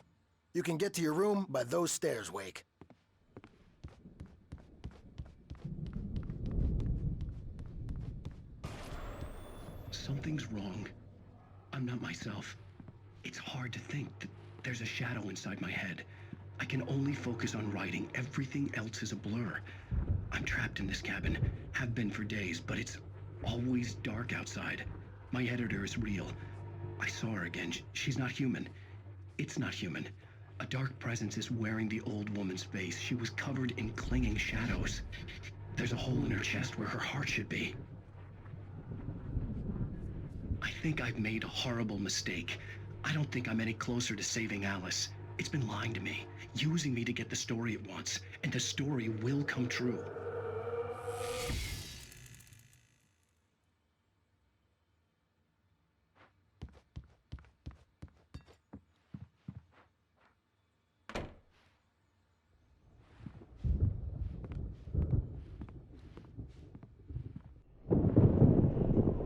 You can get to your room by those stairs, Wake. Something's wrong. I'm not myself. It's hard to think that there's a shadow inside my head. I can only focus on writing. Everything else is a blur. I'm trapped in this cabin. Have been for days, but it's always dark outside. My editor is real. I saw her again. She's not human. It's not human. A dark presence is wearing the old woman's face. She was covered in clinging shadows. There's a hole in her chest where her heart should be. I think think I've made a horrible mistake. I don't think I'm any closer to saving Alice. It's been lying to me, using me to get the story it wants, and the story will come true.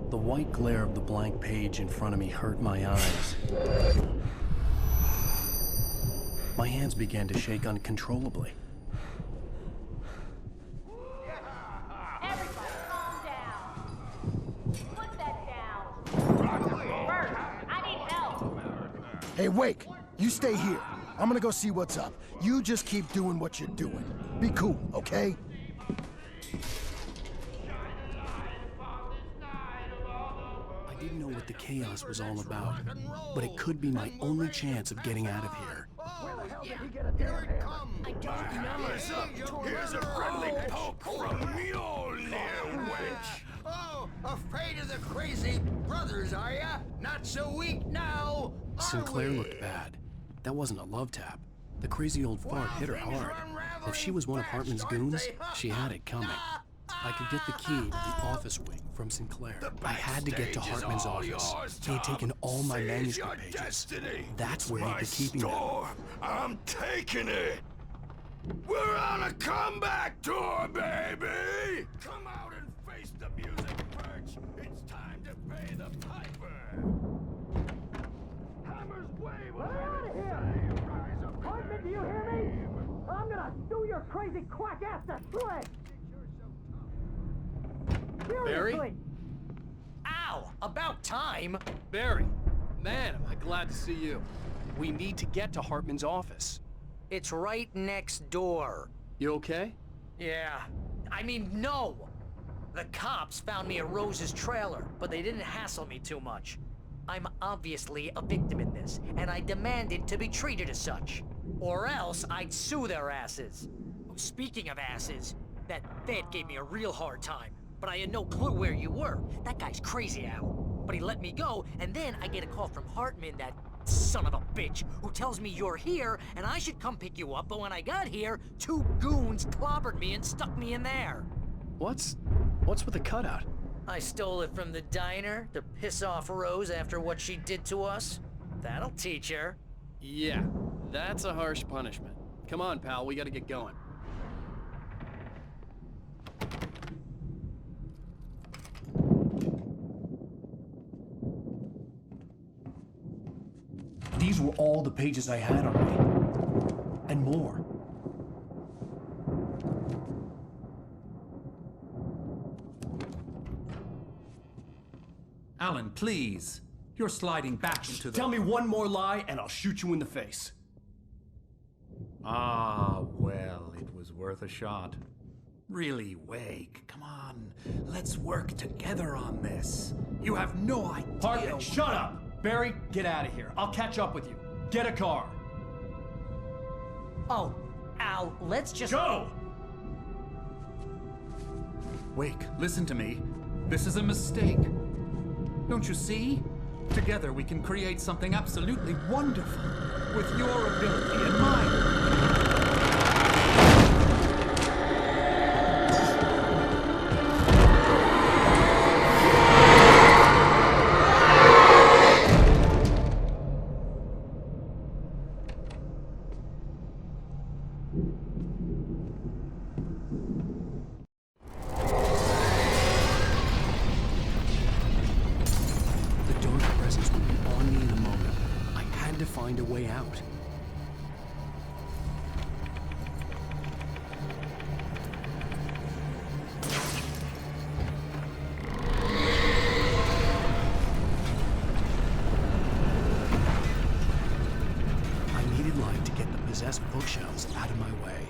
The white glare of the blank page in front of me hurt my eyes. My hands began to shake uncontrollably. Everybody, calm down. Put that down. Bert, I need help. Hey, Wake, you stay here. I'm gonna go see what's up. You just keep doing what you're doing. Be cool, okay? I didn't know what the chaos was all about, but it could be my only chance of getting out of here. Where the hell did he get a damn hammer? I don't know. Here's a friendly poke from Mjolnir, wench. Oh, afraid of the crazy brothers, are ya? Not so weak now, are Sinclair we? looked bad. That wasn't a love tap. The crazy old fart hit her hard. If she was one of Hartman's goons, she had it coming. I could get the key to the office wing from Sinclair. I had to get to Hartman's office. He had taken all my manuscript pages. That's where he'd be keeping them. I'm taking it. We're on a comeback tour, baby. Come out and face the music, Perch. It's time to pay the piper. Hammer's wave. Get out of here! Hartman, do you hear me? I'm gonna sue your crazy quack ass to shreds! Barry? Ow! About time! Barry, man, am I glad to see you. We need to get to Hartman's office. It's right next door. You okay? Yeah. I mean, no! The cops found me at Rose's trailer, but they didn't hassle me too much. I'm obviously a victim in this, and I demanded to be treated as such. Or else I'd sue their asses. Speaking of asses, that Fed gave me a real hard time, but I had no clue where you were. That guy's crazy, Al. But he let me go, and then I get a call from Hartman, that son of a bitch, who tells me you're here, and I should come pick you up, but when I got here, 2 goons clobbered me and stuck me in there. What's with the cutout? I stole it from the diner to piss off Rose after what she did to us. That'll teach her. Yeah, that's a harsh punishment. Come on, pal, we gotta get going. These were all the pages I had on me. And more. Alan, please. You're sliding back into the... Tell me one more lie and I'll shoot you in the face. Ah, well, it was worth a shot. Really, Wake, come on. Let's work together on this. You have no idea... Hartman, shut up! Barry, get out of here. I'll catch up with you. Get a car. Oh, Al, let's just... Go! Wake, listen to me. This is a mistake. Don't you see? Together we can create something absolutely wonderful. With your ability and mine. Find a way out. I needed light to get the possessed bookshelves out of my way.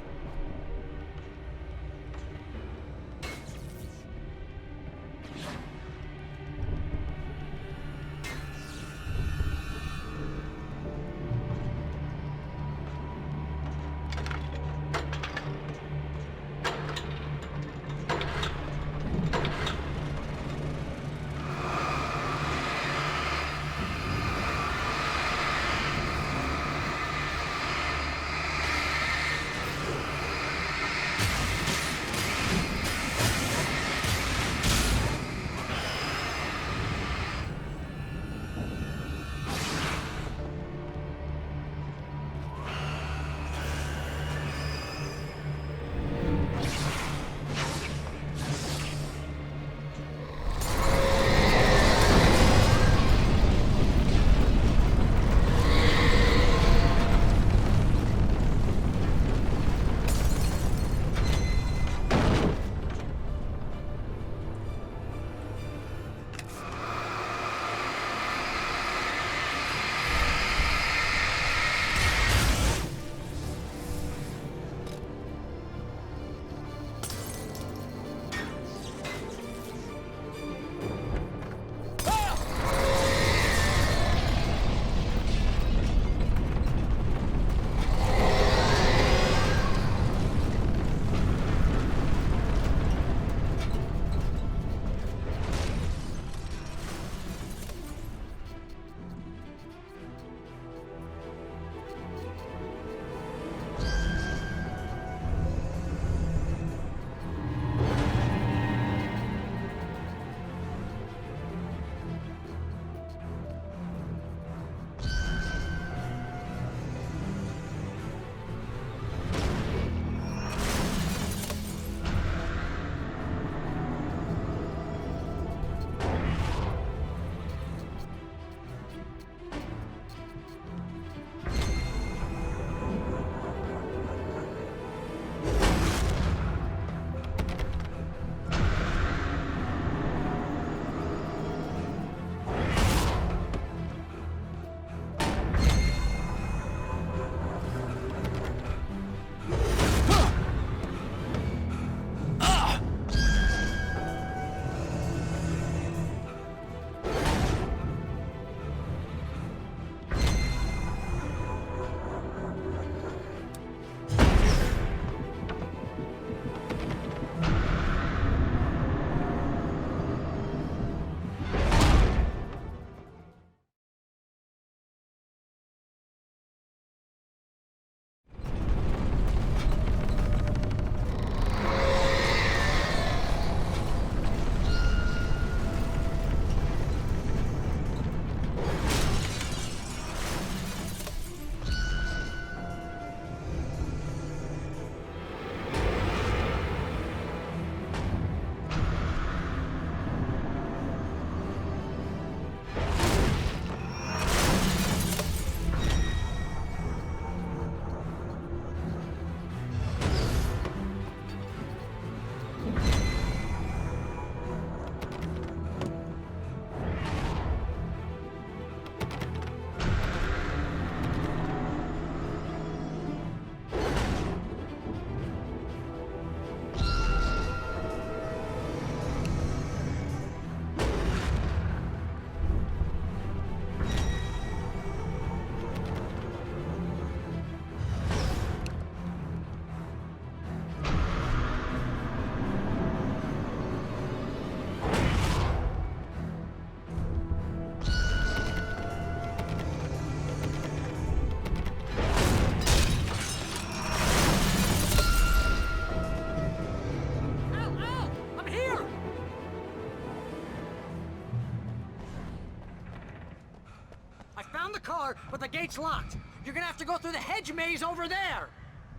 found the car, but the gate's locked. You're gonna have to go through the hedge maze over there.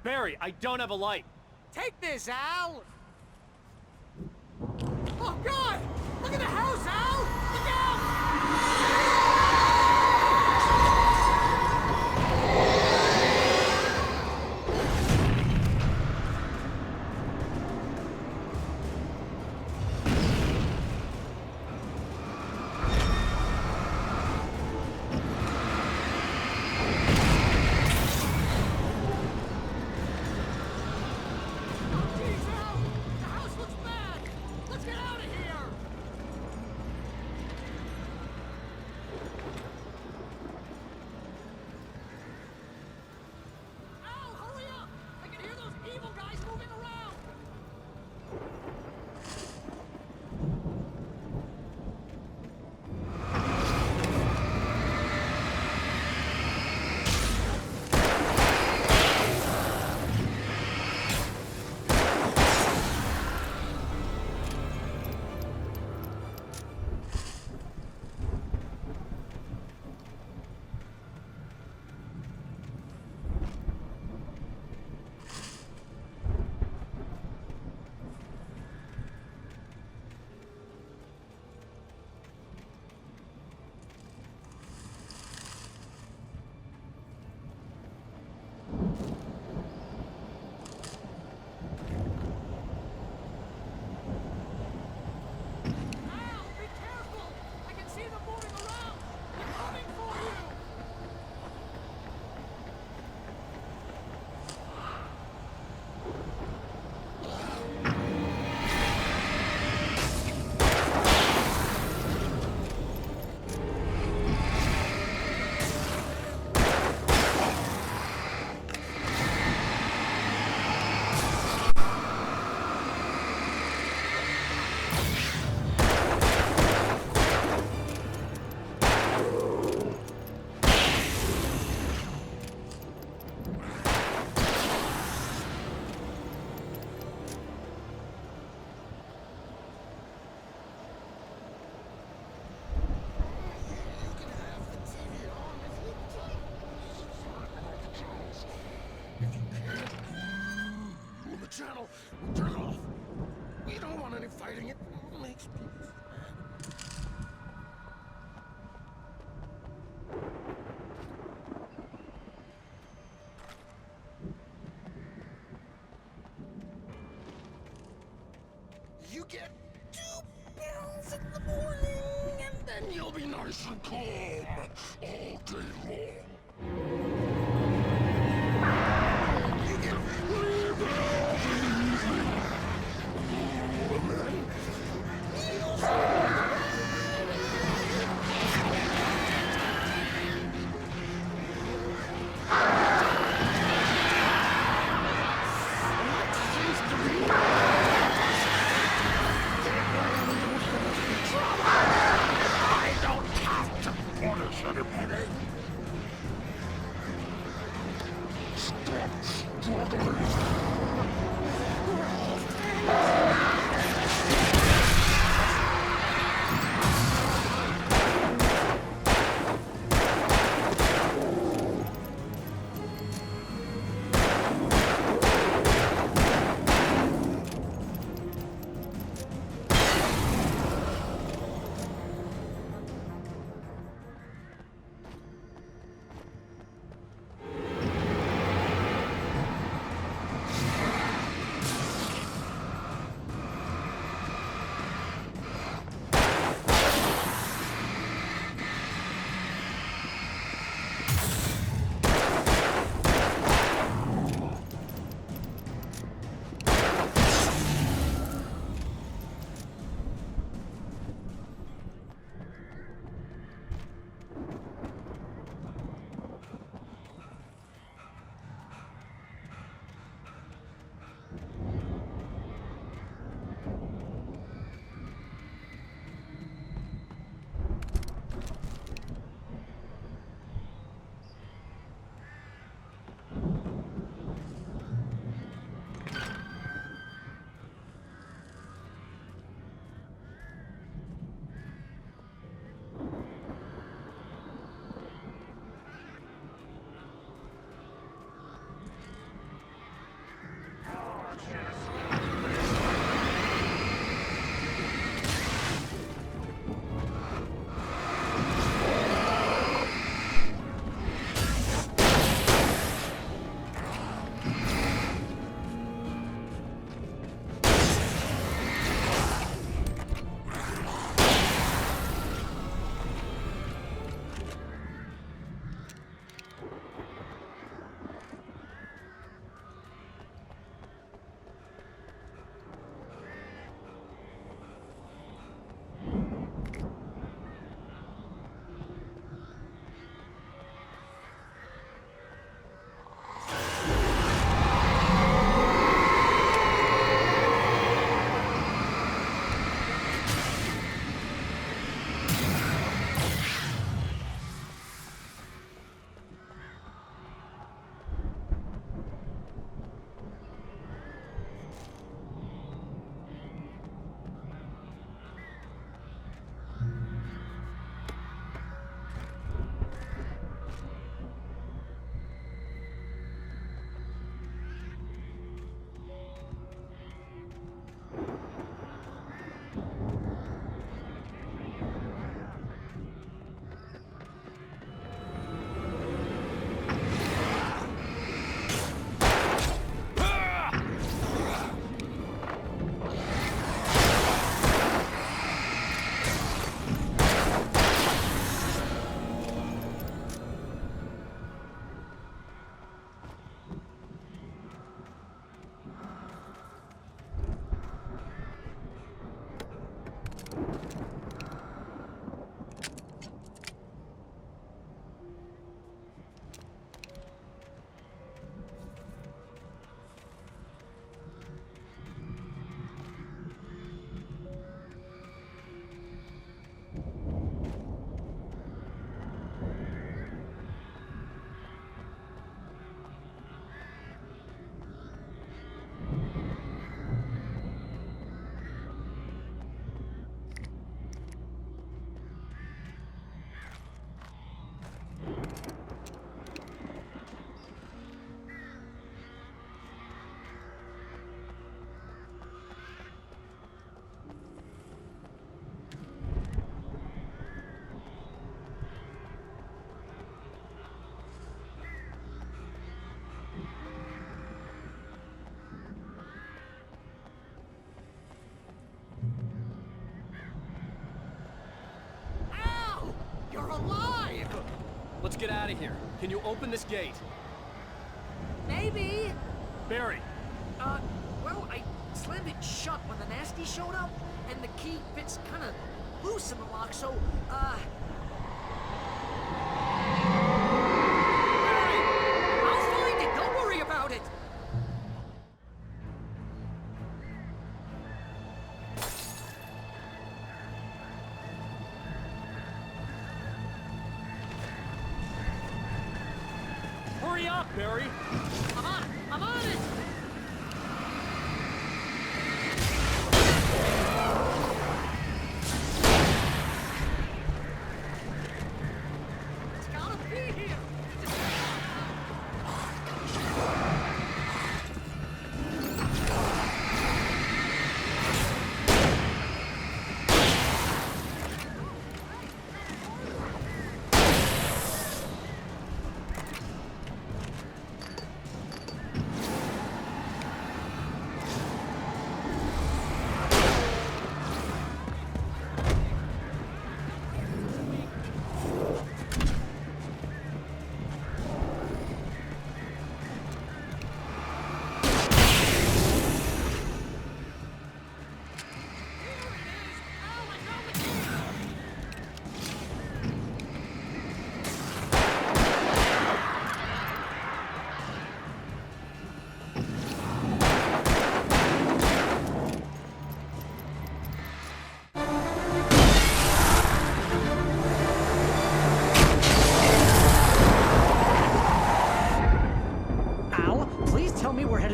Barry, I don't have a light. Take this, Al! Oh, God! Look at the house, Al! Look out! Channel, turn it off. We don't want any fighting. It makes people You get 2 pills in the morning, and then you'll be nice and calm all day long. You get 3 pills in the evening, and then you'll I don't have to punish anybody. You're alive! Let's get out of here. Can you open this gate? Maybe. Barry! Well, I slammed it shut when the nasty showed up, and the key fits kind of loose in the lock, so, Barry! I'll find it! Don't worry about it! Hurry up, Barry! I'm on it! It's gotta be here!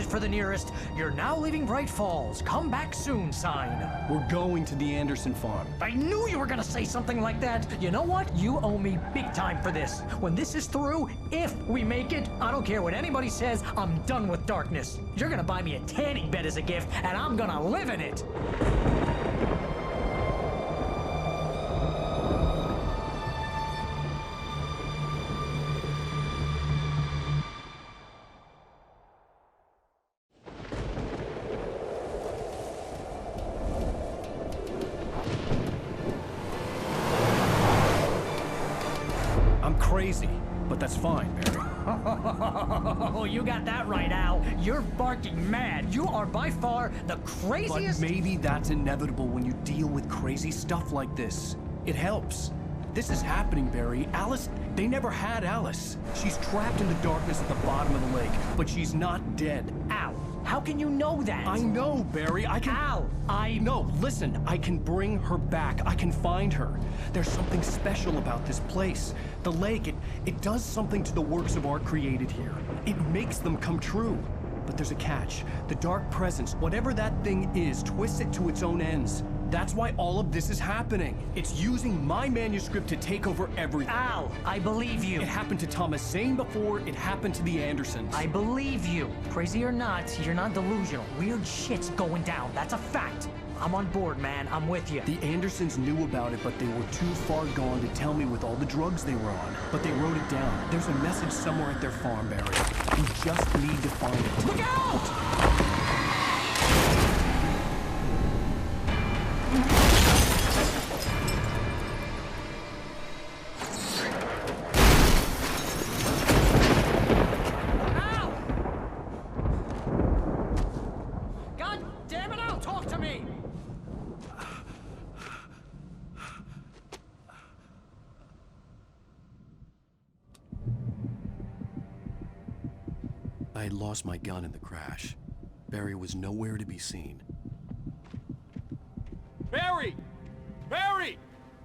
For the nearest, "You're now leaving Bright Falls. Come back soon" sign. We're going to the Anderson farm. I knew you were gonna say something like that. You know what? You owe me big time for this. When this is through, if we make it, I don't care what anybody says, I'm done with darkness. You're gonna buy me a tanning bed as a gift, and I'm gonna live in it. Crazy, but that's fine, Barry. Oh, you got that right, Al. You're barking mad. You are by far the craziest... But maybe that's inevitable when you deal with crazy stuff like this. It helps. This is happening, Barry. Alice, they never had Alice. She's trapped in the darkness at the bottom of the lake, but she's not dead. Al, how can you know that? I know, Barry. I can... Al, No, listen. I can bring her back. I can find her. There's something special about this place. The lake, it does something to the works of art created here. It makes them come true. But there's a catch. The dark presence, whatever that thing is, twists it to its own ends. That's why all of this is happening. It's using my manuscript to take over everything. Al, I believe you. It happened to Thomas Zane before, it happened to the Andersons. I believe you. Crazy or not, you're not delusional. Weird shit's going down. That's a fact. I'm on board, man. I'm with you. The Andersons knew about it, but they were too far gone to tell me with all the drugs they were on. But they wrote it down. There's a message somewhere at their farm, Barry. We just need to find it. Look out! I had lost my gun in the crash. Barry was nowhere to be seen. Barry! Barry!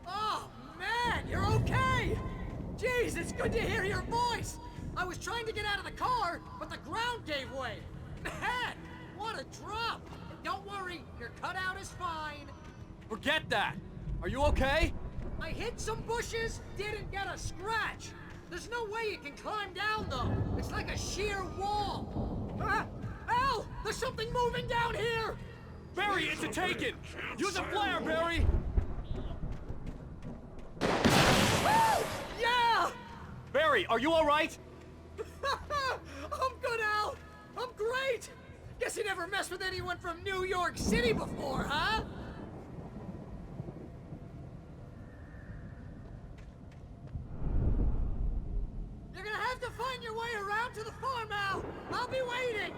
Oh, man, you're okay! Jeez, it's good to hear your voice! I was trying to get out of the car, but the ground gave way. Man, what a drop! And don't worry, your cutout is fine. Forget that! Are you okay? I hit some bushes, didn't get a scratch. There's no way you can climb down, though. It's like a sheer wall. Al! There's something moving down here! Barry, it's a Taken! Use a flare, Barry! Woo! Yeah! Barry, are you alright? I'm good, Al! I'm great! Guess you never messed with anyone from New York City before, huh? You're gonna have to find your way around to the farm, Al! I'll be waiting!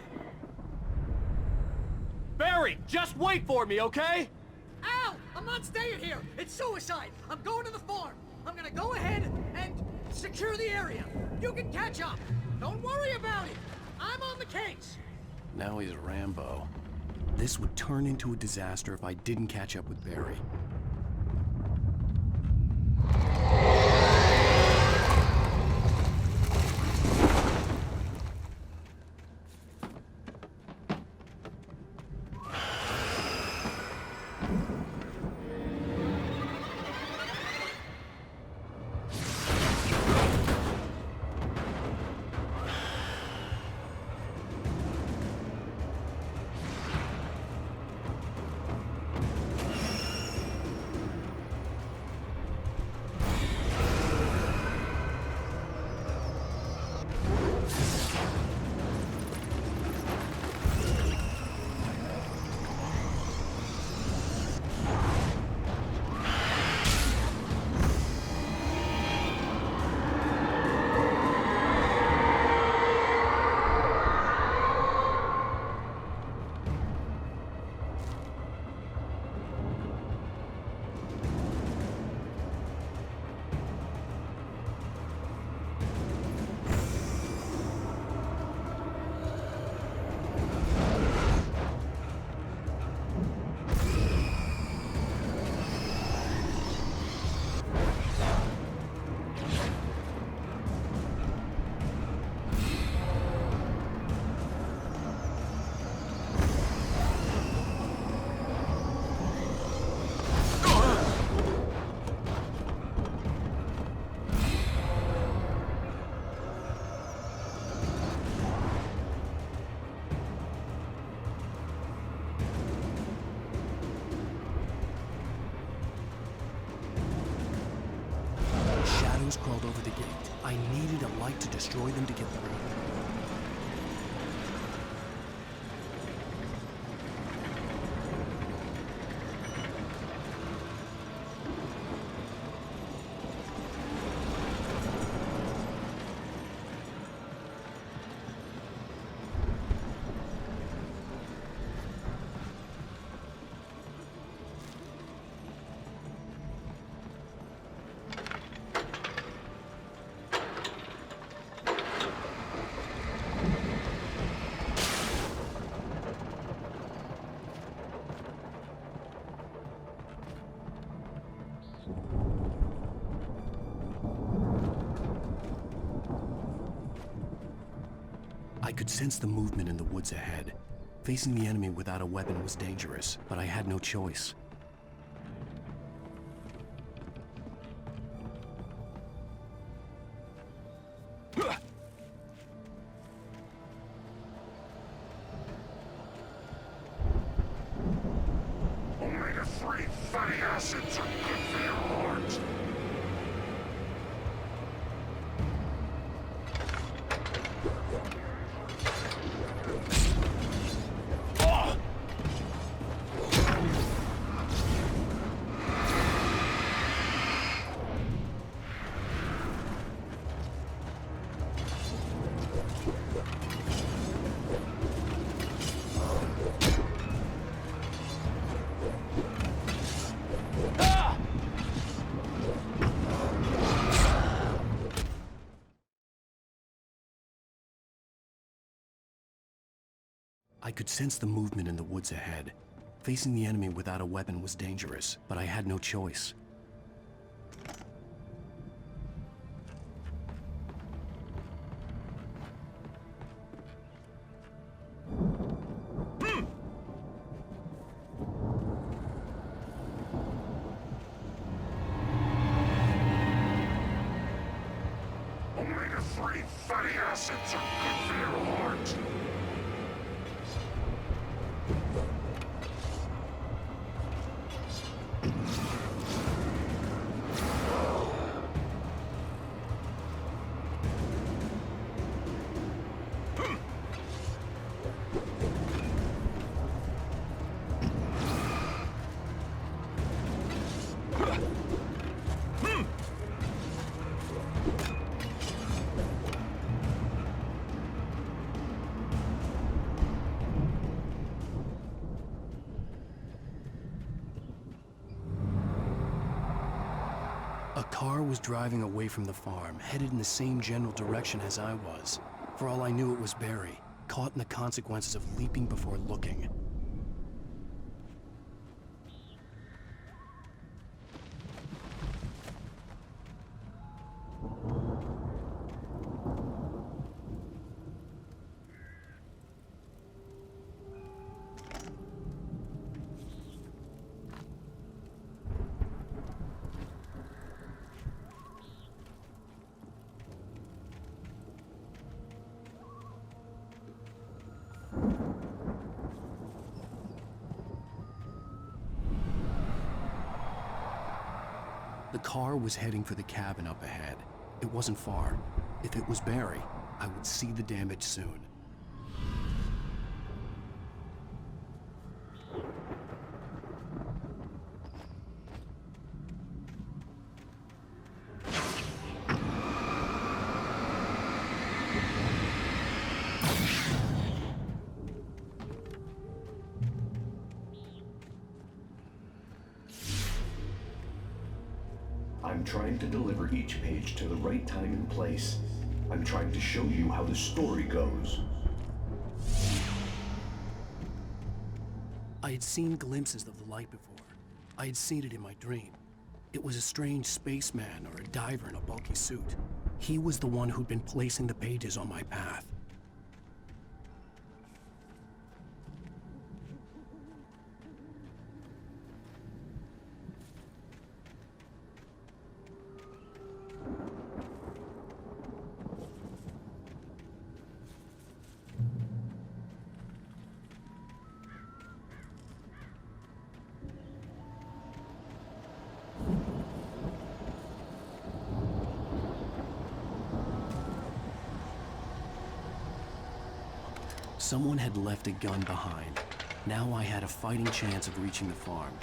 Barry, just wait for me, okay? Al! I'm not staying here! It's suicide! I'm going to the farm! I'm gonna go ahead and secure the area. You can catch up. Don't worry about it. I'm on the case. Now he's Rambo. This would turn into a disaster if I didn't catch up with Barry. Crawled over the gate. I needed a light to destroy them to get through. I could sense the movement in the woods ahead. Facing the enemy without a weapon was dangerous, but I had no choice. Omega-3 fatty acids are good for your heart. I could sense the movement in the woods ahead. Facing the enemy without a weapon was dangerous, but I had no choice. Omega-3 fatty acids are good for your heart. A car was driving away from the farm, headed in the same general direction as I was. For all I knew, it was Barry, caught in the consequences of leaping before looking. The car was heading for the cabin up ahead. It wasn't far. If it was Barry, I would see the damage soon. I'm trying to deliver each page to the right time and place. I'm trying to show you how the story goes. I had seen glimpses of the light before. I had seen it in my dream. It was a strange spaceman or a diver in a bulky suit. He was the one who'd been placing the pages on my path. Someone had left a gun behind. Now I had a fighting chance of reaching the farm.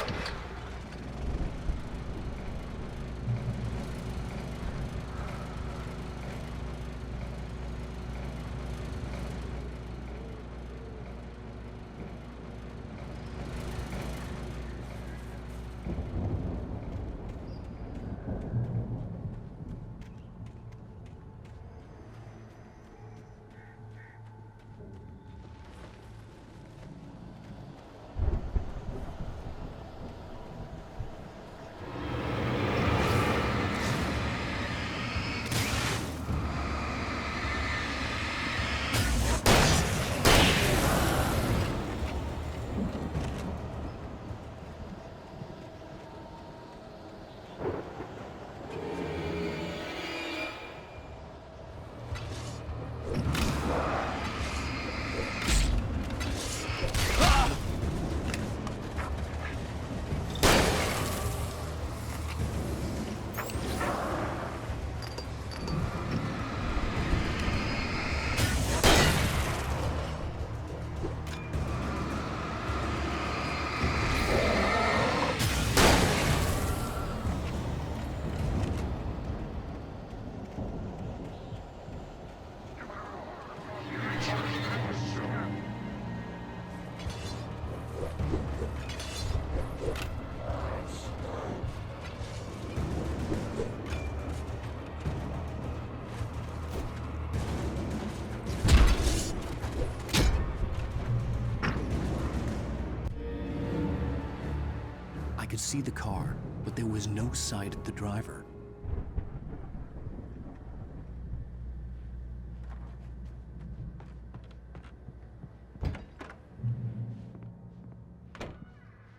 could see the car, but there was no sight of the driver.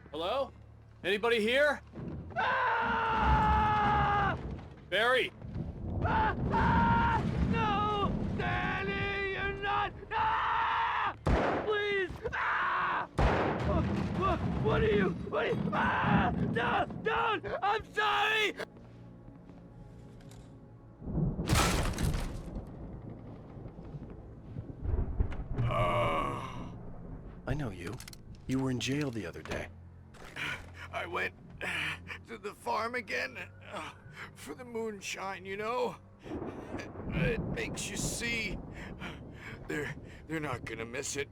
Hello? Anybody here? Barry! No! Danny, you're not! Please! What are you? Don't! I'm sorry! I know you. You were in jail the other day. I went to the farm again for the moonshine, you know? It makes you see. They're not gonna miss it.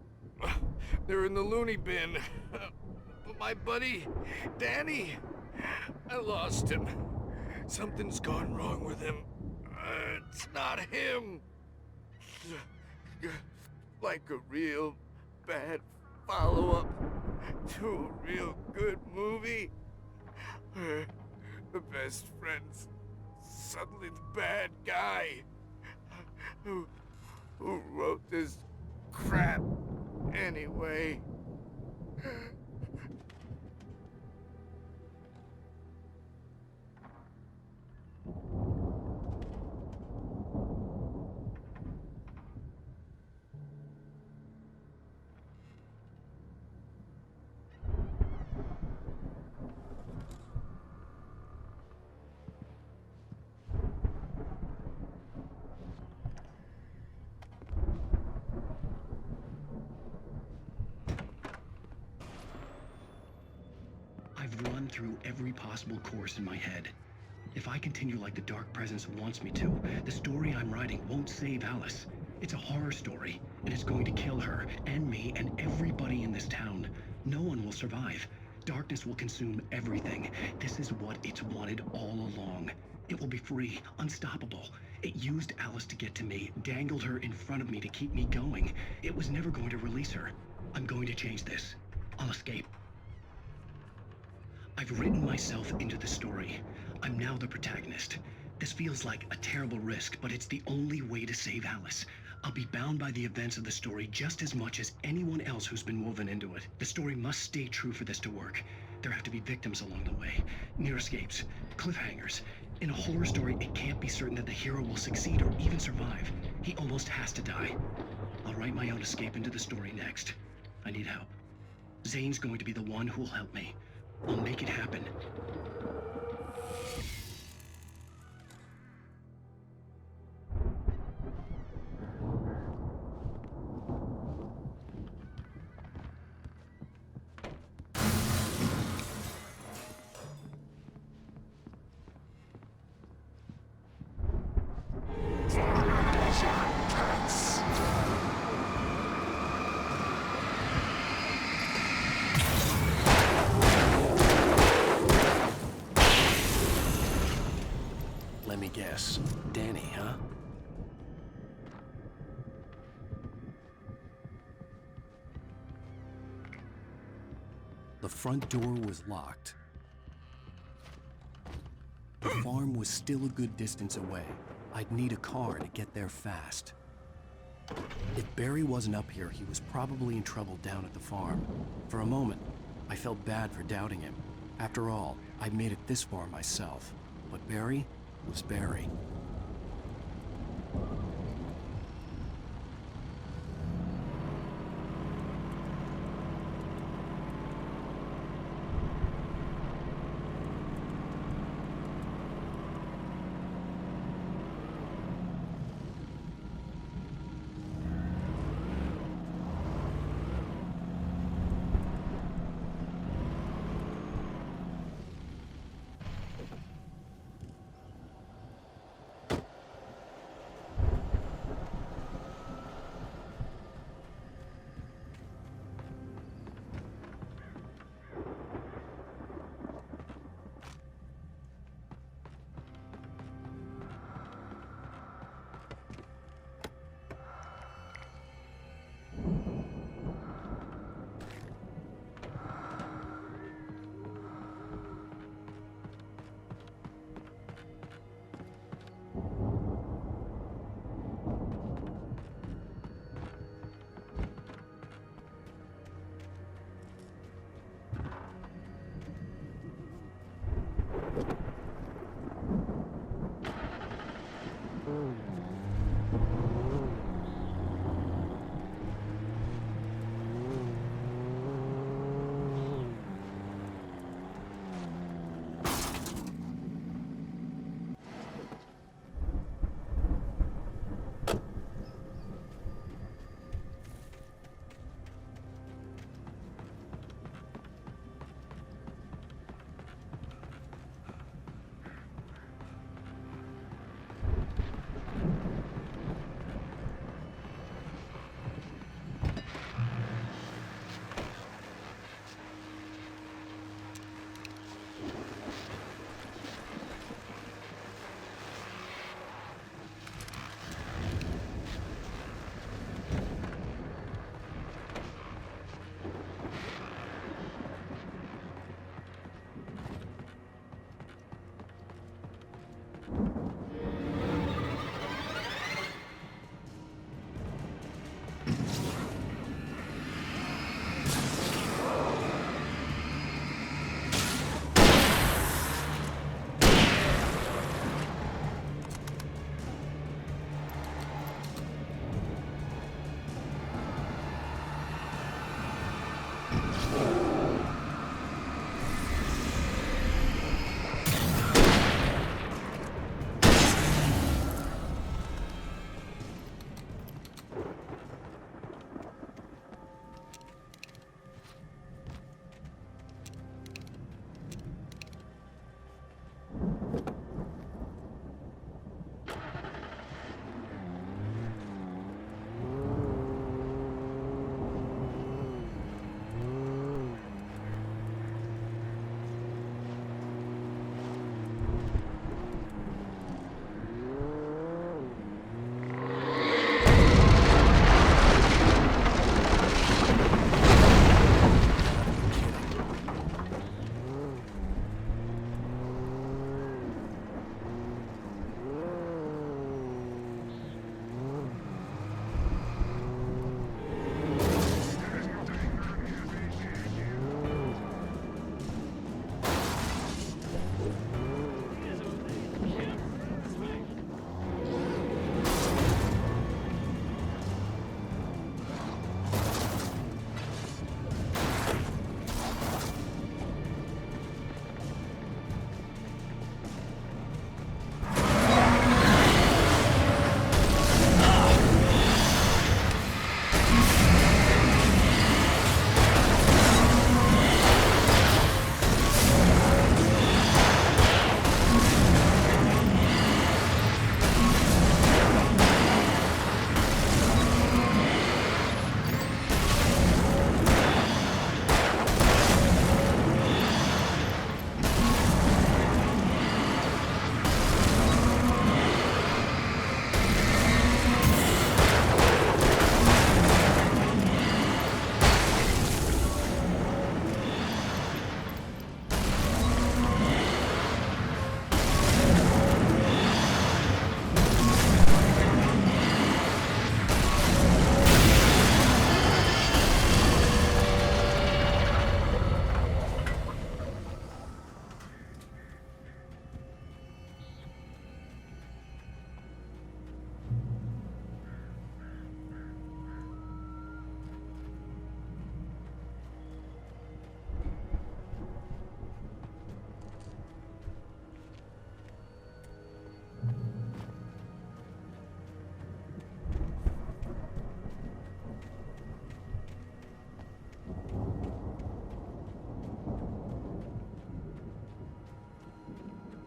They're in the loony bin. But my buddy, Danny, I lost him. Something's gone wrong with him. It's not him. Like a real bad follow-up to a real good movie. The best friend's suddenly the bad guy. Who wrote this crap anyway? I've run through every possible course in my head. If I continue like the Dark Presence wants me to, the story I'm writing won't save Alice. It's a horror story, and it's going to kill her, and me, and everybody in this town. No one will survive. Darkness will consume everything. This is what it's wanted all along. It will be free, unstoppable. It used Alice to get to me, dangled her in front of me to keep me going. It was never going to release her. I'm going to change this. I'll escape. I've written myself into the story. I'm now the protagonist. This feels like a terrible risk, but it's the only way to save Alice. I'll be bound by the events of the story just as much as anyone else who's been woven into it. The story must stay true for this to work. There have to be victims along the way, near escapes, cliffhangers. In a horror story, it can't be certain that the hero will succeed or even survive. He almost has to die. I'll write my own escape into the story next. I need help. Zane's going to be the one who'll help me. I'll make it happen. Let me guess. Danny, huh? The front door was locked. The farm was still a good distance away. I'd need a car to get there fast. If Barry wasn't up here, he was probably in trouble down at the farm. For a moment, I felt bad for doubting him. After all, I'd made it this far myself. But Barry was Barry.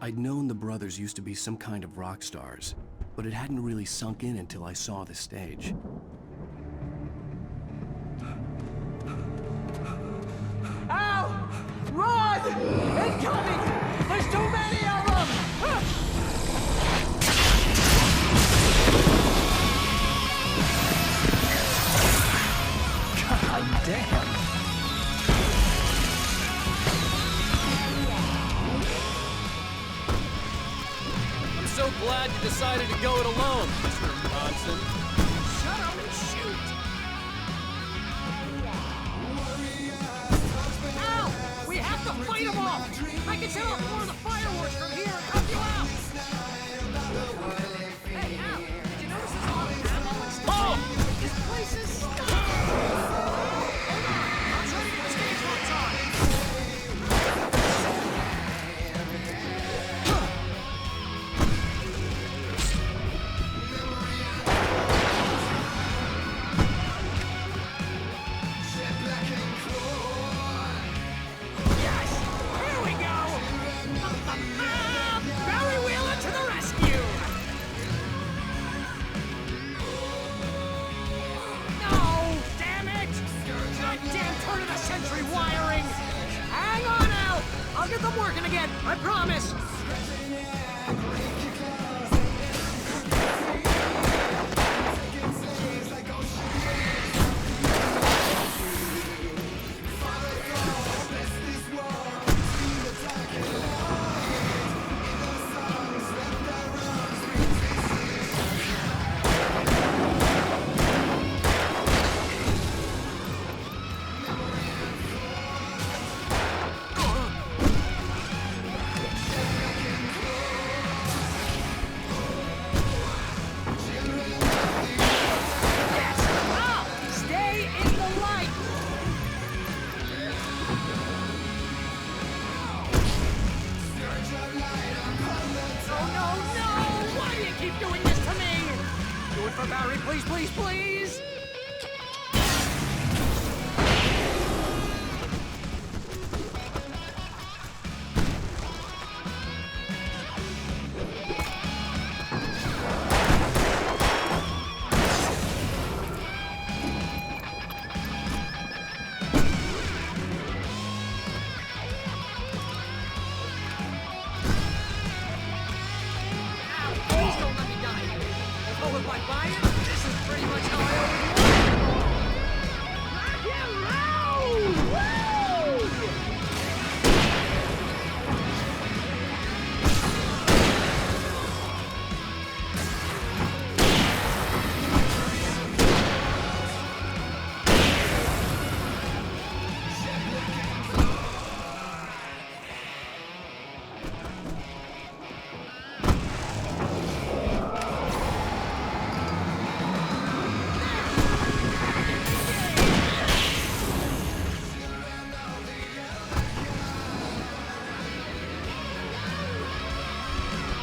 I'd known the brothers used to be some kind of rock stars, but it hadn't really sunk in until I saw the stage. Al! Run! Incoming! There's too many of them! God damn! I'm so glad you decided to go it alone, Mr. Monson. Shut up and shoot! Al! We have to fight them off! I can set off more of the fireworks from here and help you out! Hey, Al! Did you notice there's a lot of ammo and stuff? Oh! This place is stuck! Hold on! I'll try to get the stage lights on! Yes! Here we go! Barry Wheeler to the rescue! No! Damn it! Goddamn turn of the century wiring! Hang on, Al! I'll get them working again, I promise! Yes! Al! Stay in the light! Oh, no, no! Why do you keep doing this to me? Do it for Barry, please, please, please! Ow, please don't let me die. Oh, if I buy it, this is pretty much how I always want it. Rock and roll! Woo!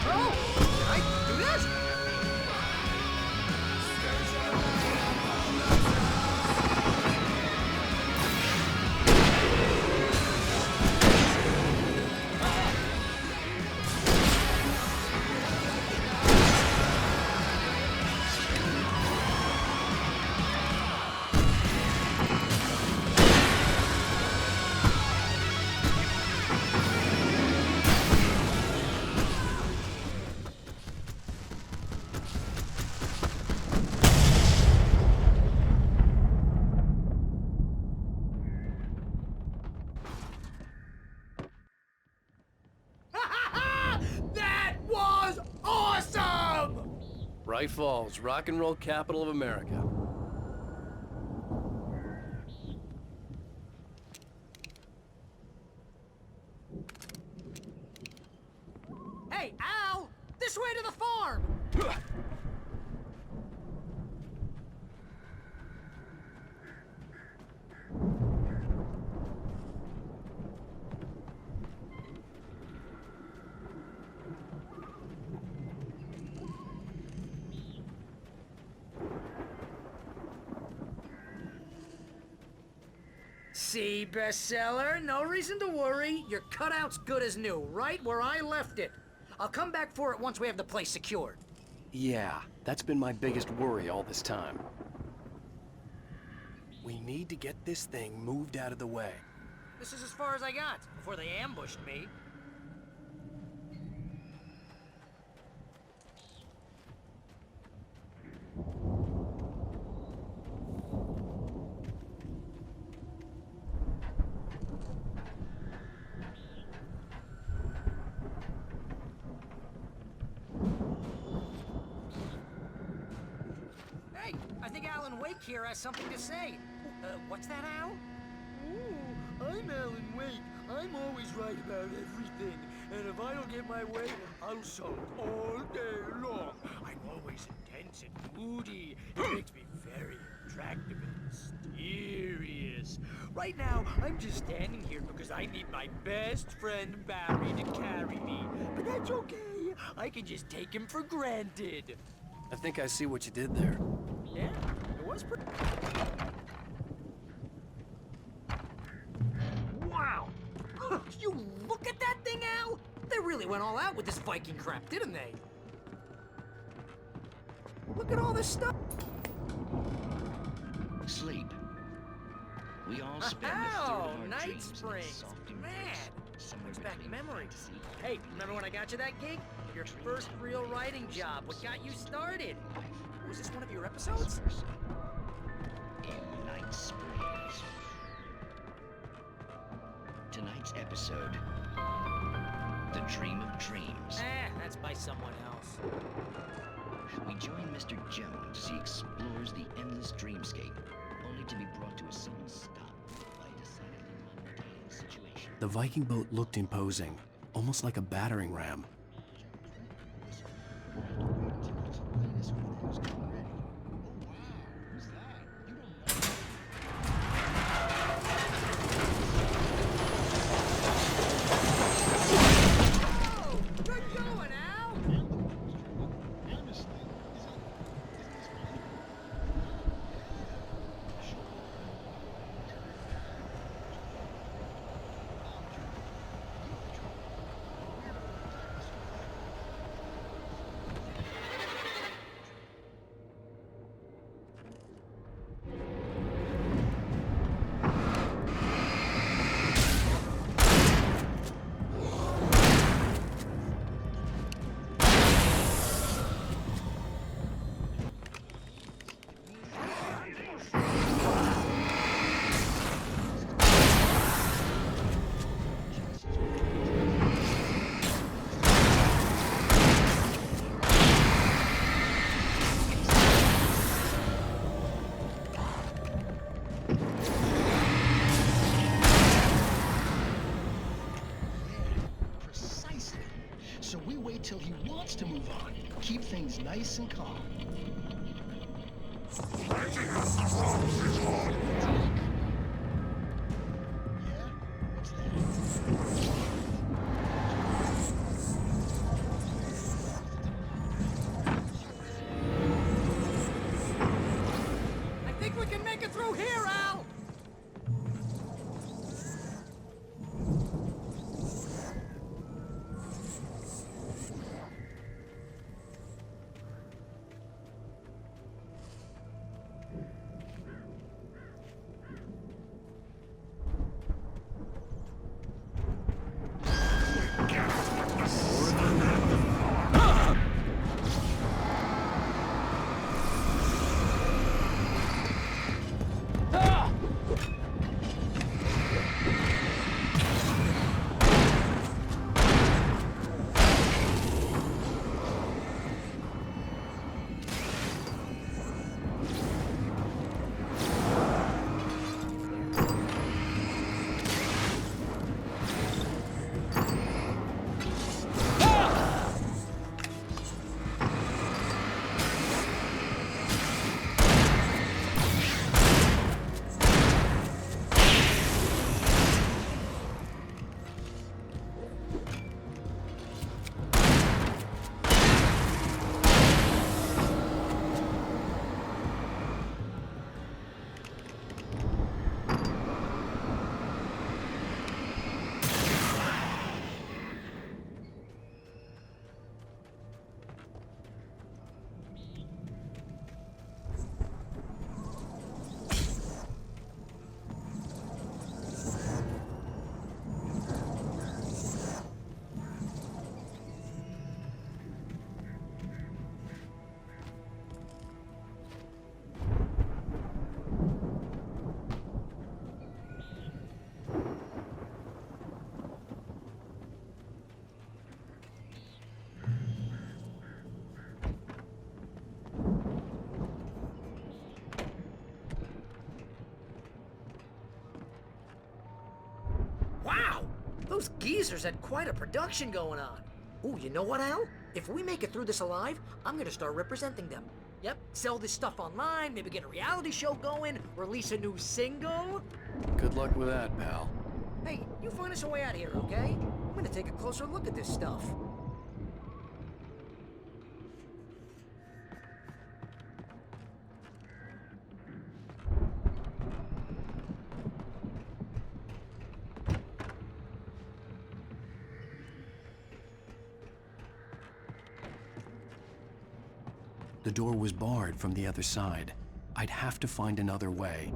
Oh, can I do this? That was awesome! Bright Falls, rock and roll capital of America. Hey, Al! This way to the farm! See, bestseller? No reason to worry. Your cutout's good as new, right where I left it. I'll come back for it once we have the place secured. Yeah, that's been my biggest worry all this time. We need to get this thing moved out of the way. This is as far as I got before they ambushed me. Hey, I think Alan Wake here has something to say. What's that, Al? Ooh, I'm Alan Wake. I'm always right about everything. And if I don't get my way, I'll sulk all day long. I'm always intense and moody. It makes me very attractive and mysterious. Right now, I'm just standing here because I need my best friend Barry to carry me. But that's okay. I can just take him for granted. I think I see what you did there. Yeah, it was pretty... Wow! You look at that thing, Al! They really went all out with this Viking crap, didn't they? Look at all this stuff! Sleep. We all spend a third of our Night dreams in Springs! soft Man! embrace. Brings back memories. Hey, remember when I got you that gig? Your first real writing job, what got you started? Was this one of your episodes? In Night Springs. Tonight's episode, The Dream of Dreams. That's by someone else. We join Mr. Jones as he explores the endless dreamscape, only to be brought to a sudden stop by a decidedly mundane situation. The Viking boat looked imposing, almost like a battering ram. So we wait till he wants to move on. Keep things nice and calm. I think we can make it through here, Al! Those geezers had quite a production going on. Ooh, you know what, Al? If we make it through this alive, I'm gonna start representing them. Yep, sell this stuff online, maybe get a reality show going, release a new single. Good luck with that, pal. Hey, you find us a way out of here, okay? I'm gonna take a closer look at this stuff. The door was barred from the other side. I'd have to find another way.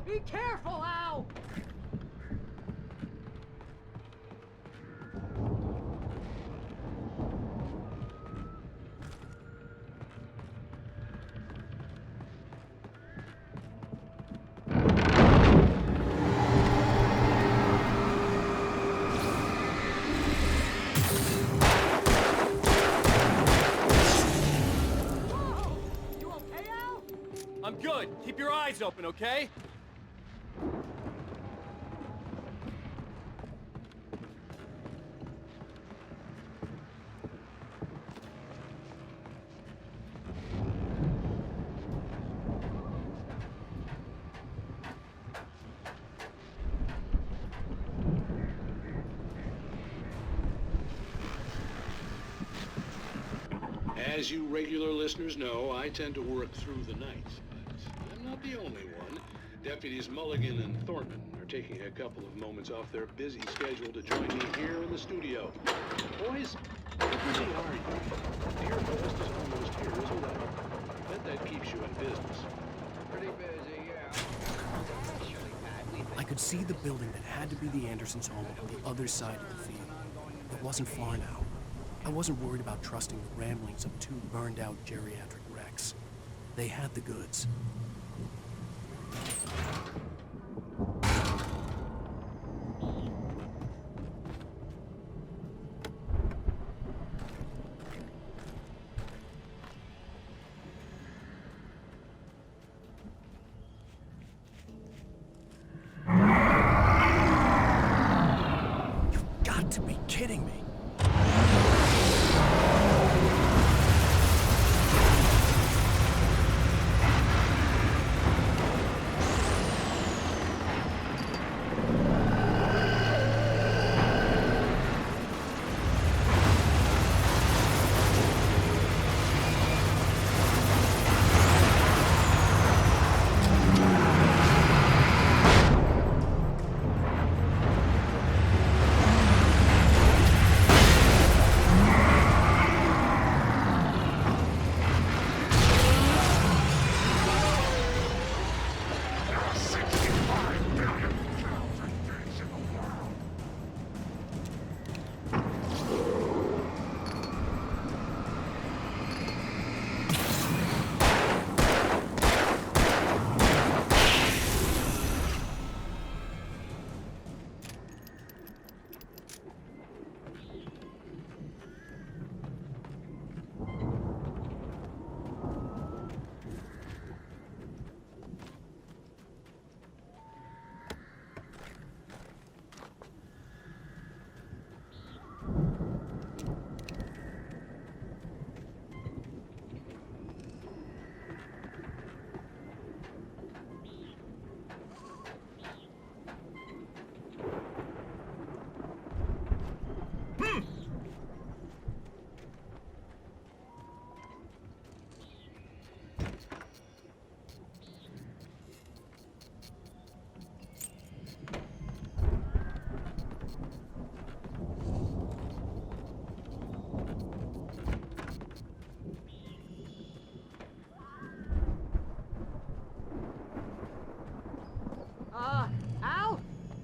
Be careful, Al! Whoa! You okay, Al? I'm good. Keep your eyes open, okay? As you regular listeners know, I tend to work through the night, but I'm not the only one. Deputies Mulligan and Thornton are taking a couple of moments off their busy schedule to join me here in the studio. Boys, how busy are you? Your host is almost here as well. I bet that keeps you in business. Pretty busy, yeah. I could see the building that had to be the Andersons' home on the other side of the field. It wasn't far now. I wasn't worried about trusting the ramblings of two burned-out geriatric wrecks. They had the goods. You've got to be kidding me.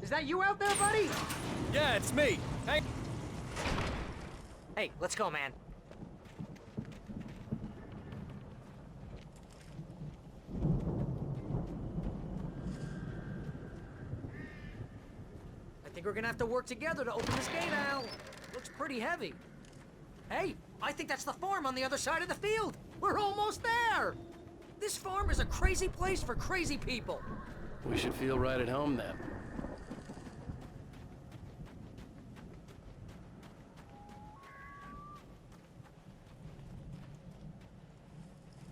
Is that you out there, buddy? Yeah, it's me. Hey. Hey, let's go, man. I think we're gonna have to work together to open this gate, Al. Looks pretty heavy. Hey, I think that's the farm on the other side of the field. We're almost there. This farm is a crazy place for crazy people. We should feel right at home then.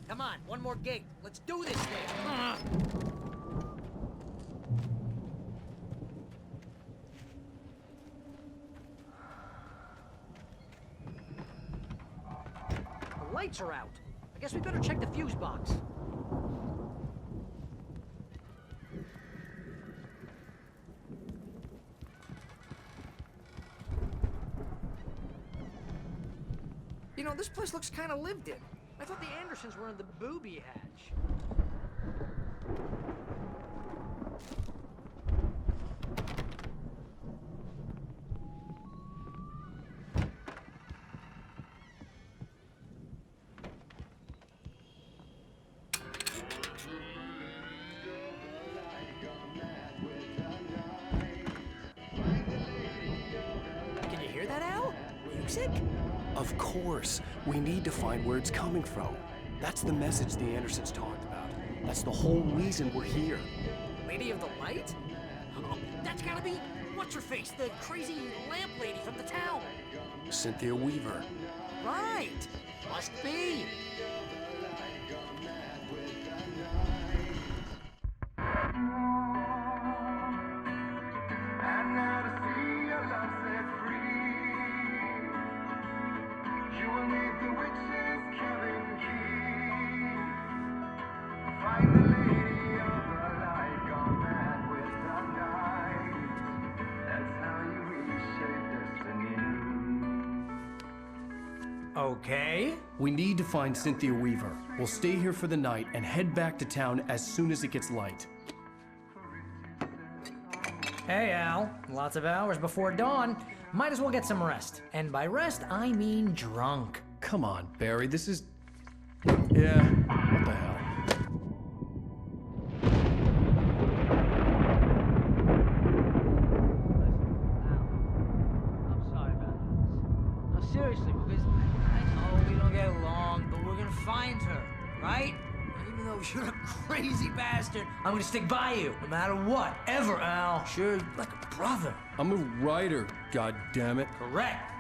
Come on, one more gate. Let's do this thing. The lights are out. I guess we better check the fuse box. You know, this place looks kind of lived in. I thought the Andersons were in the booby hatch. Can you hear that, Al? Music? Of course. We need to find where it's coming from. That's the message the Andersons talked about. That's the whole reason we're here. Lady of the Light? Oh, that's gotta be what's-her-face, the crazy lamp lady from the town. Cynthia Weaver. Right. Must be. Okay. We need to find Cynthia Weaver. We'll stay here for the night and head back to town as soon as it gets light. Hey, Al. Lots of hours before dawn. Might as well get some rest. And by rest, I mean drunk. Come on, Barry, this is... Yeah, what the hell? I'm sorry about this. No, seriously, because I know we don't get along, but we're gonna find her, right? Even though you're a crazy bastard, I'm gonna stick by you, no matter what, ever, Al. Sure, like a brother. I'm a writer, goddammit. Correct.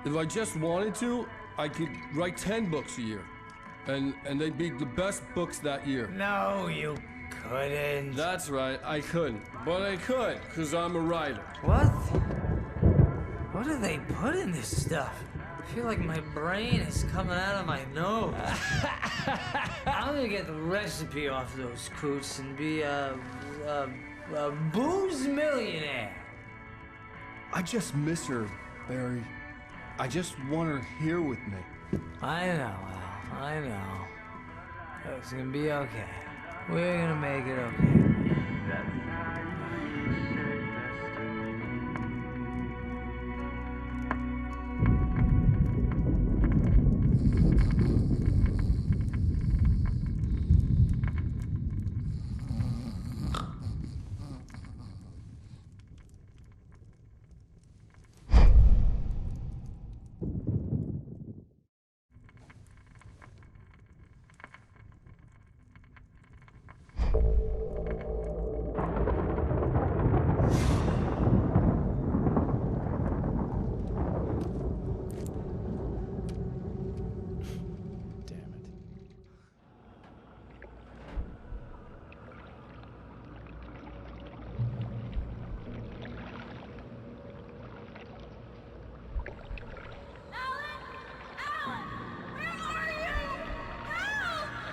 If I just wanted to, I could write 10 books a year. And they'd be the best books that year. No, you couldn't. That's right, I couldn't. But I could, because I'm a writer. What? What do they put in this stuff? I feel like my brain is coming out of my nose. I'm gonna get the recipe off those coots and be a booze millionaire. I just miss her, Barry. I just want her here with me. I know, Al. I know. It's gonna be okay. We're gonna make it okay.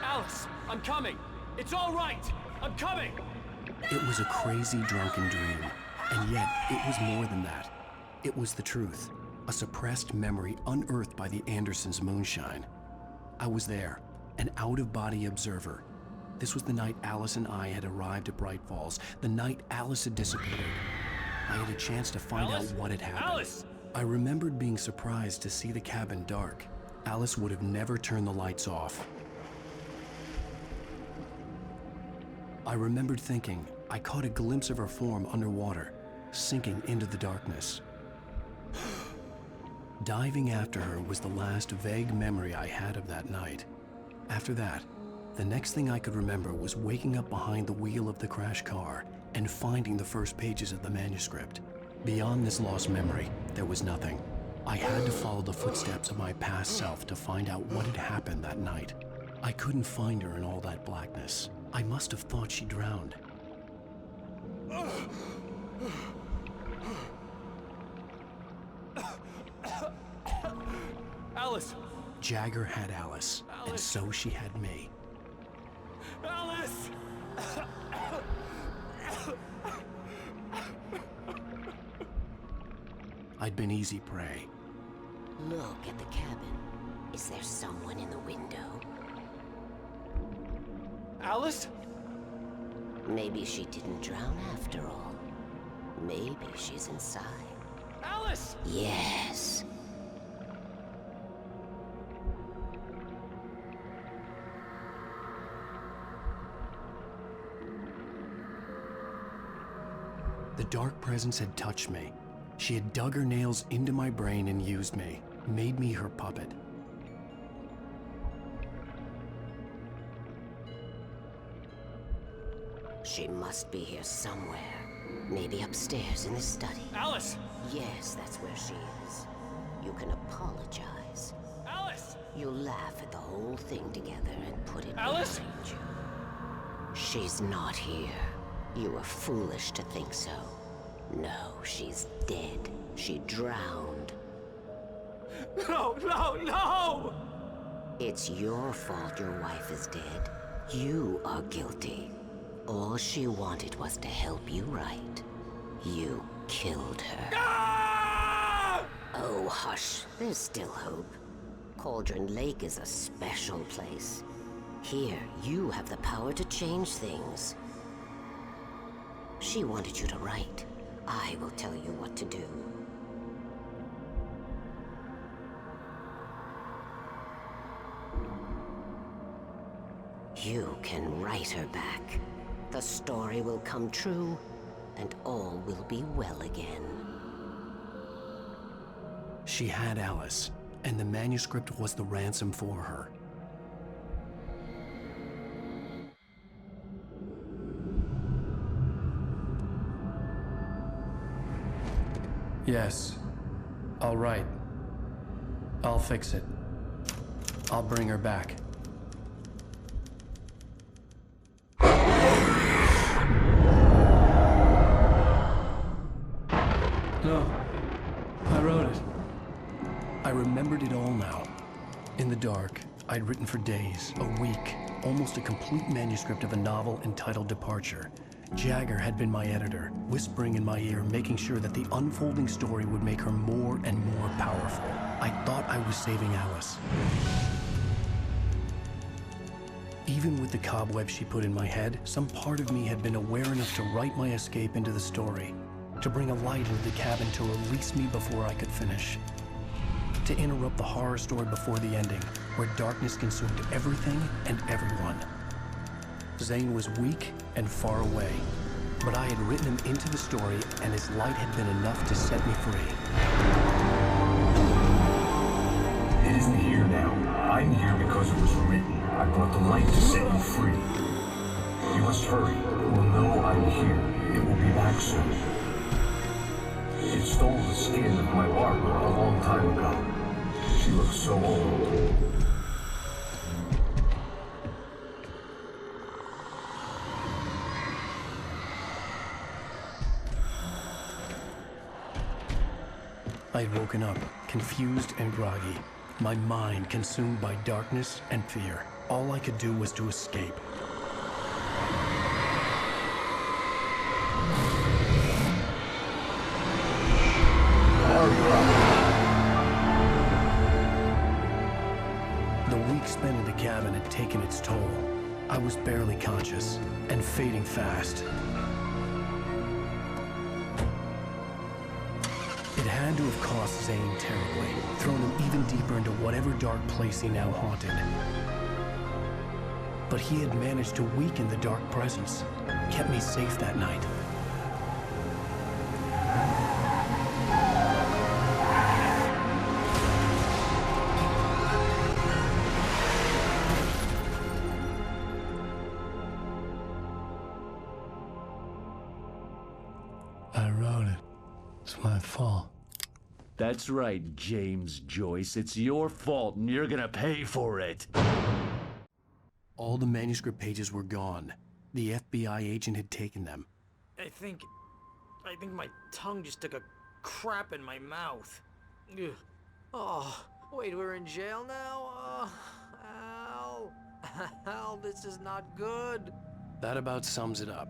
Alice, I'm coming. It's all right. I'm coming. It was a crazy drunken dream, and yet it was more than that. It was the truth, a suppressed memory unearthed by the Andersons' moonshine. I was there, an out-of-body observer. This was the night Alice and I had arrived at Bright Falls, the night Alice had disappeared. I had a chance to find out what had happened. Alice! I remembered being surprised to see the cabin dark. Alice would have never turned the lights off. I remembered thinking I caught a glimpse of her form underwater, sinking into the darkness. Diving after her was the last vague memory I had of that night. After that, the next thing I could remember was waking up behind the wheel of the crash car and finding the first pages of the manuscript. Beyond this lost memory, there was nothing. I had to follow the footsteps of my past self to find out what had happened that night. I couldn't find her in all that blackness. I must have thought she drowned. Alice! Jagger had Alice, and so she had me. Alice! I'd been easy prey. Look at the cabin. Is there someone in the window? Alice? Maybe she didn't drown after all. Maybe she's inside. Alice! Yes. The dark presence had touched me. She had dug her nails into my brain and used me, made me her puppet. She must be here somewhere. Maybe upstairs in the study. Alice! Yes, that's where she is. You can apologize. Alice! You laugh at the whole thing together and put it Alice? behind you. She's not here. You were foolish to think so. No, she's dead. She drowned. No, no, no! It's your fault your wife is dead. You are guilty. All she wanted was to help you right. You killed her. Ah! Oh, hush. There's still hope. Cauldron Lake is a special place. Here, you have the power to change things. She wanted you to write. I will tell you what to do. You can write her back. The story will come true, and all will be well again. She had Alice, and the manuscript was the ransom for her. Yes. All right. I'll fix it. I'll bring her back. No. I wrote it. I remembered it all now. In the dark, I'd written for days, a week, almost a complete manuscript of a novel entitled Departure. Jagger had been my editor, whispering in my ear, making sure that the unfolding story would make her more and more powerful. I thought I was saving Alice. Even with the cobwebs she put in my head, some part of me had been aware enough to write my escape into the story, to bring a light into the cabin to release me before I could finish, to interrupt the horror story before the ending, where darkness consumed everything and everyone. Zane was weak and far away, but I had written him into the story, and his light had been enough to set me free. It isn't here now. I'm here because it was written. I brought the light to set you free. You must hurry. It will know I'm here. It will be back soon. It stole the skin of my Barbara a long time ago. She looks so old. I'd woken up, confused and groggy, my mind consumed by darkness and fear. All I could do was to escape. The week spent in the cabin had taken its toll. I was barely conscious and fading fast. had to have cost Zane terribly, thrown him even deeper into whatever dark place he now haunted. But he had managed to weaken the dark presence, kept me safe that night. I wrote it. It's my fault. That's right, James Joyce. It's your fault, and you're gonna pay for it. All the manuscript pages were gone. The FBI agent had taken them. I think my tongue just took a crap in my mouth. Ugh. Oh, wait, we're in jail now? Al. Al, this is not good. That about sums it up.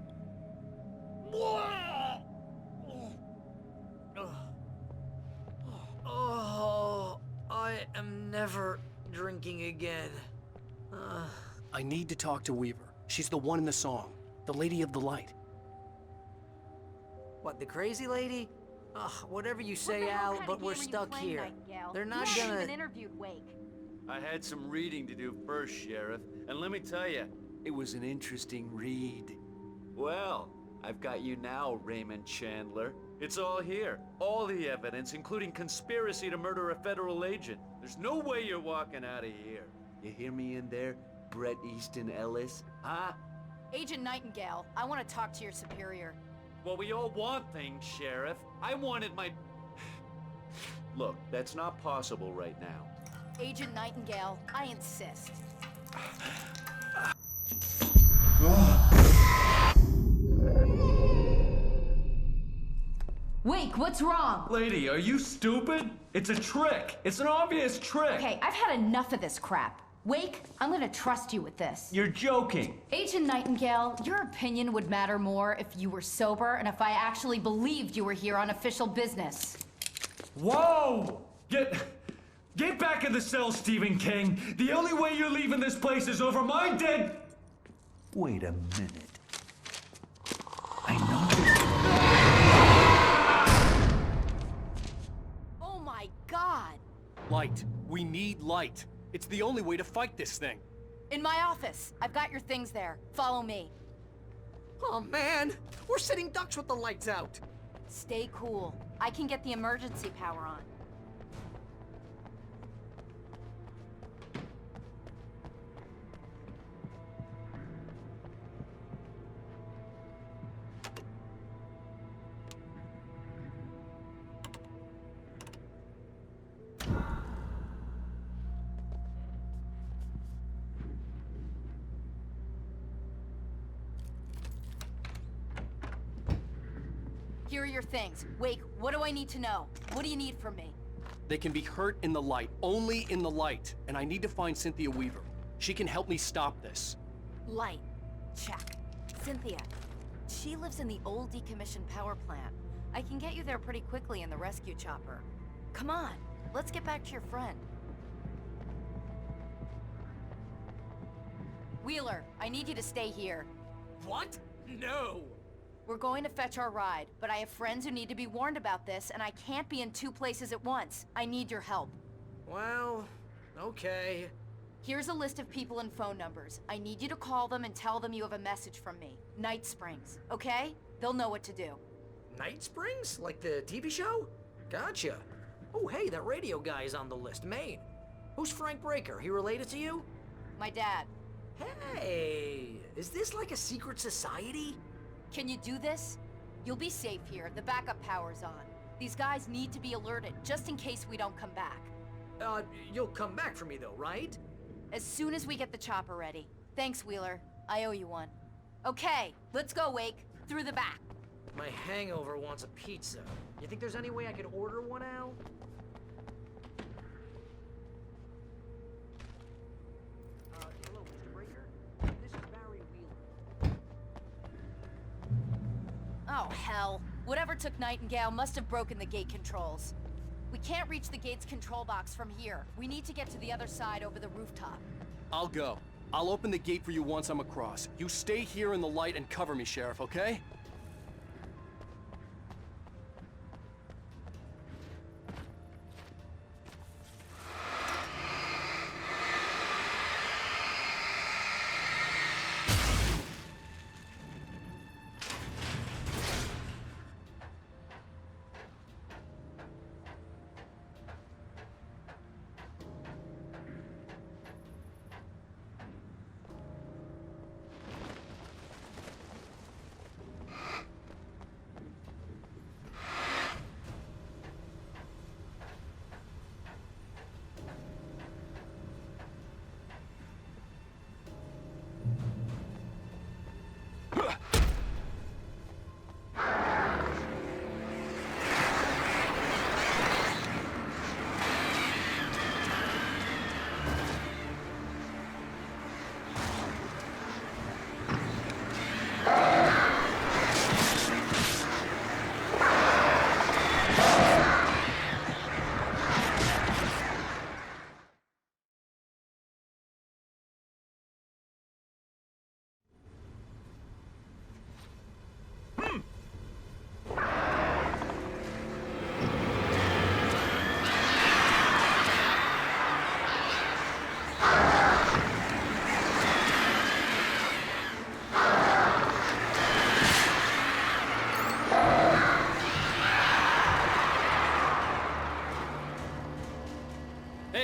Oh, I am never drinking again. I need to talk to Weaver. She's the one in the song. The Lady of the Light. What, the crazy lady? Ugh, whatever you say, Al, but we're stuck here. They're not You haven't gonna... even interviewed Wake. I had some reading to do first, Sheriff, and let me tell you, it was an interesting read. Well, I've got you now, Raymond Chandler. It's all here. All the evidence, including conspiracy to murder a federal agent. There's no way you're walking out of here. You hear me in there, Bret Easton Ellis? Huh? Agent Nightingale, I want to talk to your superior. Well, we all want things, Sheriff. I wanted my... Look, that's not possible right now. Agent Nightingale, I insist. Wake, what's wrong? Lady, are you stupid? It's a trick. It's an obvious trick. Okay, I've had enough of this crap. Wake, I'm gonna trust you with this. You're joking. Agent Nightingale, your opinion would matter more if you were sober and if I actually believed you were here on official business. Whoa! Get back in the cell, Stephen King. The only way you're leaving this place is over my dead... Wait a minute. Oh my God! Light. We need light. It's the only way to fight this thing. In my office. I've got your things there. Follow me. Oh man, we're sitting ducks with the lights out. Stay cool. I can get the emergency power on. Here are your things. Wake, what do I need to know? What do you need from me? They can be hurt in the light, only in the light. And I need to find Cynthia Weaver. She can help me stop this. Light. Check. Cynthia. She lives in the old decommissioned power plant. I can get you there pretty quickly in the rescue chopper. Come on, let's get back to your friend. Wheeler, I need you to stay here. What? No! We're going to fetch our ride, but I have friends who need to be warned about this, and I can't be in two places at once. I need your help. Well, okay. Here's a list of people and phone numbers. I need you to call them and tell them you have a message from me. Night Springs, okay? They'll know what to do. Night Springs? Like the TV show? Gotcha. Oh, hey, that radio guy is on the list, Maine. Who's Frank Breaker? He related to you? My dad. Hey, is this like a secret society? Can you do this? You'll be safe here. The backup power's on. These guys need to be alerted, just in case we don't come back. You'll come back for me though, right? As soon as we get the chopper ready. Thanks, Wheeler. I owe you one. Okay, let's go, Wake. Through the back. My hangover wants a pizza. You think there's any way I could order one out? Hello, Mr. Breaker. This is Barry Wheeler. Oh, hell. Whatever took Nightingale must have broken the gate controls. We can't reach the gate's control box from here. We need to get to the other side over the rooftop. I'll go. I'll open the gate for you once I'm across. You stay here in the light and cover me, Sheriff, okay?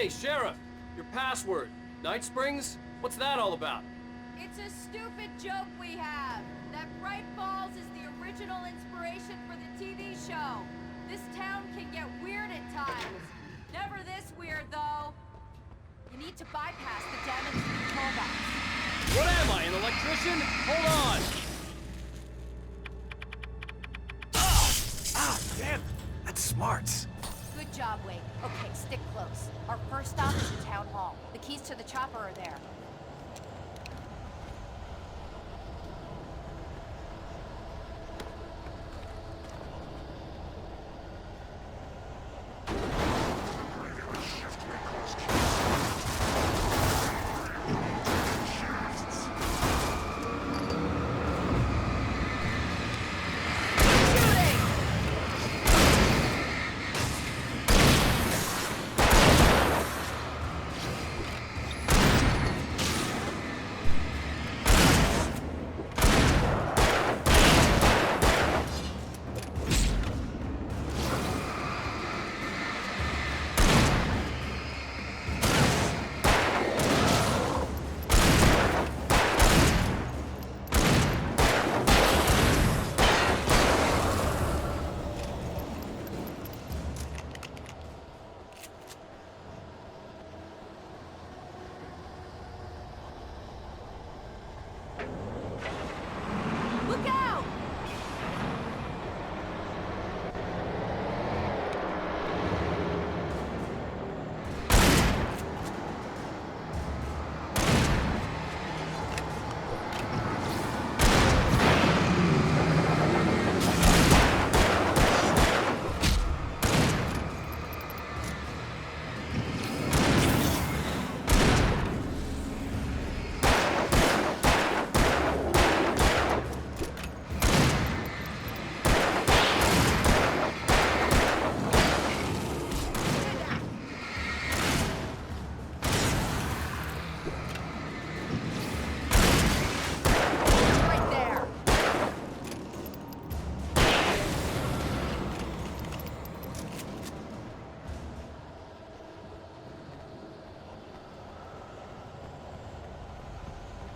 Hey, Sheriff! Your password. Night Springs? What's that all about? It's a stupid joke we have. That Bright Falls is the original inspiration for the TV show. This town can get weird at times. Never this weird, though. You need to bypass the damaged control box. What am I, an electrician? Hold on! Ah, damn! That's smarts. Good job, Wade. Okay, stick close. Our first stop is the town hall. The keys to the chopper are there. Look out! Right there.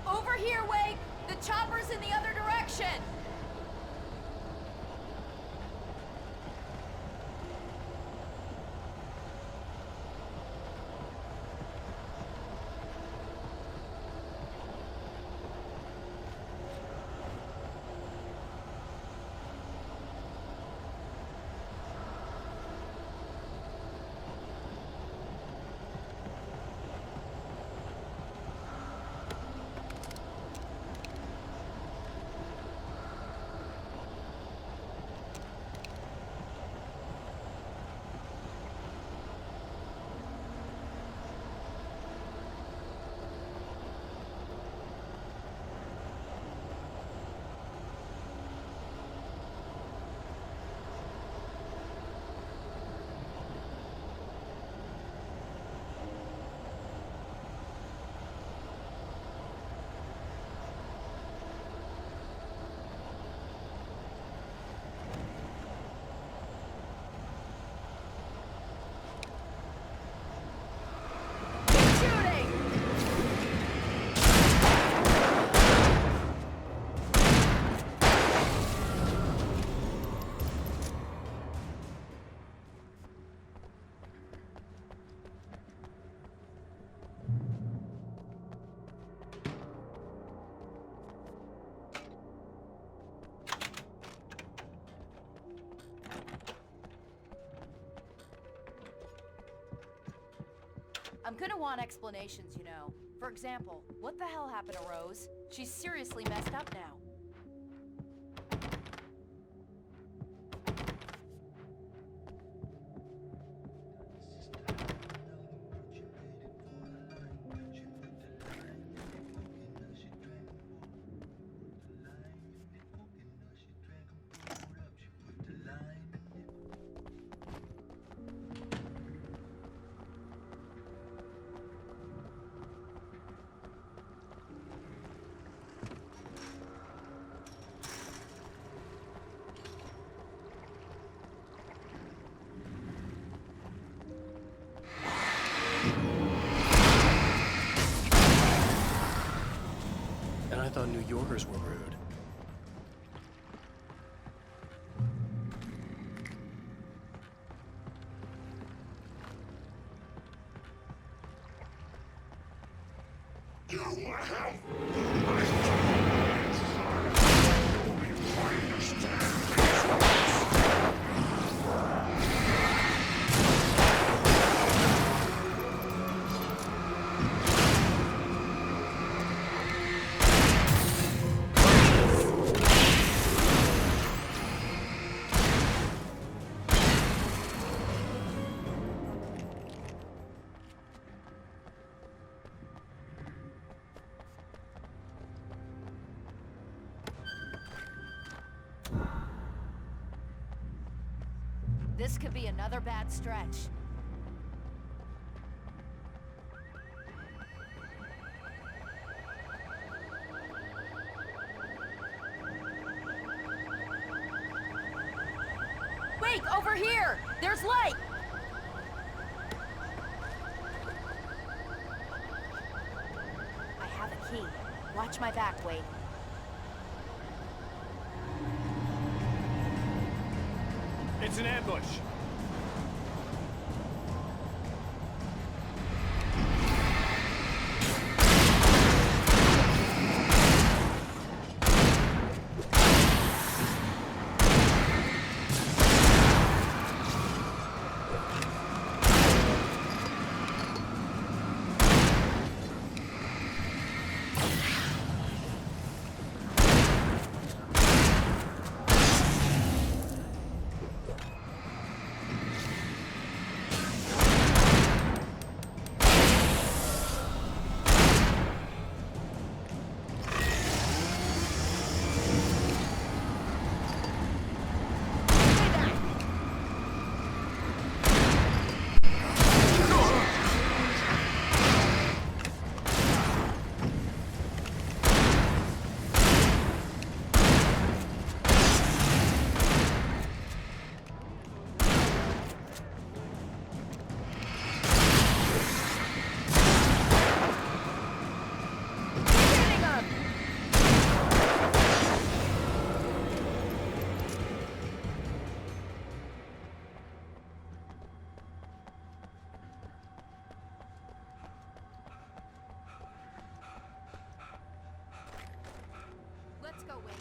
Over here, Wade! The chopper's in the other direction! I'm gonna want explanations, you know. For example, what the hell happened to Rose? She's seriously messed up now. I thought New Yorkers were rude. This could be another bad stretch. Wait, over here! There's light! I have a key. Watch my back, Wade. It's an ambush. Let's go, Wade.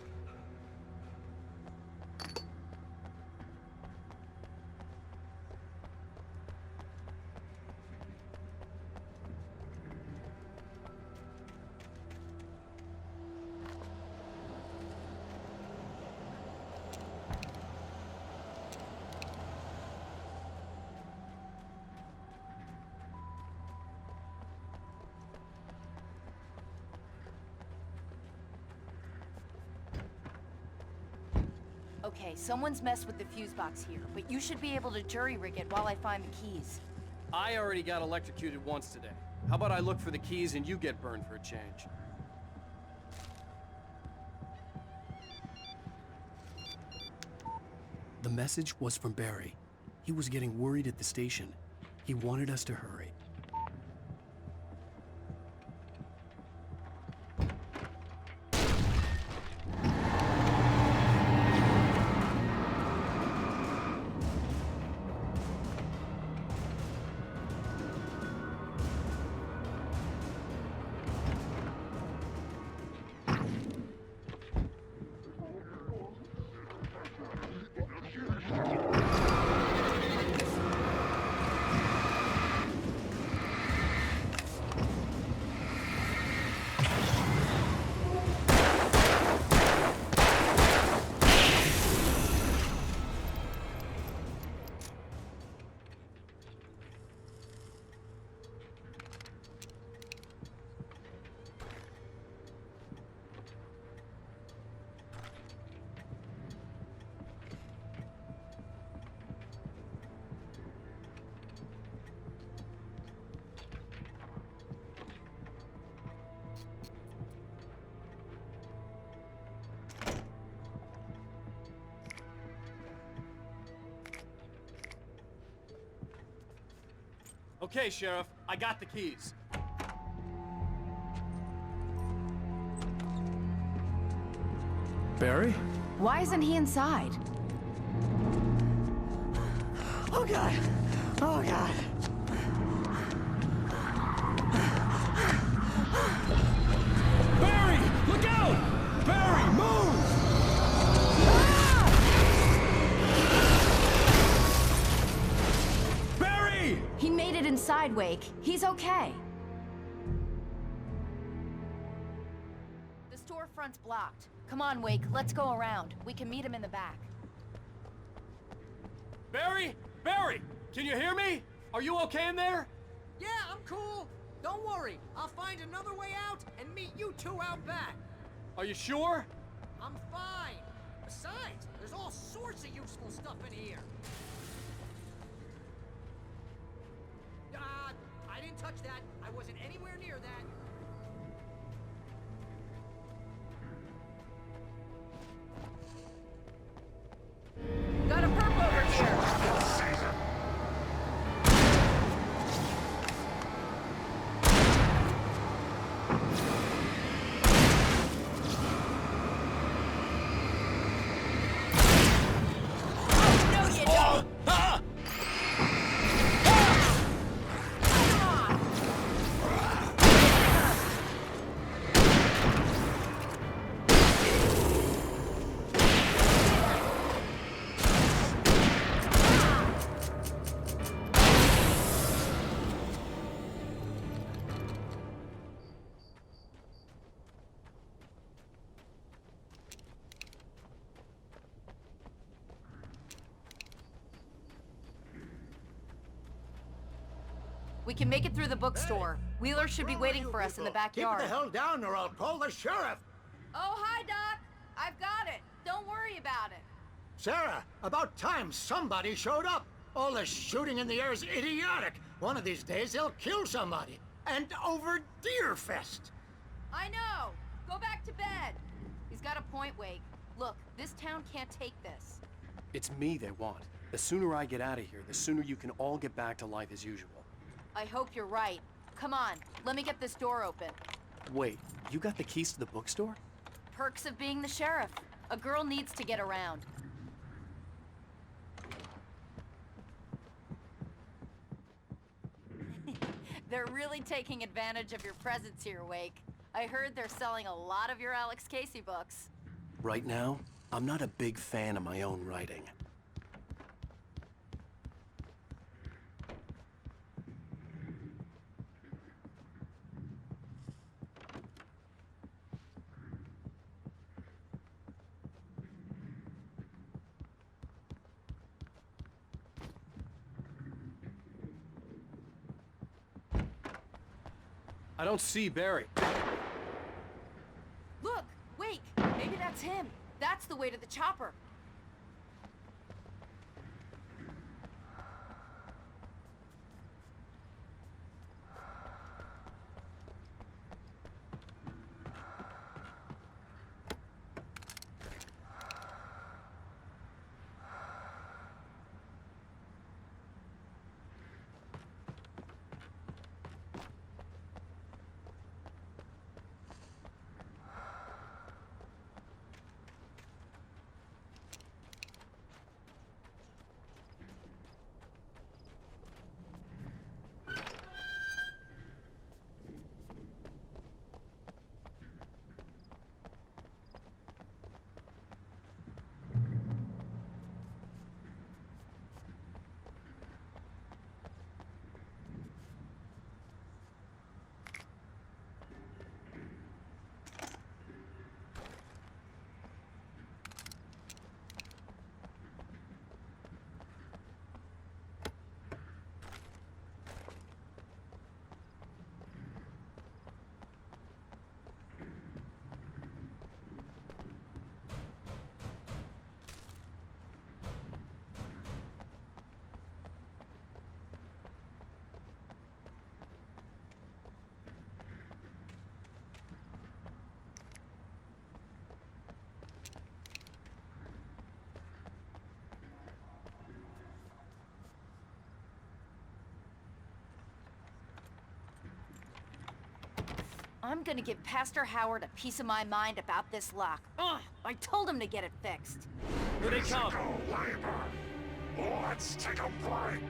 Okay, someone's messed with the fuse box here, but you should be able to jury-rig it while I find the keys. I already got electrocuted once today. How about I look for the keys and you get burned for a change? The message was from Barry. He was getting worried at the station. He wanted us to hurry. Okay, Sheriff, I got the keys. Barry? Why isn't he inside? Oh God! Oh God! Barry! Look out! Barry, move! Barry! He made it inside, Wake. He's okay. The storefront's blocked. Come on, Wake, let's go around. We can meet him in the back. Barry? Barry! Can you hear me? Are you okay in there? Yeah, I'm cool. Don't worry. I'll find another way out and meet you two out back. Are you sure? I'm fine. Besides, there's all sorts of useful stuff in here. I didn't touch that. I wasn't anywhere near that. Got a perp over here! We can make it through the bookstore. Wheeler should be waiting for us in the backyard. Keep the hell down or I'll call the sheriff. Oh, hi, Doc. I've got it. Don't worry about it. Sarah, about time somebody showed up. All this shooting in the air is idiotic. One of these days they'll kill somebody. And over Deerfest. I know. Go back to bed. He's got a point, Wake. Look, this town can't take this. It's me they want. The sooner I get out of here, the sooner you can all get back to life as usual. I hope you're right. Come on, let me get this door open. Wait, you got the keys to the bookstore? Perks of being the sheriff. A girl needs to get around. They're really taking advantage of your presence here, Wake. I heard they're selling a lot of your Alex Casey books. Right now, I'm not a big fan of my own writing. I don't see Barry. Look, Wake, maybe that's him. That's the way to the chopper. I'm gonna give Pastor Howard a piece of my mind about this lock. Ugh, I told him to get it fixed. Here they come. Let's take a break.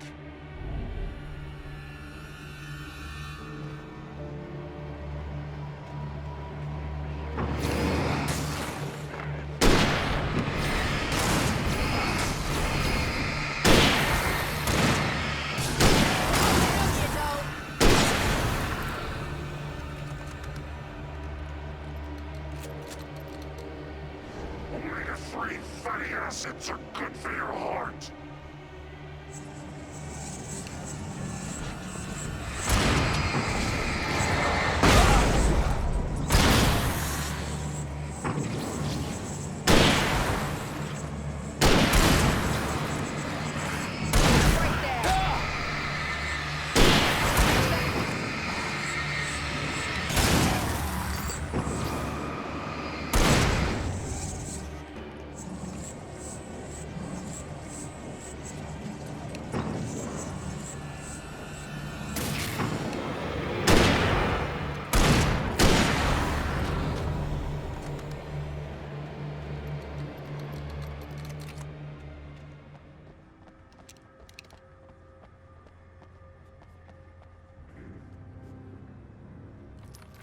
Omega-3 fatty acids are good for your heart.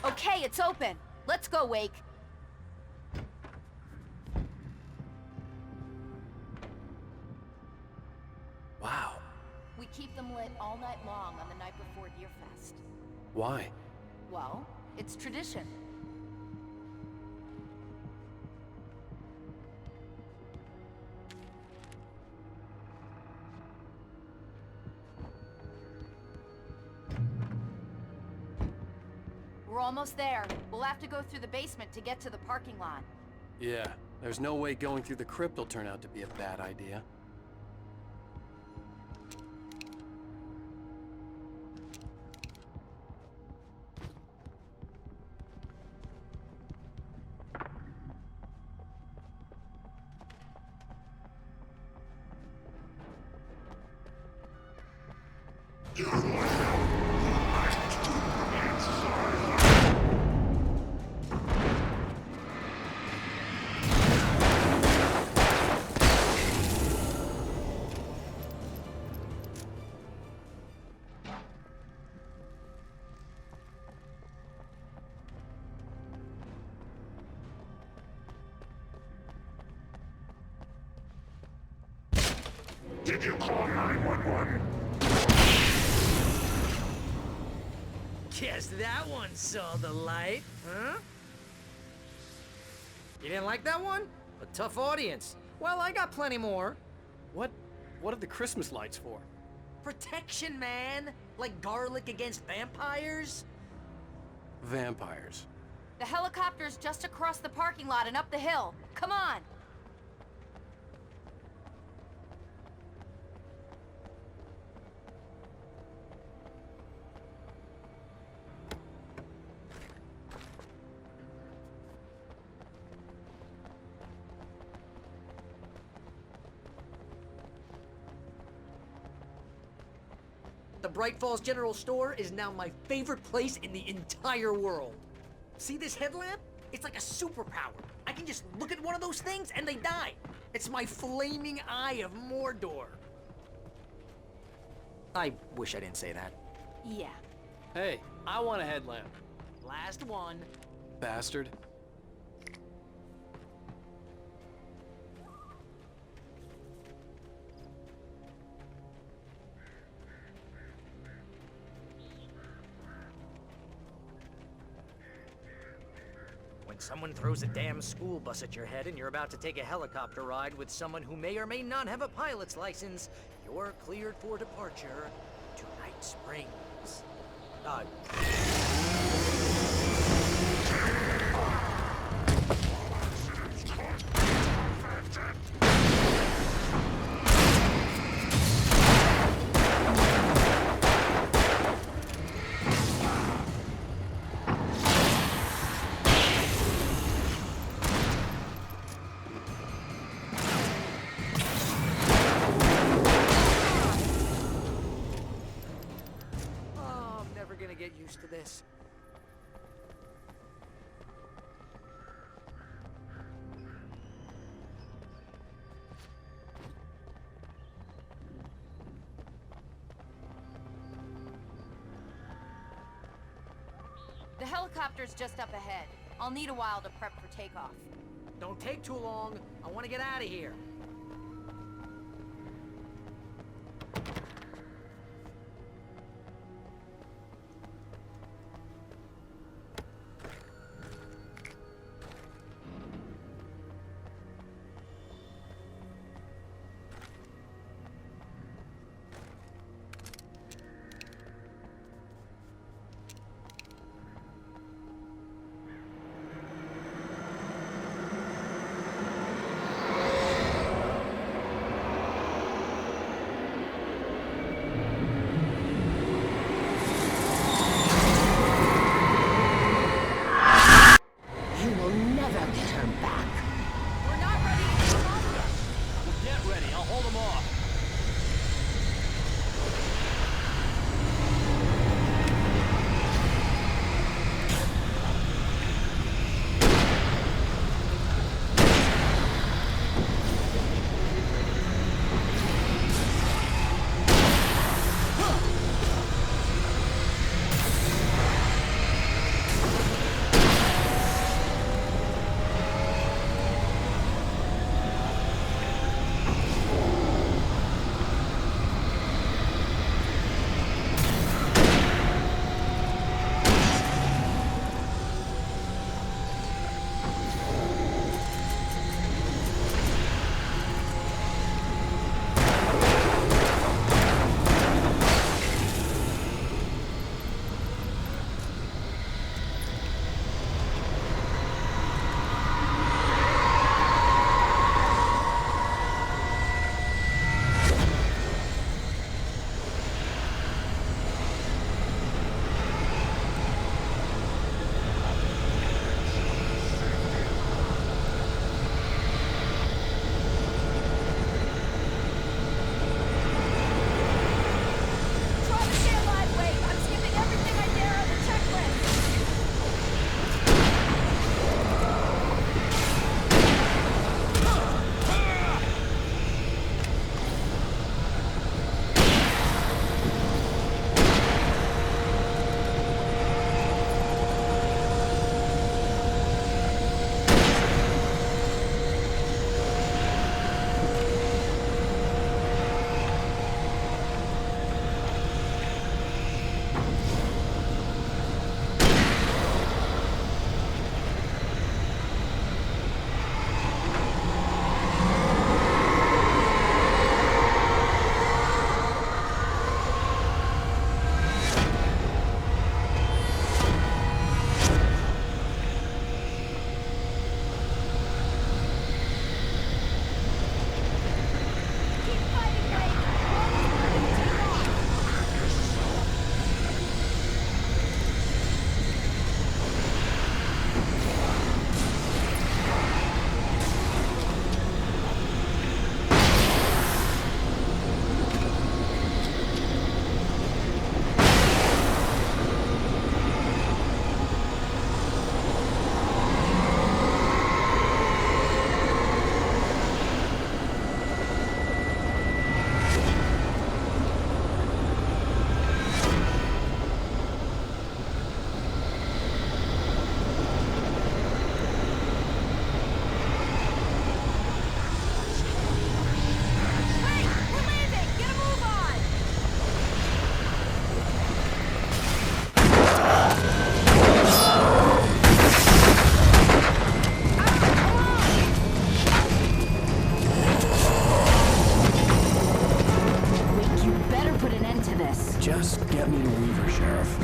Okay, it's open. Let's go, Wake. Wow. We keep them lit all night long on the night before Deerfest. Why? Well, it's tradition. We're almost there. We'll have to go through the basement to get to the parking lot. Yeah, there's no way going through the crypt will turn out to be a bad idea. Did you call 911? Guess that one saw the light, huh? You didn't like that one? A tough audience. Well, I got plenty more. What are the Christmas lights for? Protection, man. Like garlic against vampires. Vampires. The helicopter's just across the parking lot and up the hill. Come on! The Bright Falls General Store is now my favorite place in the entire world. See this headlamp? It's like a superpower. I can just look at one of those things and they die. It's my flaming eye of Mordor. I wish I didn't say that. Yeah. Hey, I want a headlamp. Last one. Bastard. When someone throws a damn school bus at your head and you're about to take a helicopter ride with someone who may or may not have a pilot's license, you're cleared for departure to Night Springs. Oh, I'm never gonna get used to this. helicopter's just up ahead. I'll need a while to prep for takeoff. Don't take too long. I want to get out of here.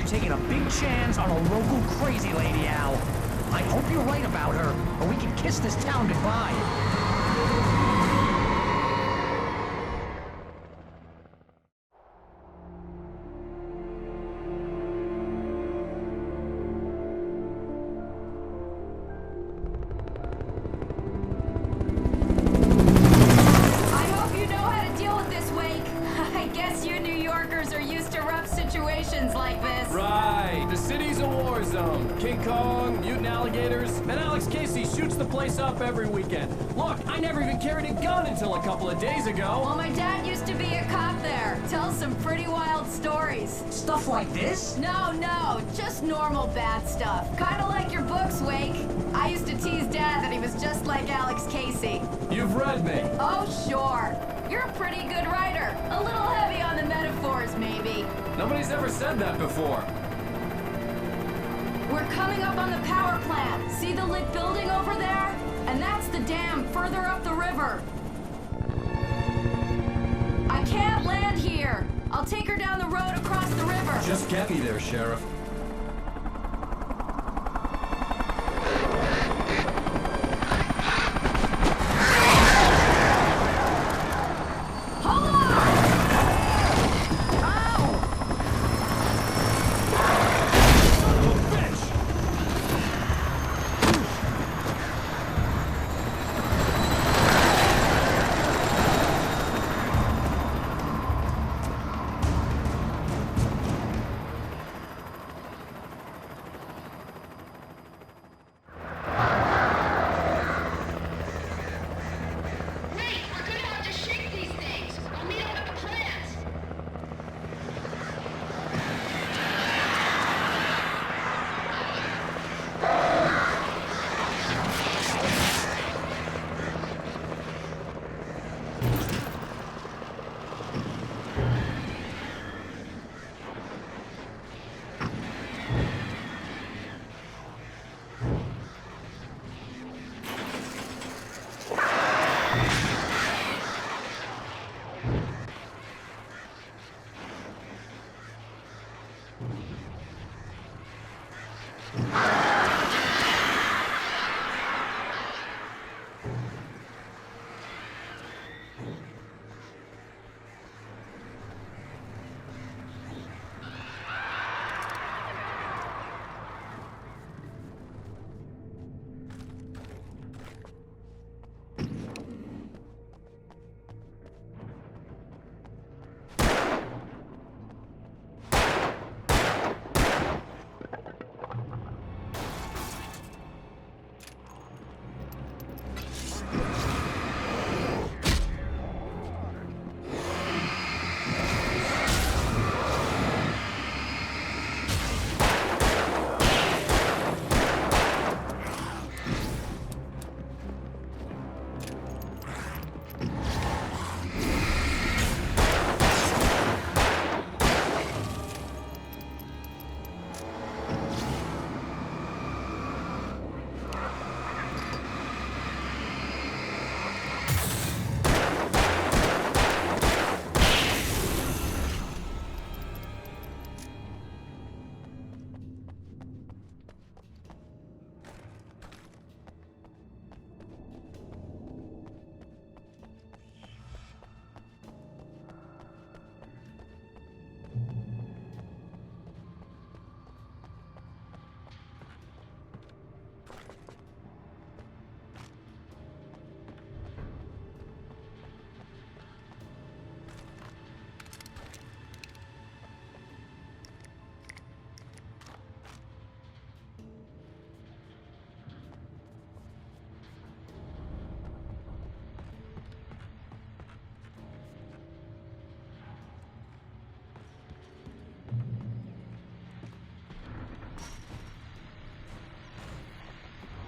taking a big chance on a local crazy lady, Al. I hope you're right about her, or we can kiss this town goodbye. Like this. Right, the city's a war zone. King Kong, mutant alligators, and Alex Casey shoots the place up every weekend. Look, I never even carried a gun until a couple of days ago. Well, my dad used to be a cop there, tells some pretty wild stories. Stuff like this? No, just normal bad stuff. Kinda like your books, Wake. I used to tease Dad that he was just like Alex Casey. You've read me. Oh, sure. You're a pretty good writer. A little heavy on the metaphors, maybe. Nobody's ever said that before. We're coming up on the power plant. See the lit building over there? And that's the dam further up the river. I can't land here. I'll take her down the road across the river. Just get me there, Sheriff.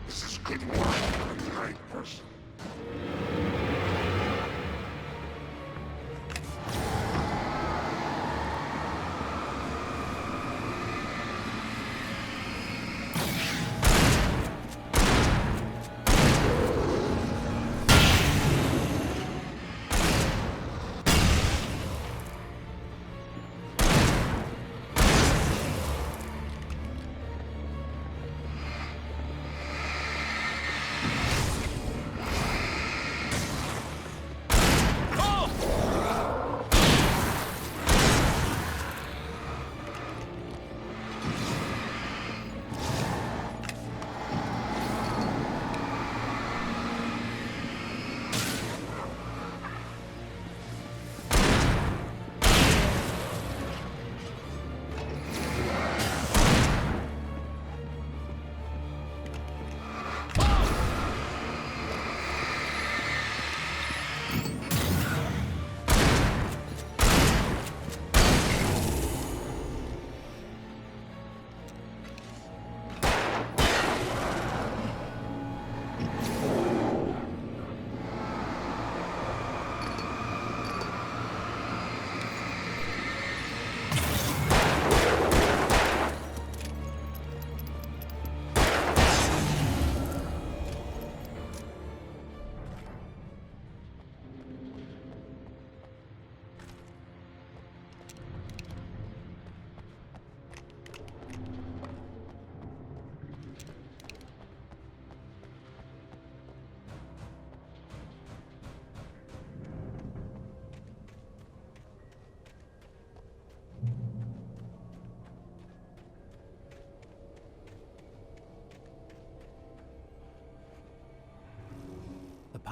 This is good work for the right person.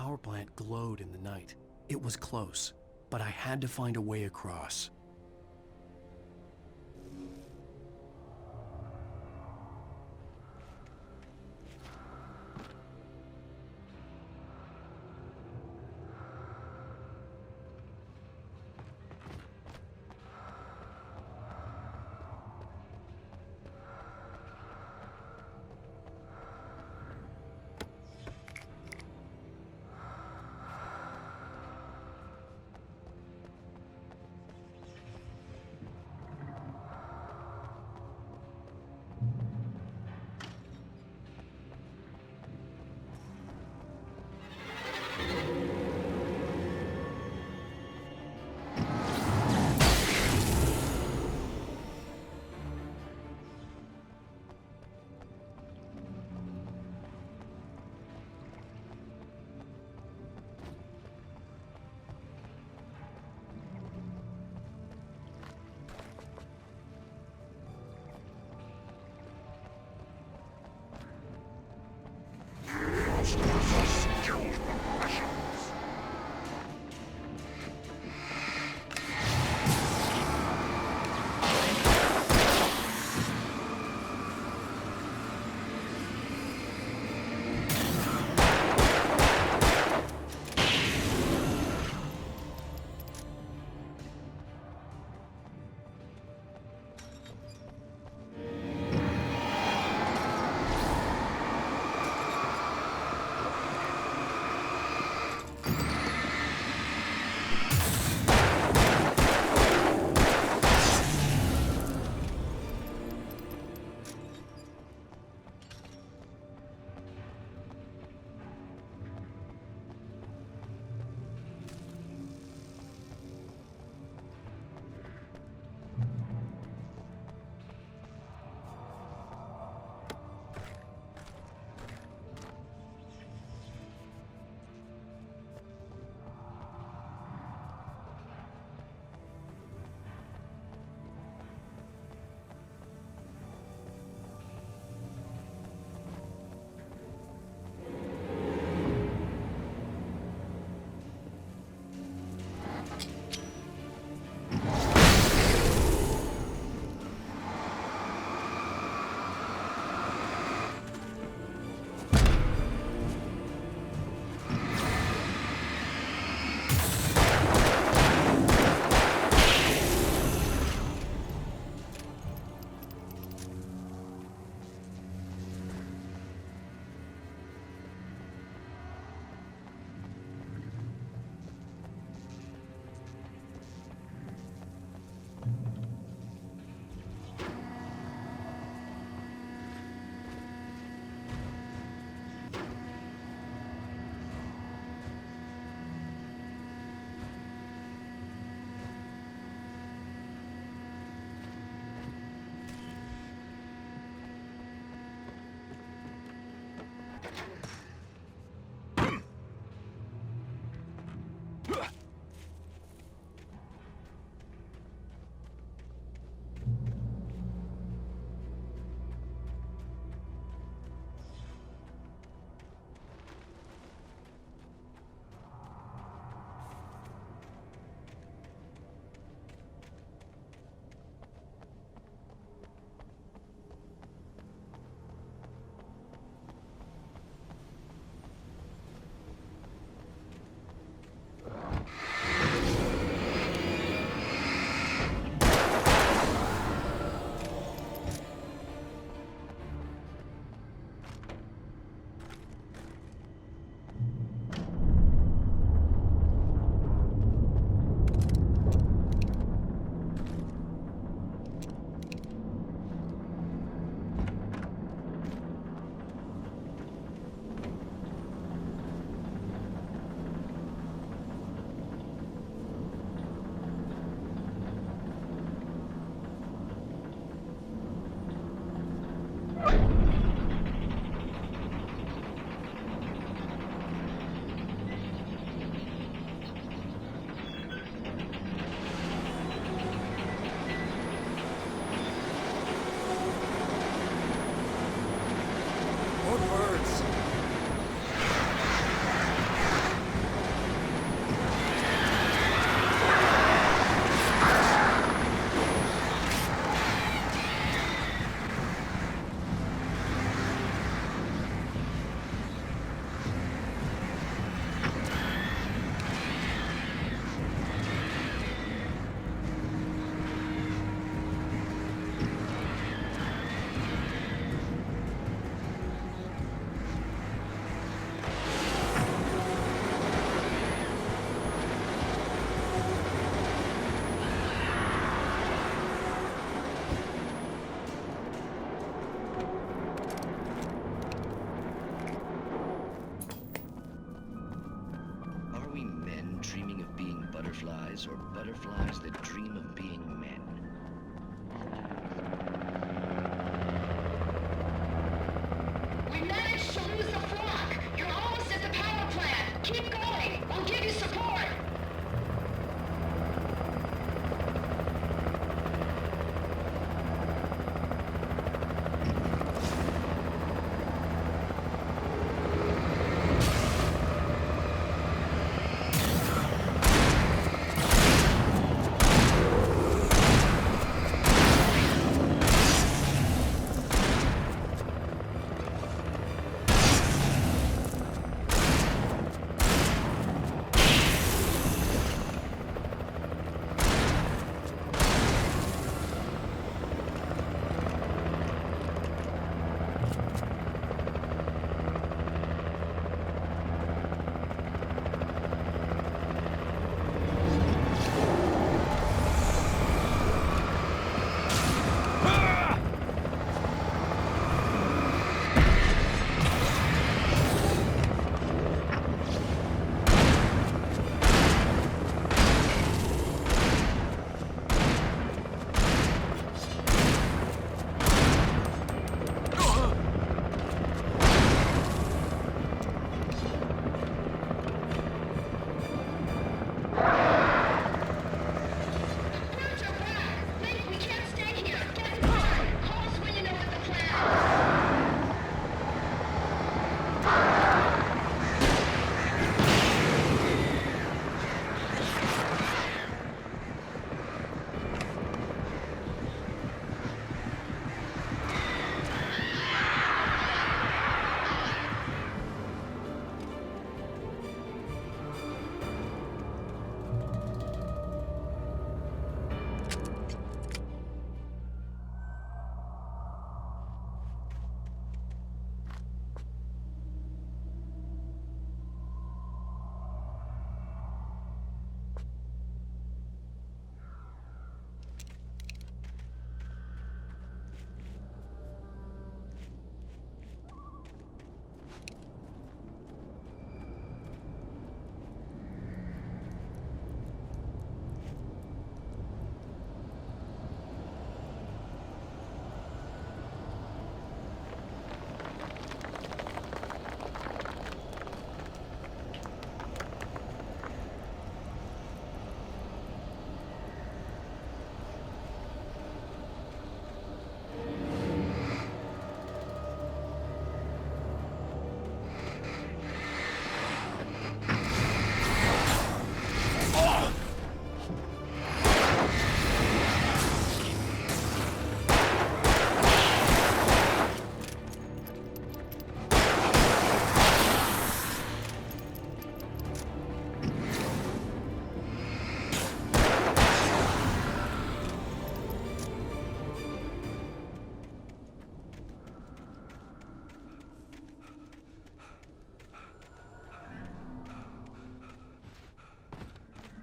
power plant glowed in the night. It was close, but I had to find a way across.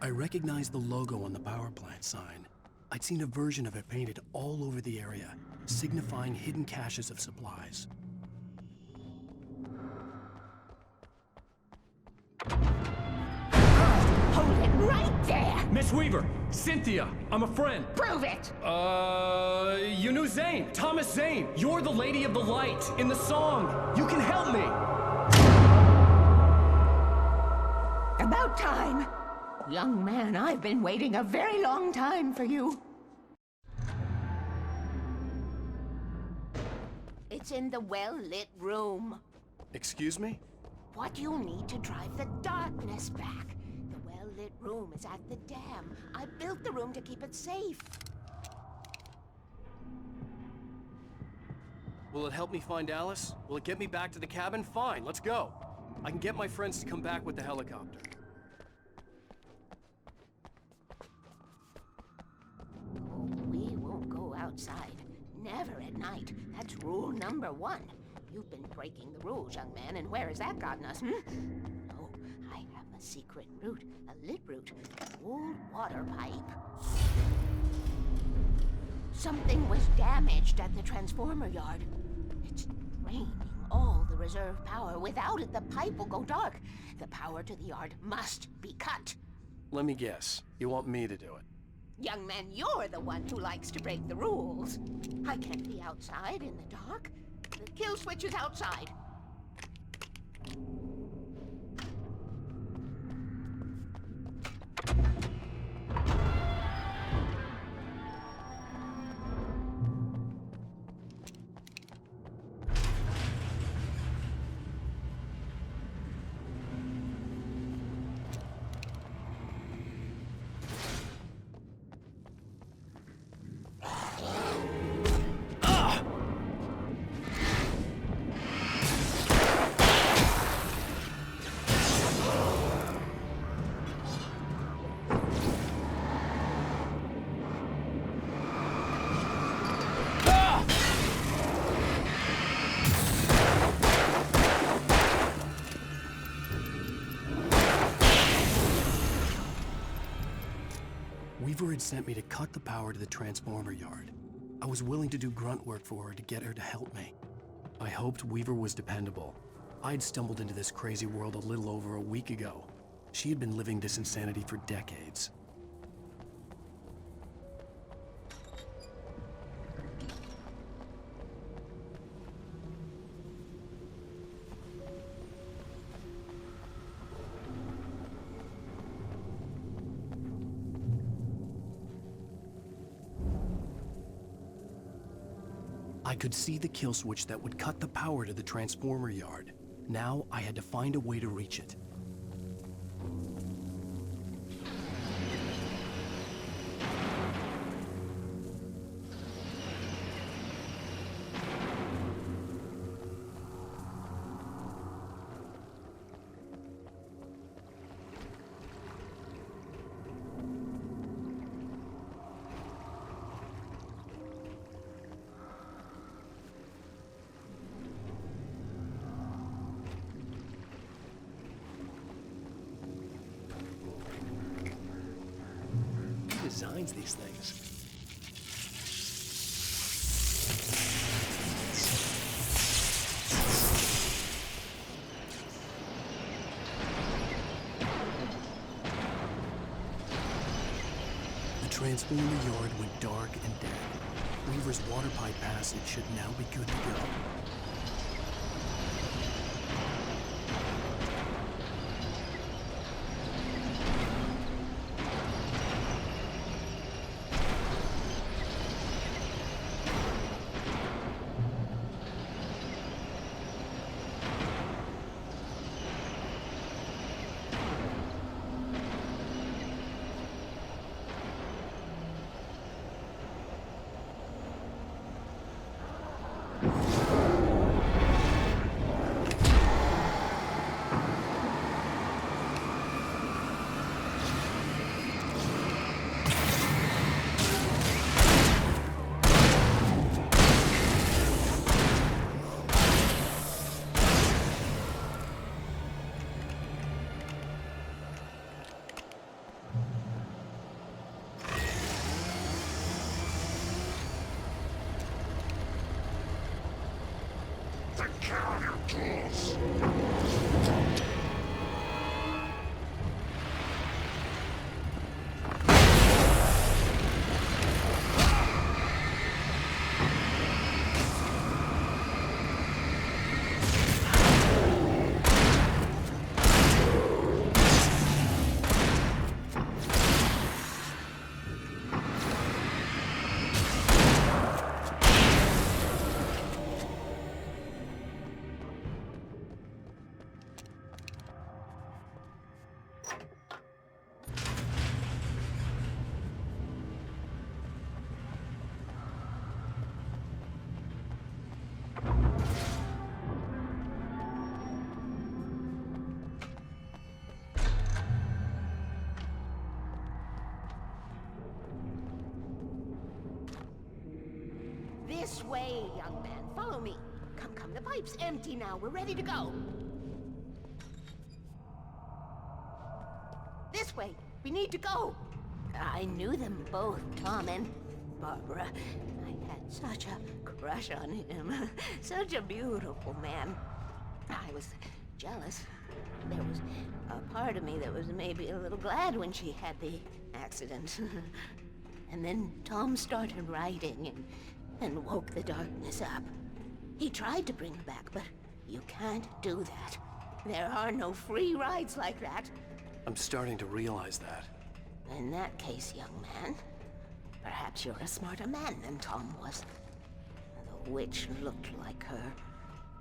I recognized the logo on the power plant sign. I'd seen a version of it painted all over the area, signifying hidden caches of supplies. Hold it right there! Miss Weaver! Cynthia! I'm a friend! Prove it! You knew Zane! Thomas Zane! You're the Lady of the Light in the song! You can help me! About time! Young man, I've been waiting a very long time for you. It's in the well-lit room. Excuse me? What you need to drive the darkness back. The well-lit room is at the dam. I built the room to keep it safe. Will it help me find Alice? Will it get me back to the cabin? Fine, let's go. I can get my friends to come back with the helicopter. We won't go outside. Never at night. That's rule number 1. You've been breaking the rules, young man, and where has that gotten us, No, I have a secret route. A lit route. An old water pipe. Something was damaged at the transformer yard. It's draining all the reserve power. Without it, the pipe will go dark. The power to the yard must be cut. Let me guess. You want me to do it? Young man, you're the one who likes to break the rules. I can't be outside in the dark. The kill switch is outside. Weaver had sent me to cut the power to the transformer yard. I was willing to do grunt work for her to get her to help me. I hoped Weaver was dependable. I'd stumbled into this crazy world a little over a week ago. She had been living this insanity for decades. I could see the kill switch that would cut the power to the transformer yard. Now I had to find a way to reach it. Designs these things. The transformer yard went dark and dead. Weaver's water pipe passage should now be good to go. traitors! This way, young man. Follow me. Come, the pipe's empty now. We're ready to go. This way. We need to go. I knew them both, Tom and Barbara. I had such a crush on him. Such a beautiful man. I was jealous. There was a part of me that was maybe a little glad when she had the accident. And then Tom started writing and woke the darkness up. He tried to bring her back, but you can't do that. There are no free rides like that. I'm starting to realize that. In that case, young man, perhaps you're a smarter man than Tom was. The witch looked like her,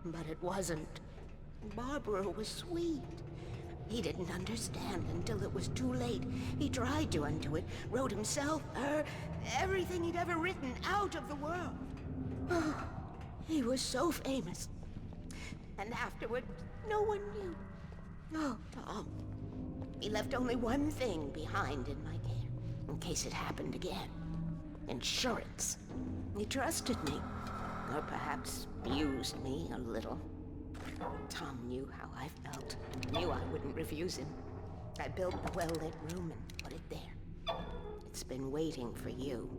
but it wasn't. Barbara was sweet. He didn't understand until it was too late. He tried to undo it, wrote himself, her, everything he'd ever written out of the world. Oh, he was so famous. And afterward, no one knew. Oh, Tom. He left only one thing behind in my care, in case it happened again. Insurance. He trusted me, or perhaps used me a little. Tom knew how I felt, knew I wouldn't refuse him. I built the well-lit room and put it there. It's been waiting for you.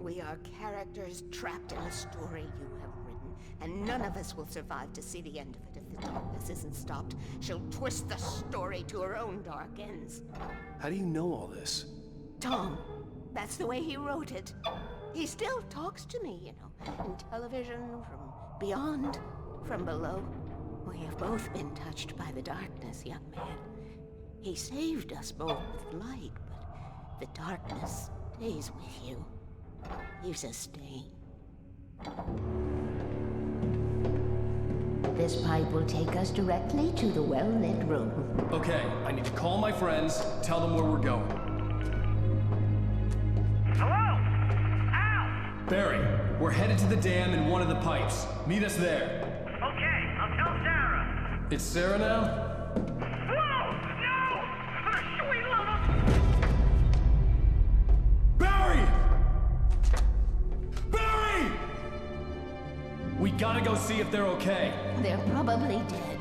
We are characters trapped in a story you have written, and none of us will survive to see the end of it if the darkness isn't stopped. She'll twist the story to her own dark ends. How do you know all this? Tom, that's the way he wrote it. He still talks to me, you know, in television, from beyond, from below. We have both been touched by the darkness, young man. He saved us both with light, but the darkness stays with you. Leaves a stain. This pipe will take us directly to the well-lit room. Okay, I need to call my friends, tell them where we're going. Hello? Al! Barry, we're headed to the dam in one of the pipes. Meet us there. Okay, I'll tell Sarah. It's Sarah now? Whoa! No! For the sweet love of... Barry! Barry! We gotta go see if they're okay. They're probably dead.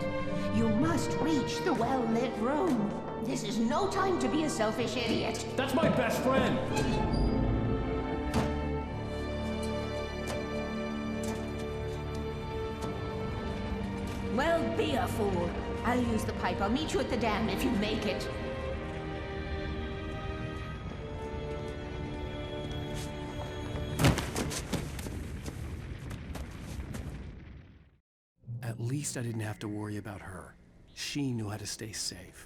You must reach the well-lit room. This is no time to be a selfish idiot. That's my best friend! Well, be a fool. I'll use the pipe. I'll meet you at the dam if you make it. At least I didn't have to worry about her. She knew how to stay safe.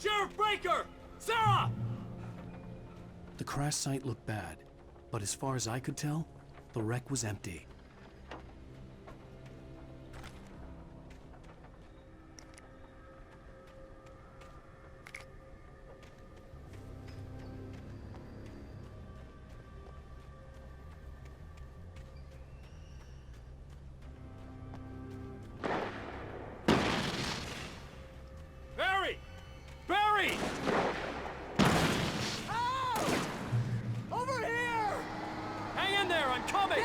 Sheriff Breaker! Sarah! The crash site looked bad, but as far as I could tell, the wreck was empty. Barry! Barry! Over here! Hang in there, I'm coming!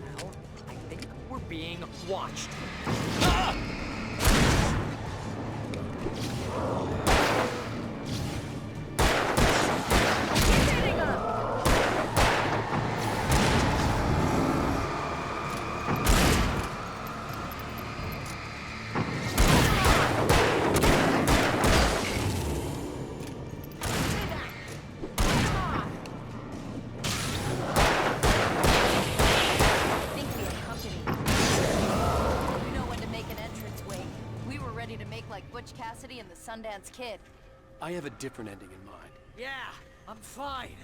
Well, I think we're being watched. Think we have company. We know when to make an entrance, Wake. We were ready to make like Butch Cassidy and the Sundance Kid. I have a different ending in mind. Yeah, I'm fine.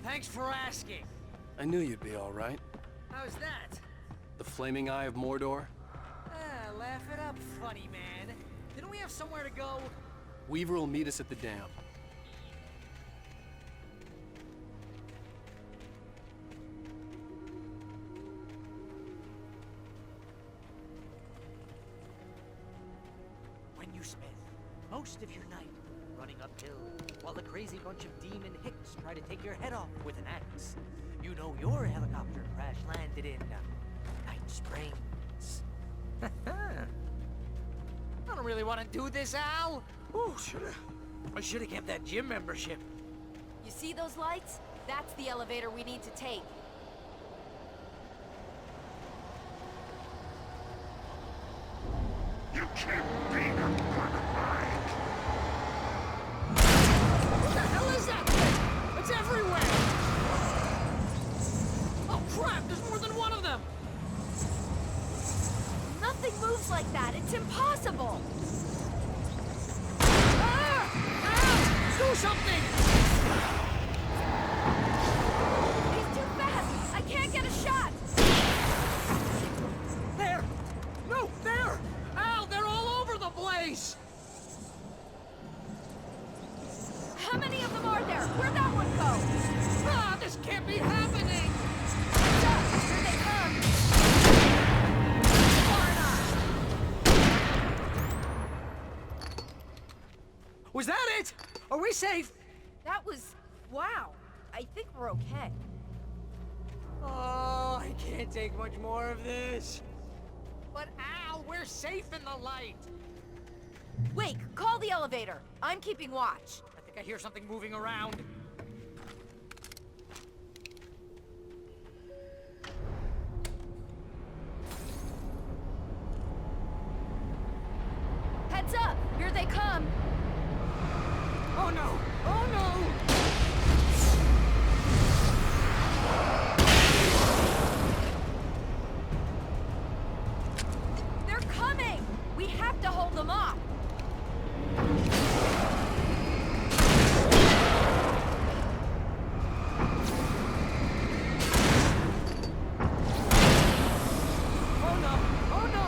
Thanks for asking. I knew you'd be all right. How's that? The Flaming Eye of Mordor? Laugh it up, funny man. Didn't we have somewhere to go? Weaver will meet us at the dam. When you spend most of your night running uphill while the crazy bunch of demon hicks try to take your head off with an axe, you know your helicopter crash landed in Night Springs. I don't really want to do this, Al. Ooh, I should have kept that gym membership. You see those lights? That's the elevator we need to take. You can't beat a gunfight. What the hell is that thing? It's everywhere! Oh crap, there's more than one of them! Nothing moves like that. It's impossible. Ah! Ah! Do something! He's too fast. I can't get a shot. There! No, there! Al, they're all over the place! How many of them are there? Where'd that one go? Ah, this can't be happening! Heads up! Here they come. Was that it? Are we safe? That was... wow. I think we're okay. Oh, I can't take much more of this. But Al, we're safe in the light. Wake, call the elevator. I'm keeping watch. I think I hear something moving around. Heads up! Here they come. Oh no! Oh no! They're coming! We have to hold them off. Oh no! Oh no!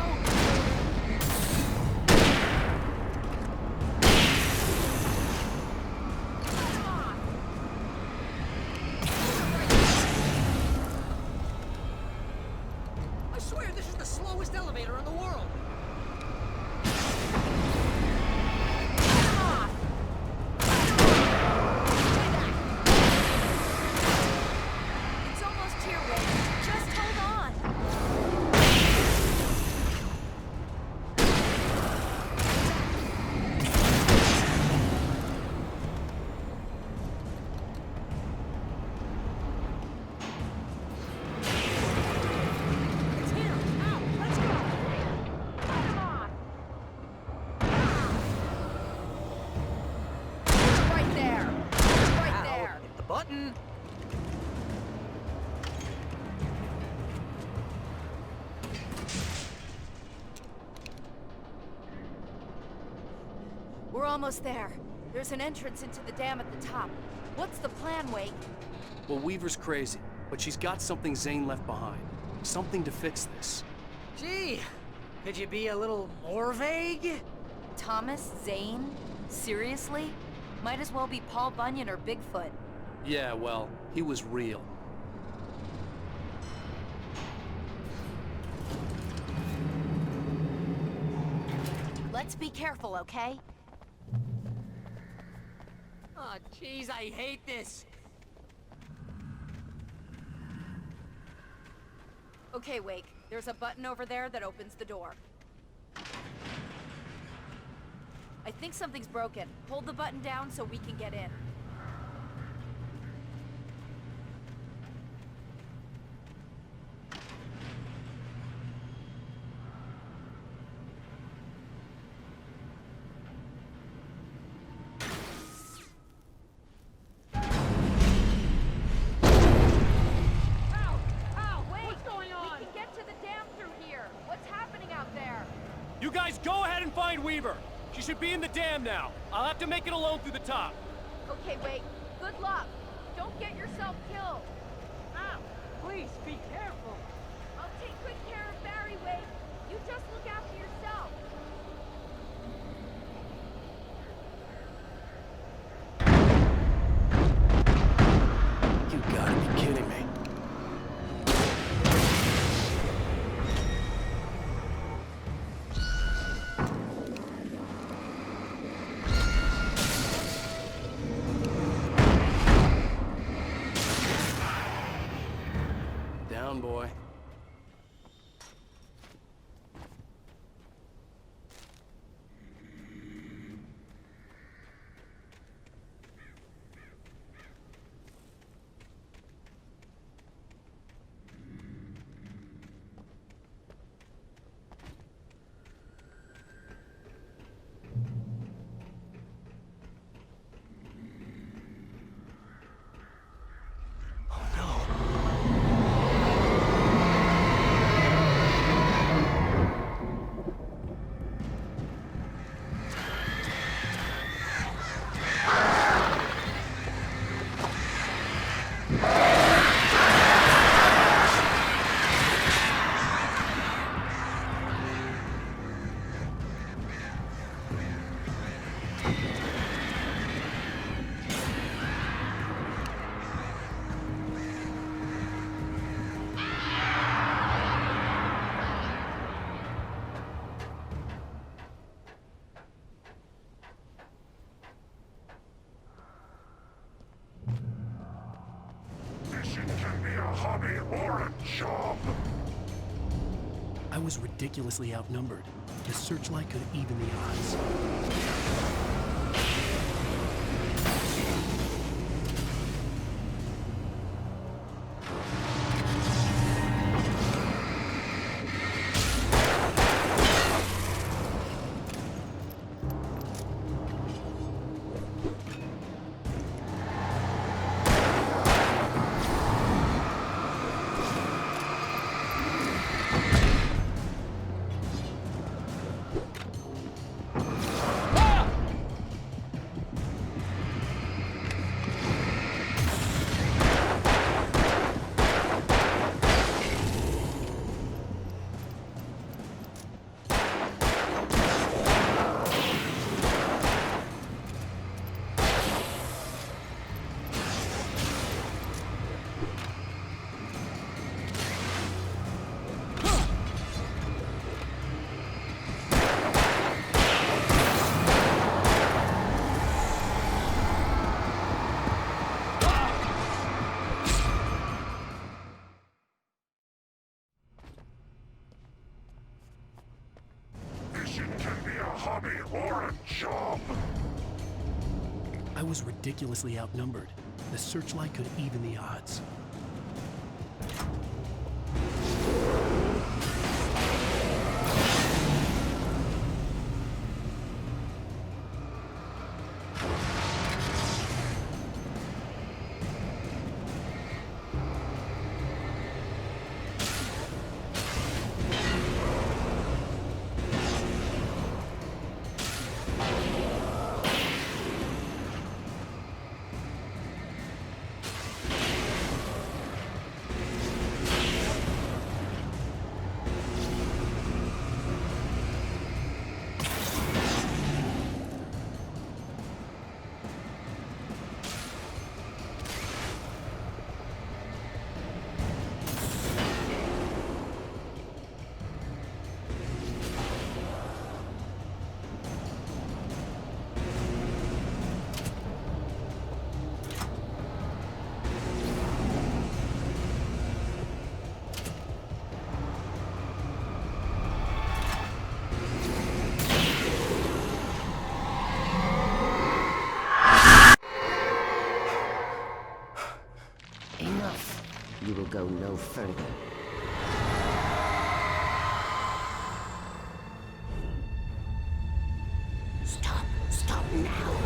We're almost there. There's an entrance into the dam at the top. What's the plan, Wake? Well, Weaver's crazy, but she's got something Zane left behind. Something to fix this. Gee, could you be a little more vague? Thomas Zane? Seriously? Might as well be Paul Bunyan or Bigfoot. Yeah, well, he was real. Let's be careful, okay? Oh, jeez, I hate this. Okay, Wake. There's a button over there that opens the door. I think something's broken. Hold the button down so we can get in. You guys go ahead and find Weaver. She should be in the dam now. I'll have to make it alone through the top. Okay, Wake. Good luck. Don't get yourself killed. Ow! Please, be careful. I'll take good care of Barry, Wake. You just look after yourself. You gotta be kidding me. Down, boy. hobby or a job. I was ridiculously outnumbered. The searchlight could even the odds. Hobby or a job. I was ridiculously outnumbered. The searchlight could even the odds. go no further. Stop now.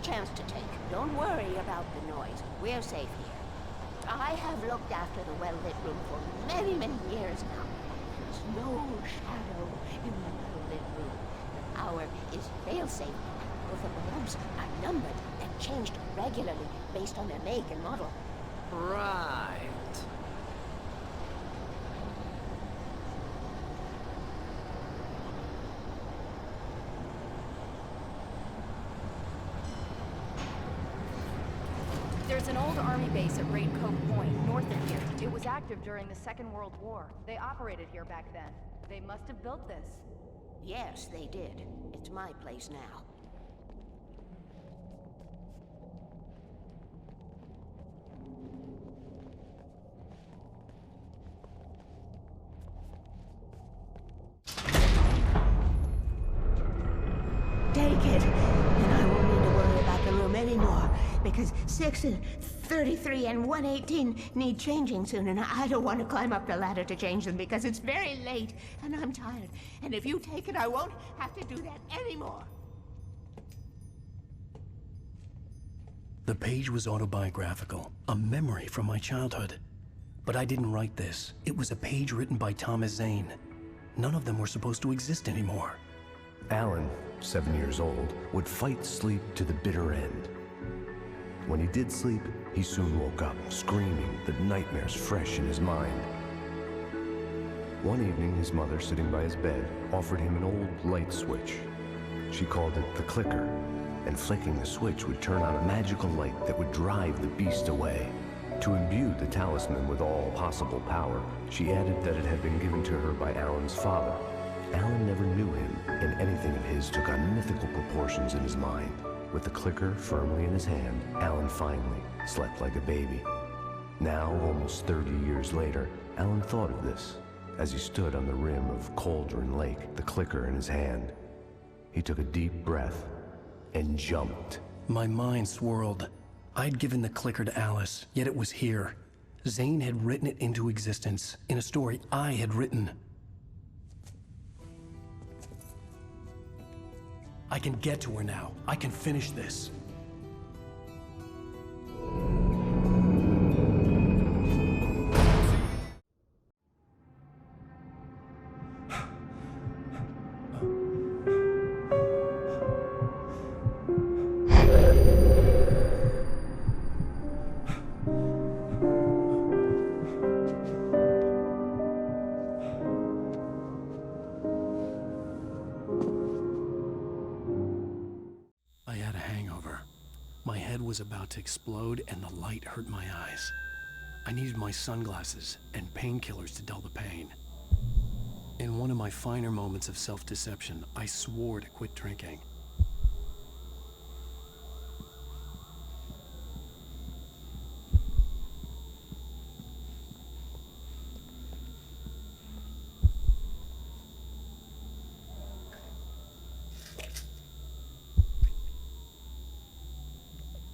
Chance to take. Don't worry about the noise. We're safe here. I have looked after the well-lit room for many, many years now. There's no shadow in the well-lit room. The hour is fail-safe. Both of the lamps are numbered and changed regularly based on their make and model. Right. There's an old army base at Raid Cove Point, north of here. It was active during the Second World War. They operated here back then. They must have built this. Yes, they did. It's my place now. Take it, and I won't need to worry about the room anymore. Because 6 and 33 and 118 need changing soon, and I don't want to climb up the ladder to change them because it's very late, and I'm tired. And if you take it, I won't have to do that anymore. The page was autobiographical, a memory from my childhood. But I didn't write this. It was a page written by Thomas Zane. None of them were supposed to exist anymore. Alan, 7 years old, would fight sleep to the bitter end. When he did sleep, he soon woke up, screaming, the nightmares fresh in his mind. One evening, his mother, sitting by his bed, offered him an old light switch. She called it the clicker, and flicking the switch would turn on a magical light that would drive the beast away. To imbue the talisman with all possible power, she added that it had been given to her by Alan's father. Alan never knew him, and anything of his took on mythical proportions in his mind. With the clicker firmly in his hand, Alan finally slept like a baby. Now, almost 30 years later, Alan thought of this as he stood on the rim of Cauldron Lake, the clicker in his hand. He took a deep breath and jumped. My mind swirled. I'd given the clicker to Alice, yet it was here. Zane had written it into existence in a story I had written. I can get to her now. I can finish this. hangover. My head was about to explode and the light hurt my eyes. I needed my sunglasses and painkillers to dull the pain. In one of my finer moments of self-deception, I swore to quit drinking.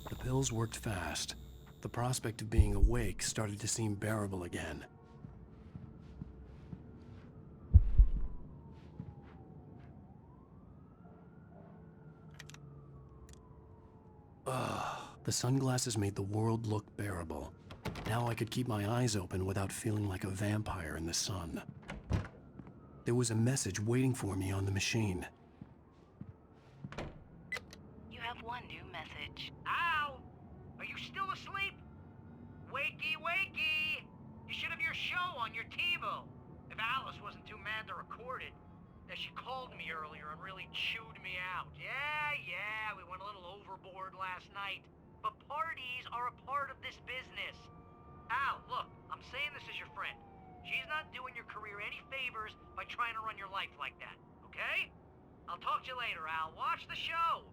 The pills worked fast. The prospect of being awake started to seem bearable again. The sunglasses made the world look bearable. Now I could keep my eyes open without feeling like a vampire in the sun. There was a message waiting for me on the machine. You have one new message. Al! Are you still asleep? Wakey, wakey! You should have your show on your TiVo. If Alice wasn't too mad to record it. She called me earlier and really chewed me out. Yeah, we went a little overboard last night. But parties are a part of this business. Al, look, I'm saying this as your friend. She's not doing your career any favors by trying to run your life like that, okay? I'll talk to you later, Al. Watch the show.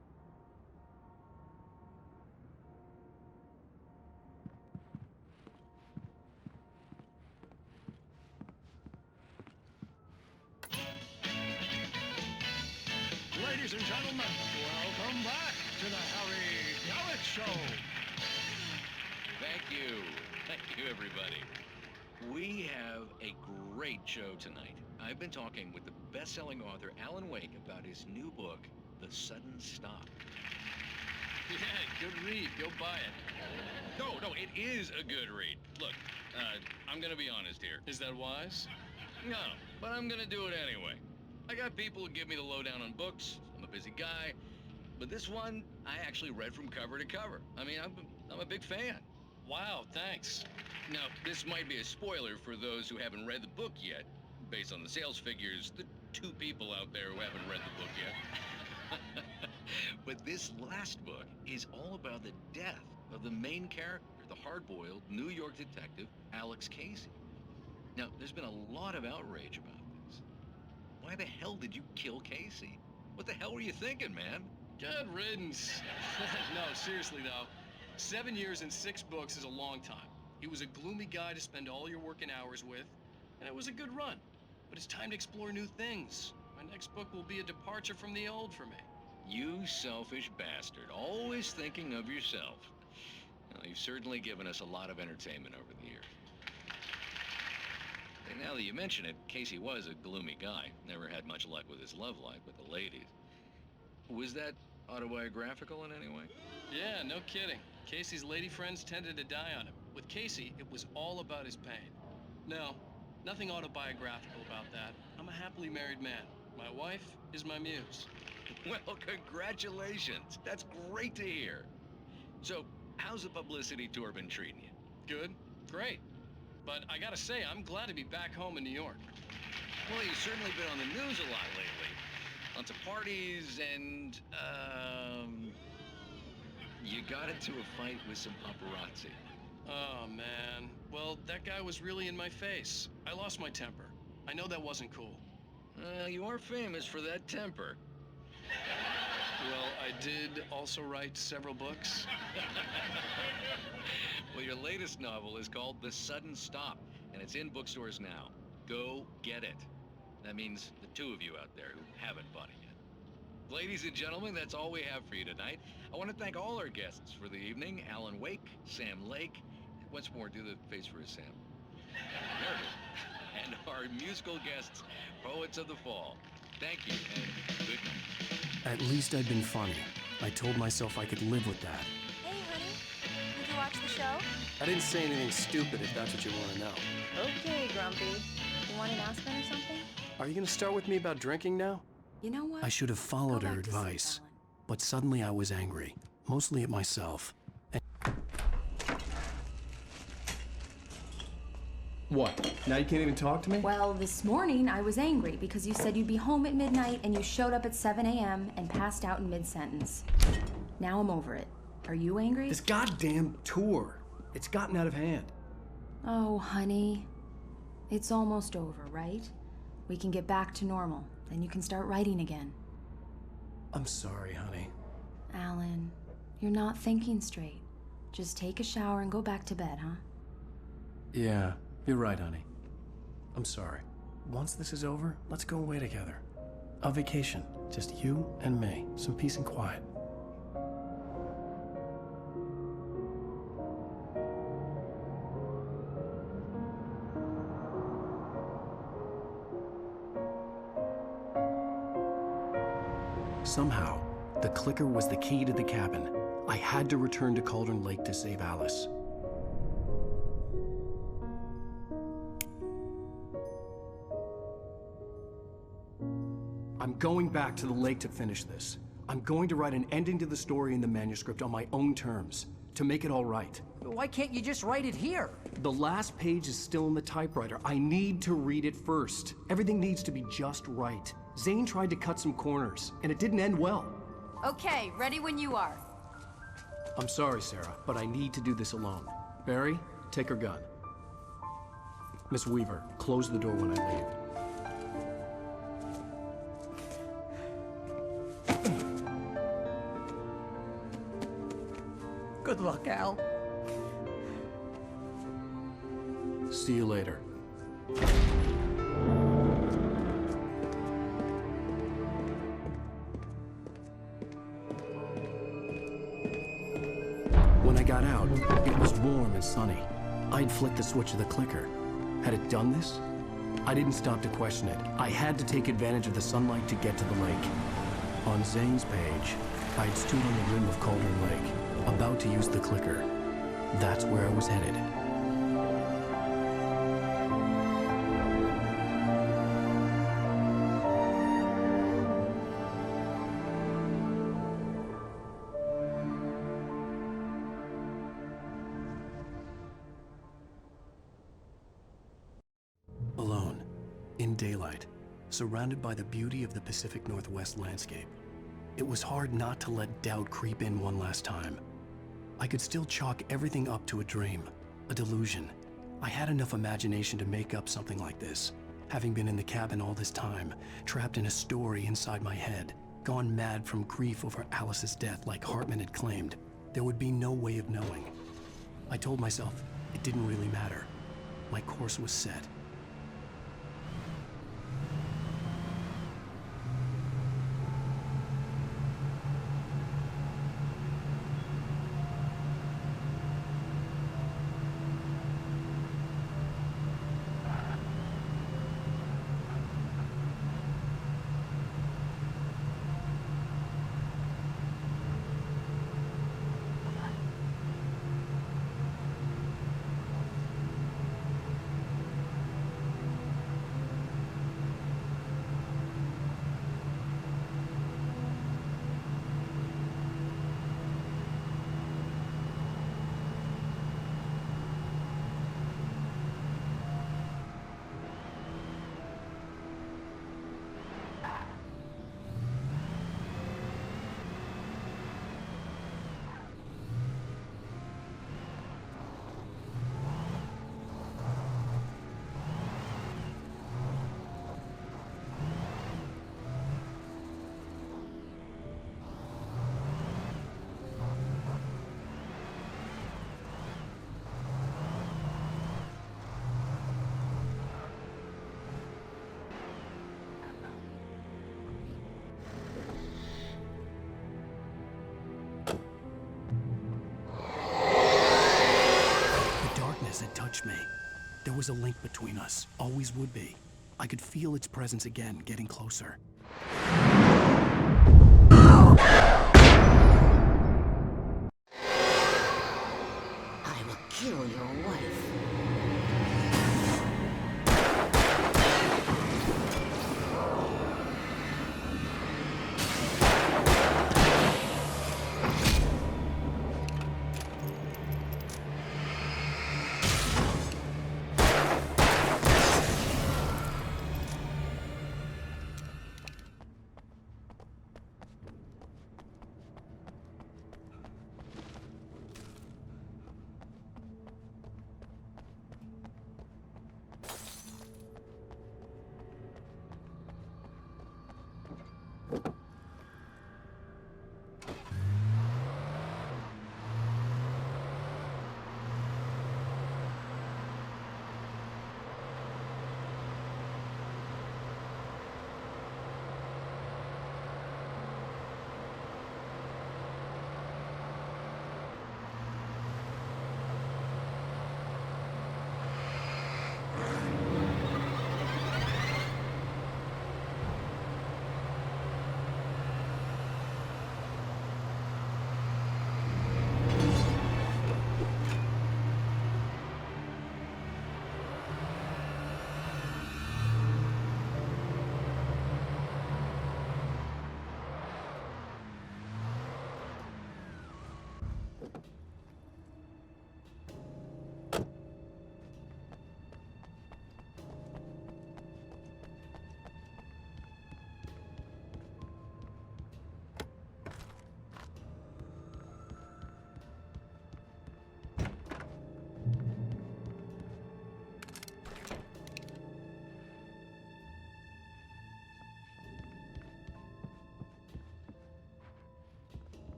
Ladies and gentlemen, welcome back to the Harry Gallic Show. Thank you. Thank you, everybody. We have a great show tonight. I've been talking with the best-selling author Alan Wake about his new book, The Sudden Stop. Yeah, good read. Go buy it. No, it is a good read. Look, I'm gonna be honest here. Is that wise? No, but I'm gonna do it anyway. I got people who give me the lowdown on books. I'm a busy guy. But this one, I actually read from cover to cover. I mean, I'm a big fan. Wow, thanks. Now, this might be a spoiler for those who haven't read the book yet. Based on the sales figures, the 2 people out there who haven't read the book yet. But this last book is all about the death of the main character, the hard-boiled New York detective, Alex Casey. Now, there's been a lot of outrage about this. Why the hell did you kill Casey? What the hell were you thinking, man? Good riddance. No, seriously though. 7 years and 6 books is a long time. He was a gloomy guy to spend all your working hours with, and it was a good run. But it's time to explore new things. My next book will be a departure from the old for me. You selfish bastard, always thinking of yourself. Well, you've certainly given us a lot of entertainment over the years. And now that you mention it, Casey was a gloomy guy. Never had much luck with his love life with the ladies. Was that autobiographical in any way? Yeah, no kidding. Casey's lady friends tended to die on him. With Casey, it was all about his pain. No, nothing autobiographical about that. I'm a happily married man. My wife is my muse. Well, congratulations. That's great to hear. So, how's the publicity tour been treating you? Good. Great. But I gotta say, I'm glad to be back home in New York. Well, you've certainly been on the news a lot lately. Lots of parties and, you got into a fight with some paparazzi. Oh, man. Well, that guy was really in my face. I lost my temper. I know that wasn't cool. You are famous for that temper. Well, I did also write several books. Well, your latest novel is called The Sudden Stop, and it's in bookstores now. Go get it. That means the 2 of you out there who haven't bought it yet. Ladies and gentlemen, that's all we have for you tonight. I want to thank all our guests for the evening. Alan Wake, Sam Lake. Once more, do the face for us, Sam. There it is. And our musical guests, Poets of the Fall. Thank you, and good night. At least I'd been funny. I told myself I could live with that. Hey, honey. Did you watch the show? I didn't say anything stupid if that's what you want to know. Okay, Grumpy. You want an aspirin or something? Are you going to start with me about drinking now? You know what? I should have followed Go her back to sleep, advice. But suddenly I was angry. Mostly at myself. What? Now you can't even talk to me? Well, this morning I was angry because you said you'd be home at midnight and you showed up at 7 a.m. and passed out in mid-sentence. Now I'm over it. Are you angry? This goddamn tour. It's gotten out of hand. Oh, honey. It's almost over, right? We can get back to normal. Then you can start writing again. I'm sorry, honey. Alan, you're not thinking straight. Just take a shower and go back to bed, huh? Yeah, you're right, honey. I'm sorry. Once this is over, let's go away together. A vacation. Just you and me. Some peace and quiet. Somehow, the clicker was the key to the cabin. I had to return to Cauldron Lake to save Alice. I'm going back to the lake to finish this. I'm going to write an ending to the story in the manuscript on my own terms, to make it all right. Why can't you just write it here? The last page is still in the typewriter. I need to read it first. Everything needs to be just right. Zane tried to cut some corners, and it didn't end well. Okay, ready when you are. I'm sorry, Sarah, but I need to do this alone. Barry, take her gun. Miss Weaver, close the door when I leave. Good luck, Al. See you later. When I got out, it was warm and sunny. I'd flicked the switch of the clicker. Had it done this? I didn't stop to question it. I had to take advantage of the sunlight to get to the lake. On Zane's page, I'd stood on the rim of Cauldron Lake, about to use the clicker. That's where I was headed. Alone, in daylight, surrounded by the beauty of the Pacific Northwest landscape. It was hard not to let doubt creep in one last time. I could still chalk everything up to a dream, a delusion. I had enough imagination to make up something like this, having been in the cabin all this time, trapped in a story inside my head, gone mad from grief over Alice's death like Hartman had claimed. There would be no way of knowing. I told myself it didn't really matter. My course was set. Had touched me. There was a link between us, always would be. I could feel its presence again, getting closer. I will kill your wife.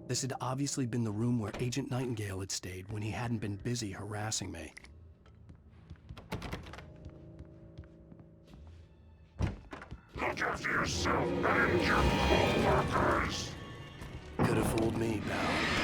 This had obviously been the room where Agent Nightingale had stayed when he hadn't been busy harassing me. Look after yourself and your co-workers! Could have fooled me, pal.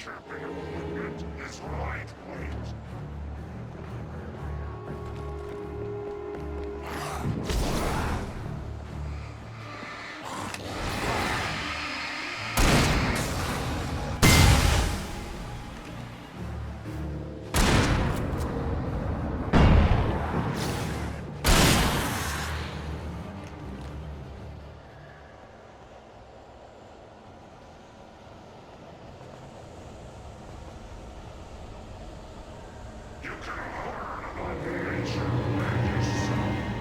champion. It is right, wait. You can learn about nature and yourself.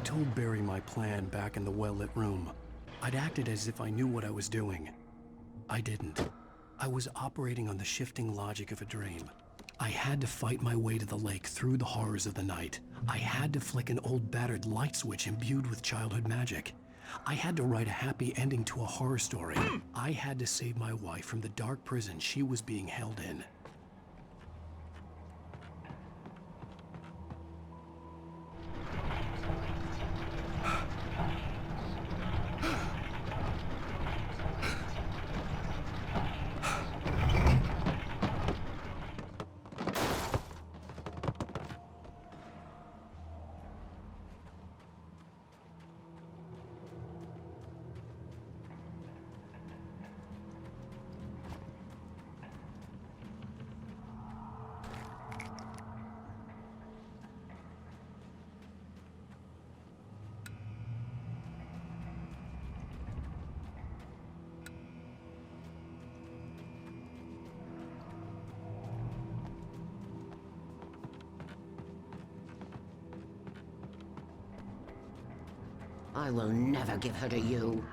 told Barry my plan back in the well-lit room. I'd acted as if I knew what I was doing. I didn't. I was operating on the shifting logic of a dream. I had to fight my way to the lake through the horrors of the night. I had to flick an old battered light switch imbued with childhood magic. I had to write a happy ending to a horror story. I had to save my wife from the dark prison she was being held in. I will never give her to you.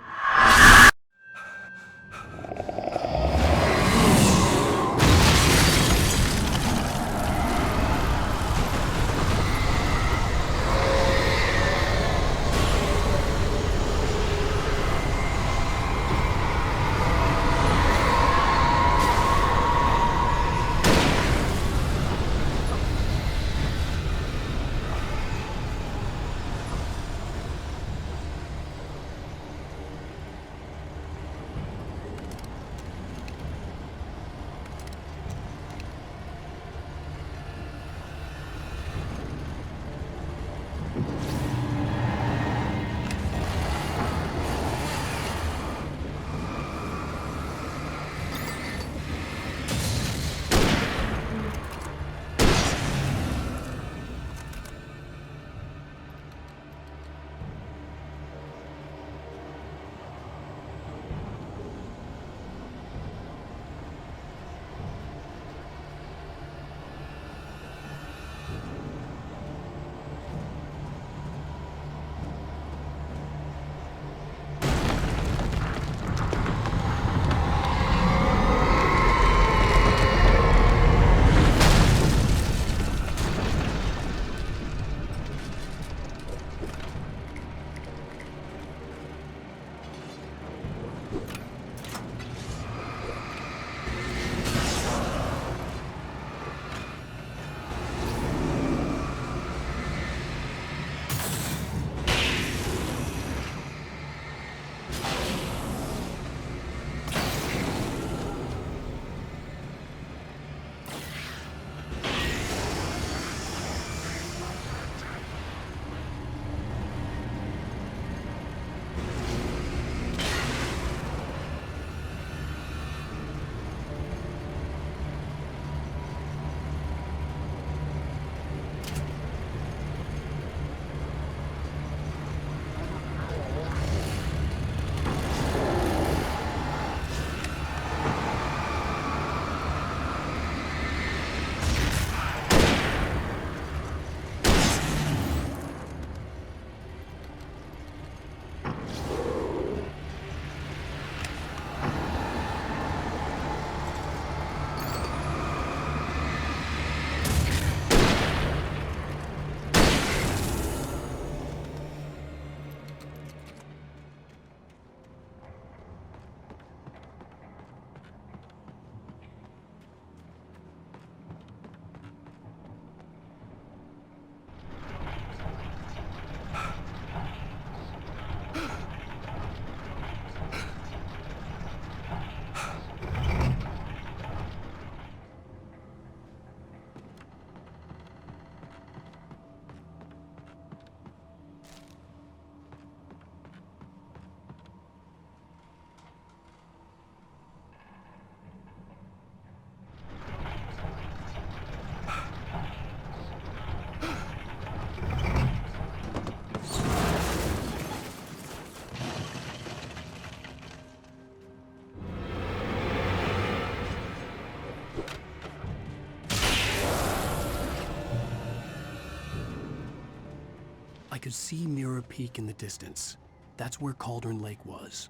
could see Mirror Peak in the distance. That's where Cauldron Lake was.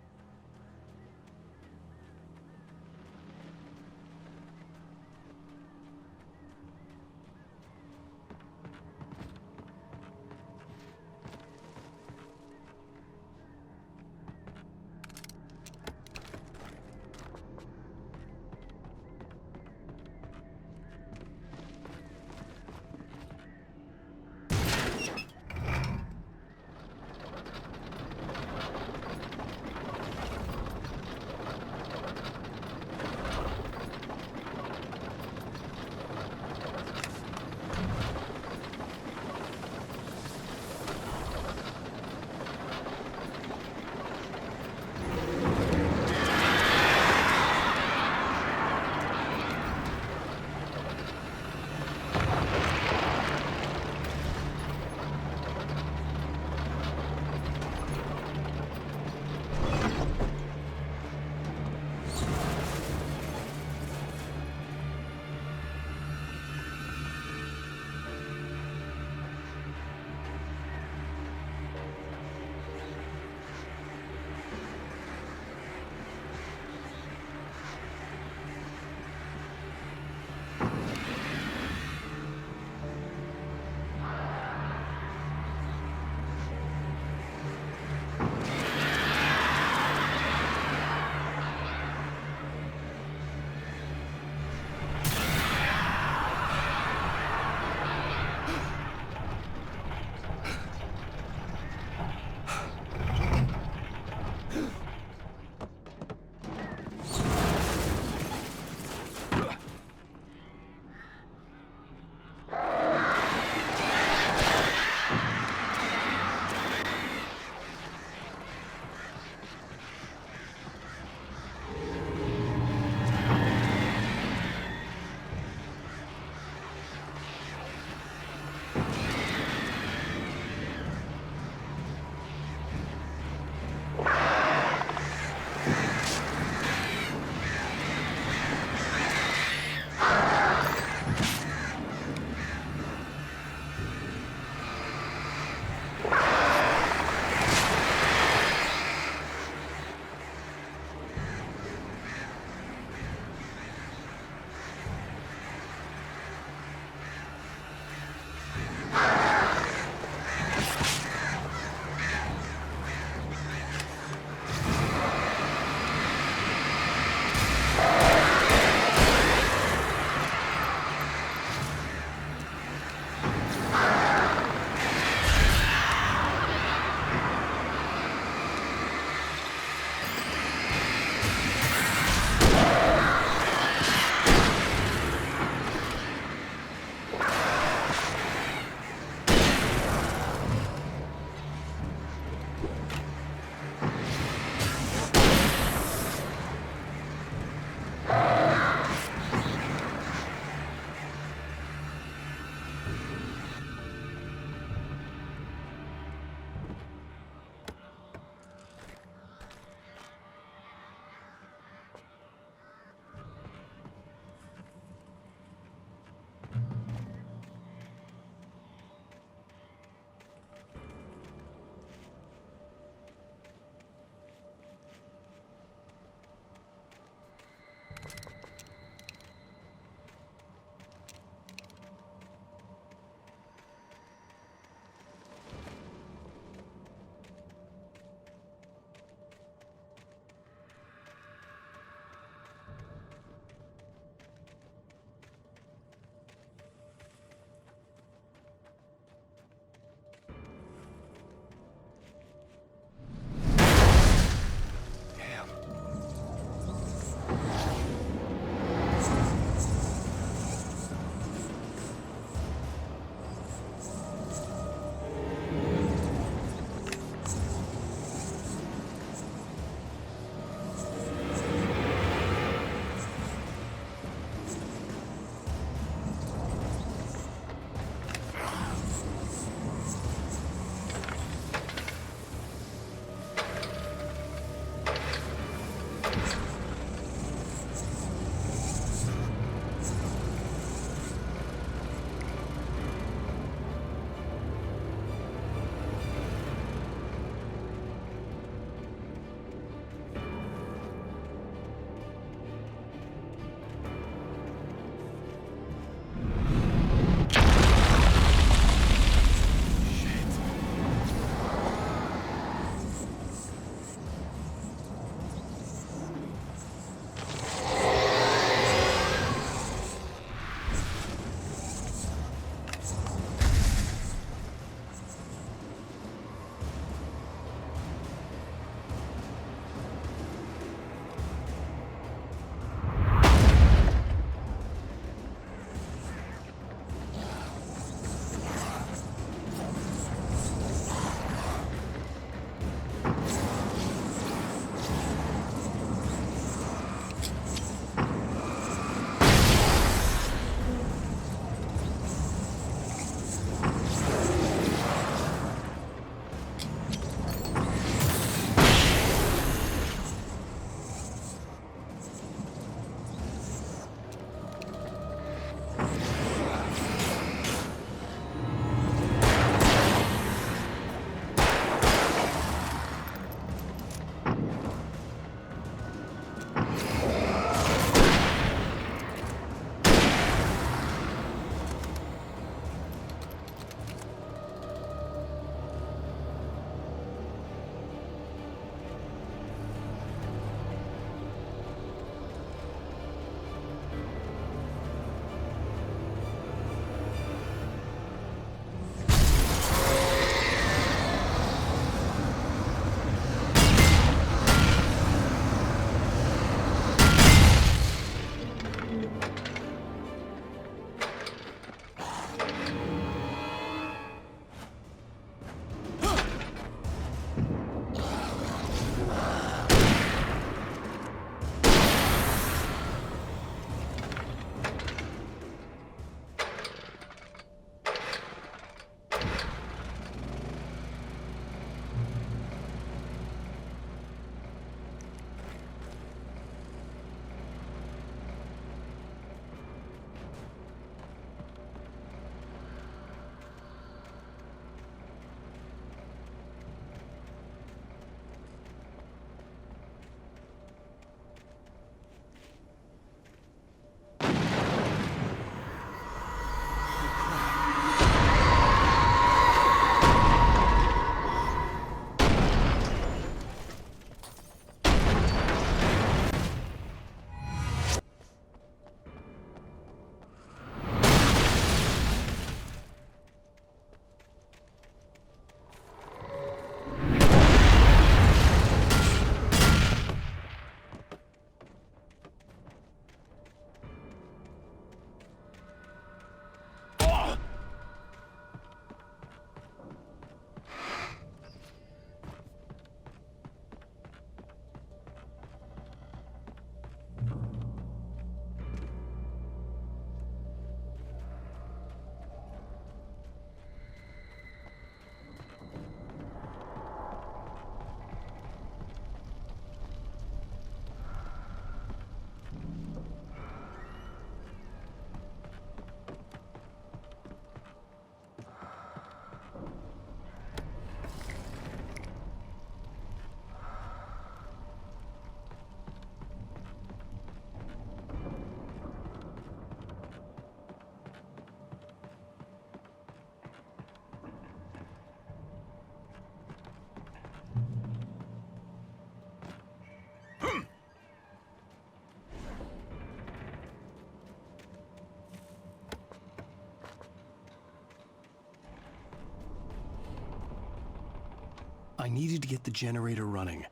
I needed to get the generator running.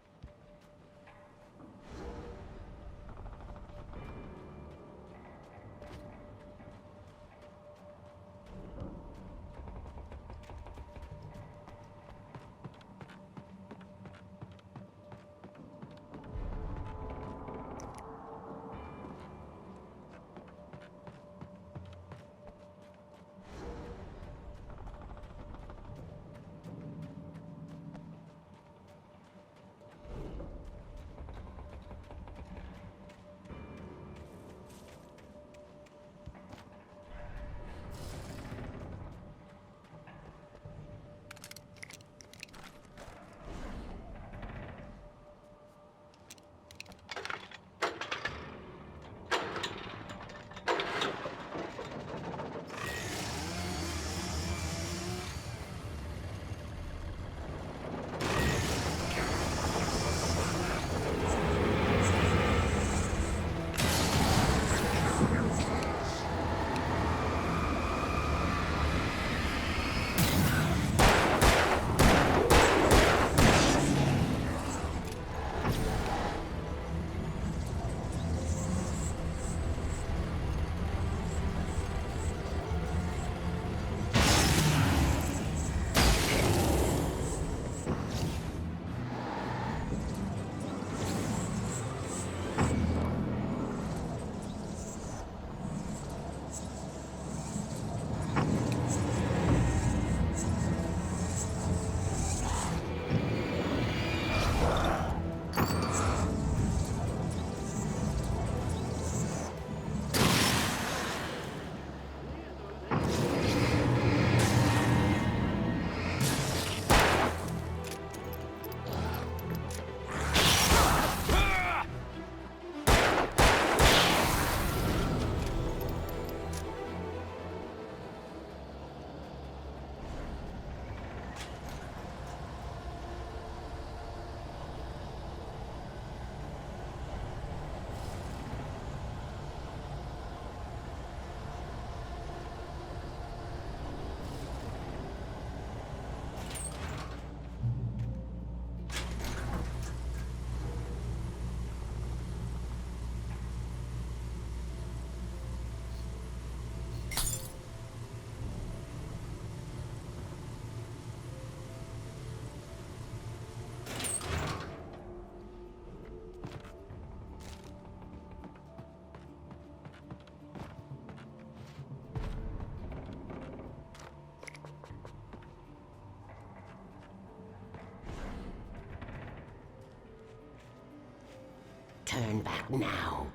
Turn back now.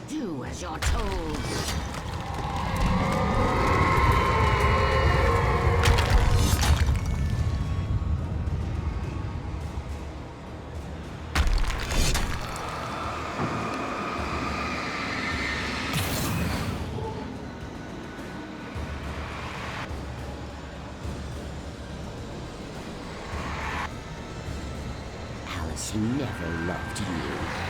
Do as you're told. has never loved you.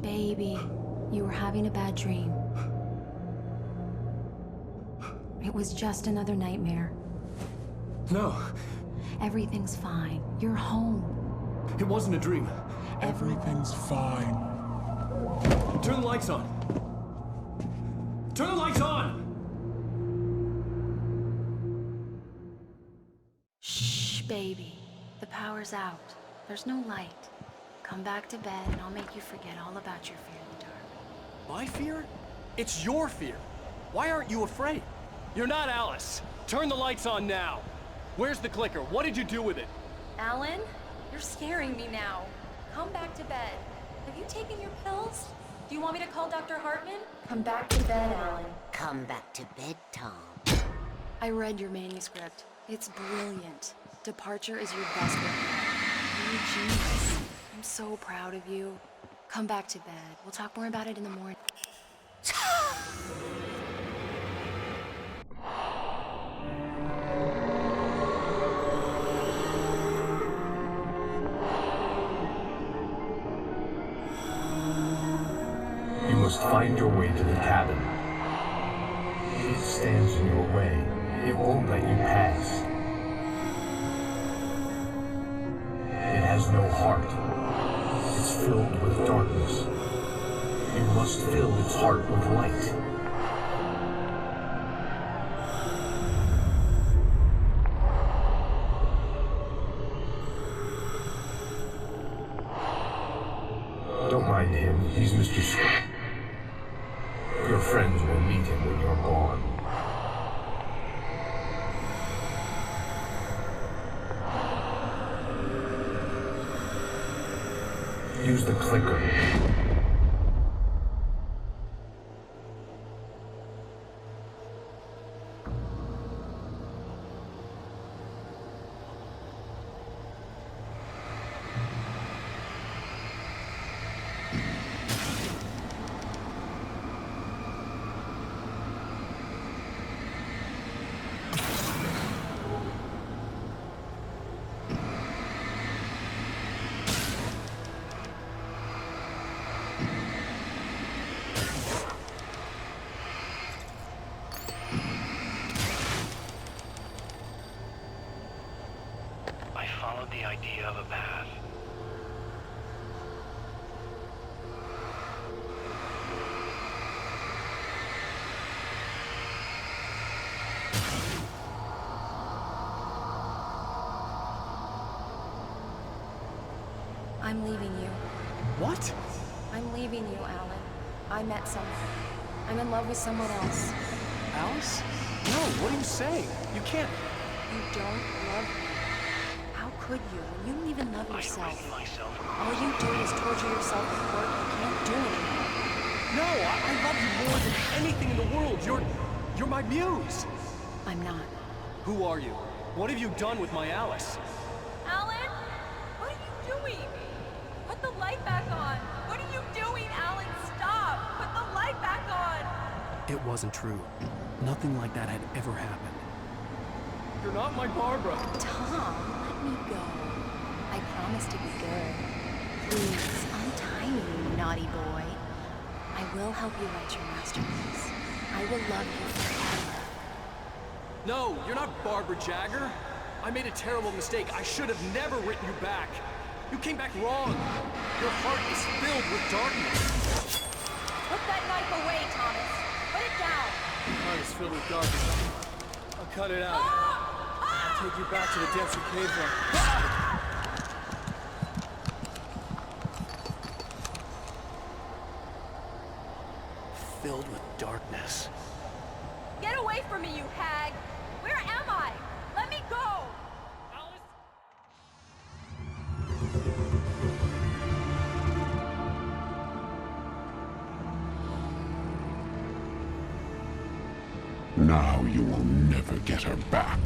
Baby, you were having a bad dream. It was just another nightmare. No. Everything's fine. You're home. It wasn't a dream. Everything's fine. Turn the lights on. Turn the lights on! Shh, baby. The power's out. There's no light. Come back to bed and I'll make you forget all about your fear in the dark. My fear? It's your fear. Why aren't you afraid? You're not Alice. Turn the lights on now. Where's the clicker? What did you do with it? Alan, you're scaring me now. Come back to bed. Have you taken your pills? Do you want me to call Dr. Hartman? Come back to bed, Alan. Come back to bed, Tom. I read your manuscript. It's brilliant. Departure is your best weapon. You're a genius. I'm so proud of you. Come back to bed. We'll talk more about it in the morning. You must find your way to the cabin. It stands in your way. It won't let you pass. It has no heart. filled with darkness. You must fill its heart with light. Don't mind him, he's Mr. Scott. Your friends will meet him when you're gone. Use the clicker. The idea of a path. I'm leaving you. What? I'm leaving you, Alan. I met someone. I'm in love with someone else. Alice? No, what are you saying? You can't... You don't love me. How could you when you don't even love yourself? All you do is torture yourself with work you can't do anymore. No, I love you more than anything in the world. You're my muse. I'm not. Who are you? What have you done with my Alice? Alan? What are you doing? Put the light back on. What are you doing, Alan? Stop! Put the light back on! It wasn't true. Nothing like that had ever happened. You're not my Barbara. Tom, let me go. I promise to be good. Please, untie me, you naughty boy. I will help you write your masterpiece. I will love you forever. No, you're not Barbara Jagger. I made a terrible mistake. I should have never written you back. You came back wrong. Your heart is filled with darkness. Put that knife away, Thomas. Put it down. Your heart is filled with darkness. I'll cut it out. I'll take you back to the depths you came from. Filled with darkness. Get away from me, you hag! Where am I? Let me go! Now you will never get her back.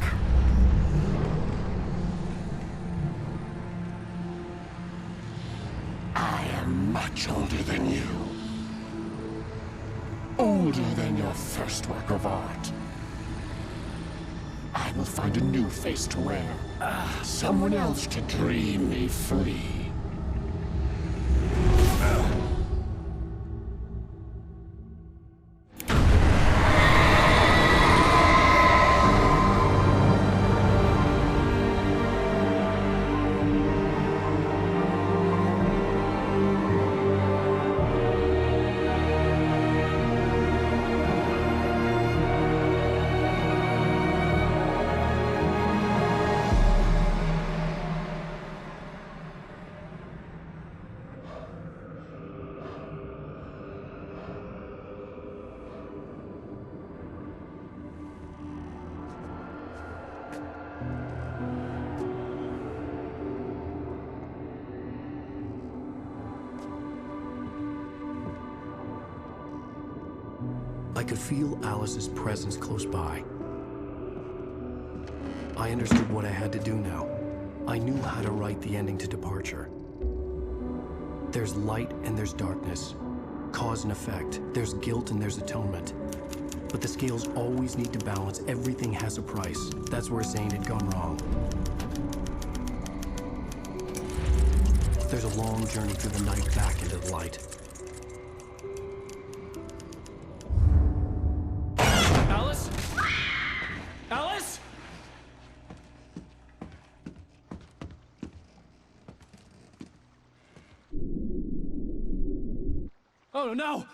I am much older than you. Older than your first work of art. I will find a new face to wear. Someone else to dream me free. I could feel Alice's presence close by. I understood what I had to do now. I knew how to write the ending to Departure. There's light and there's darkness. Cause and effect. There's guilt and there's atonement. But the scales always need to balance. Everything has a price. That's where Zane had gone wrong. There's a long journey through the night back into the light. Alice? Alice? Oh no!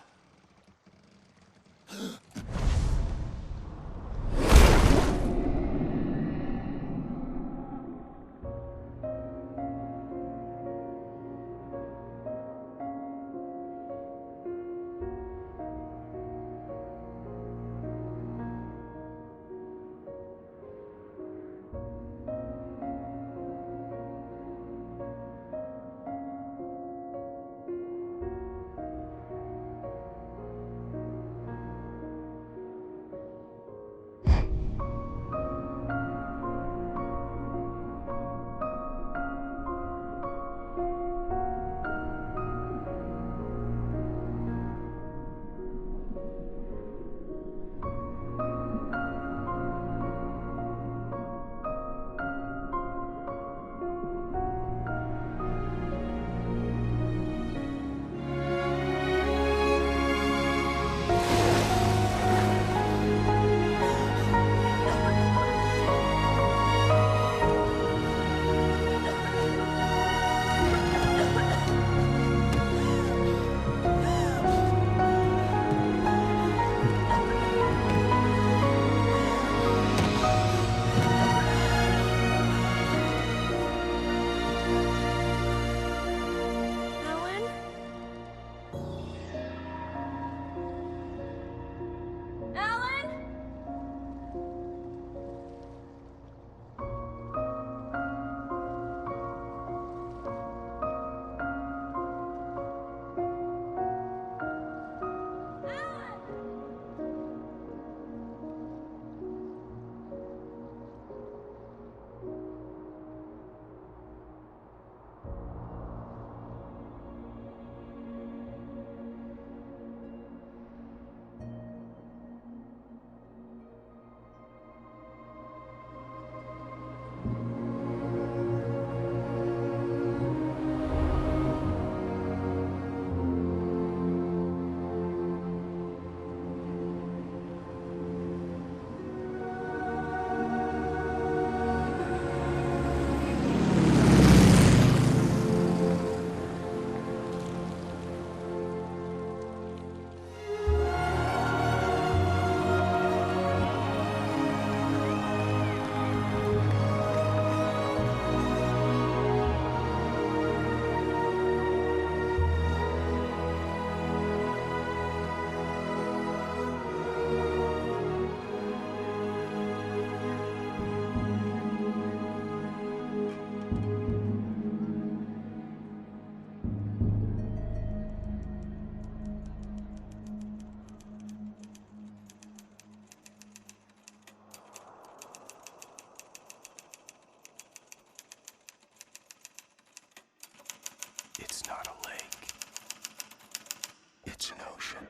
It's not a lake. It's an ocean.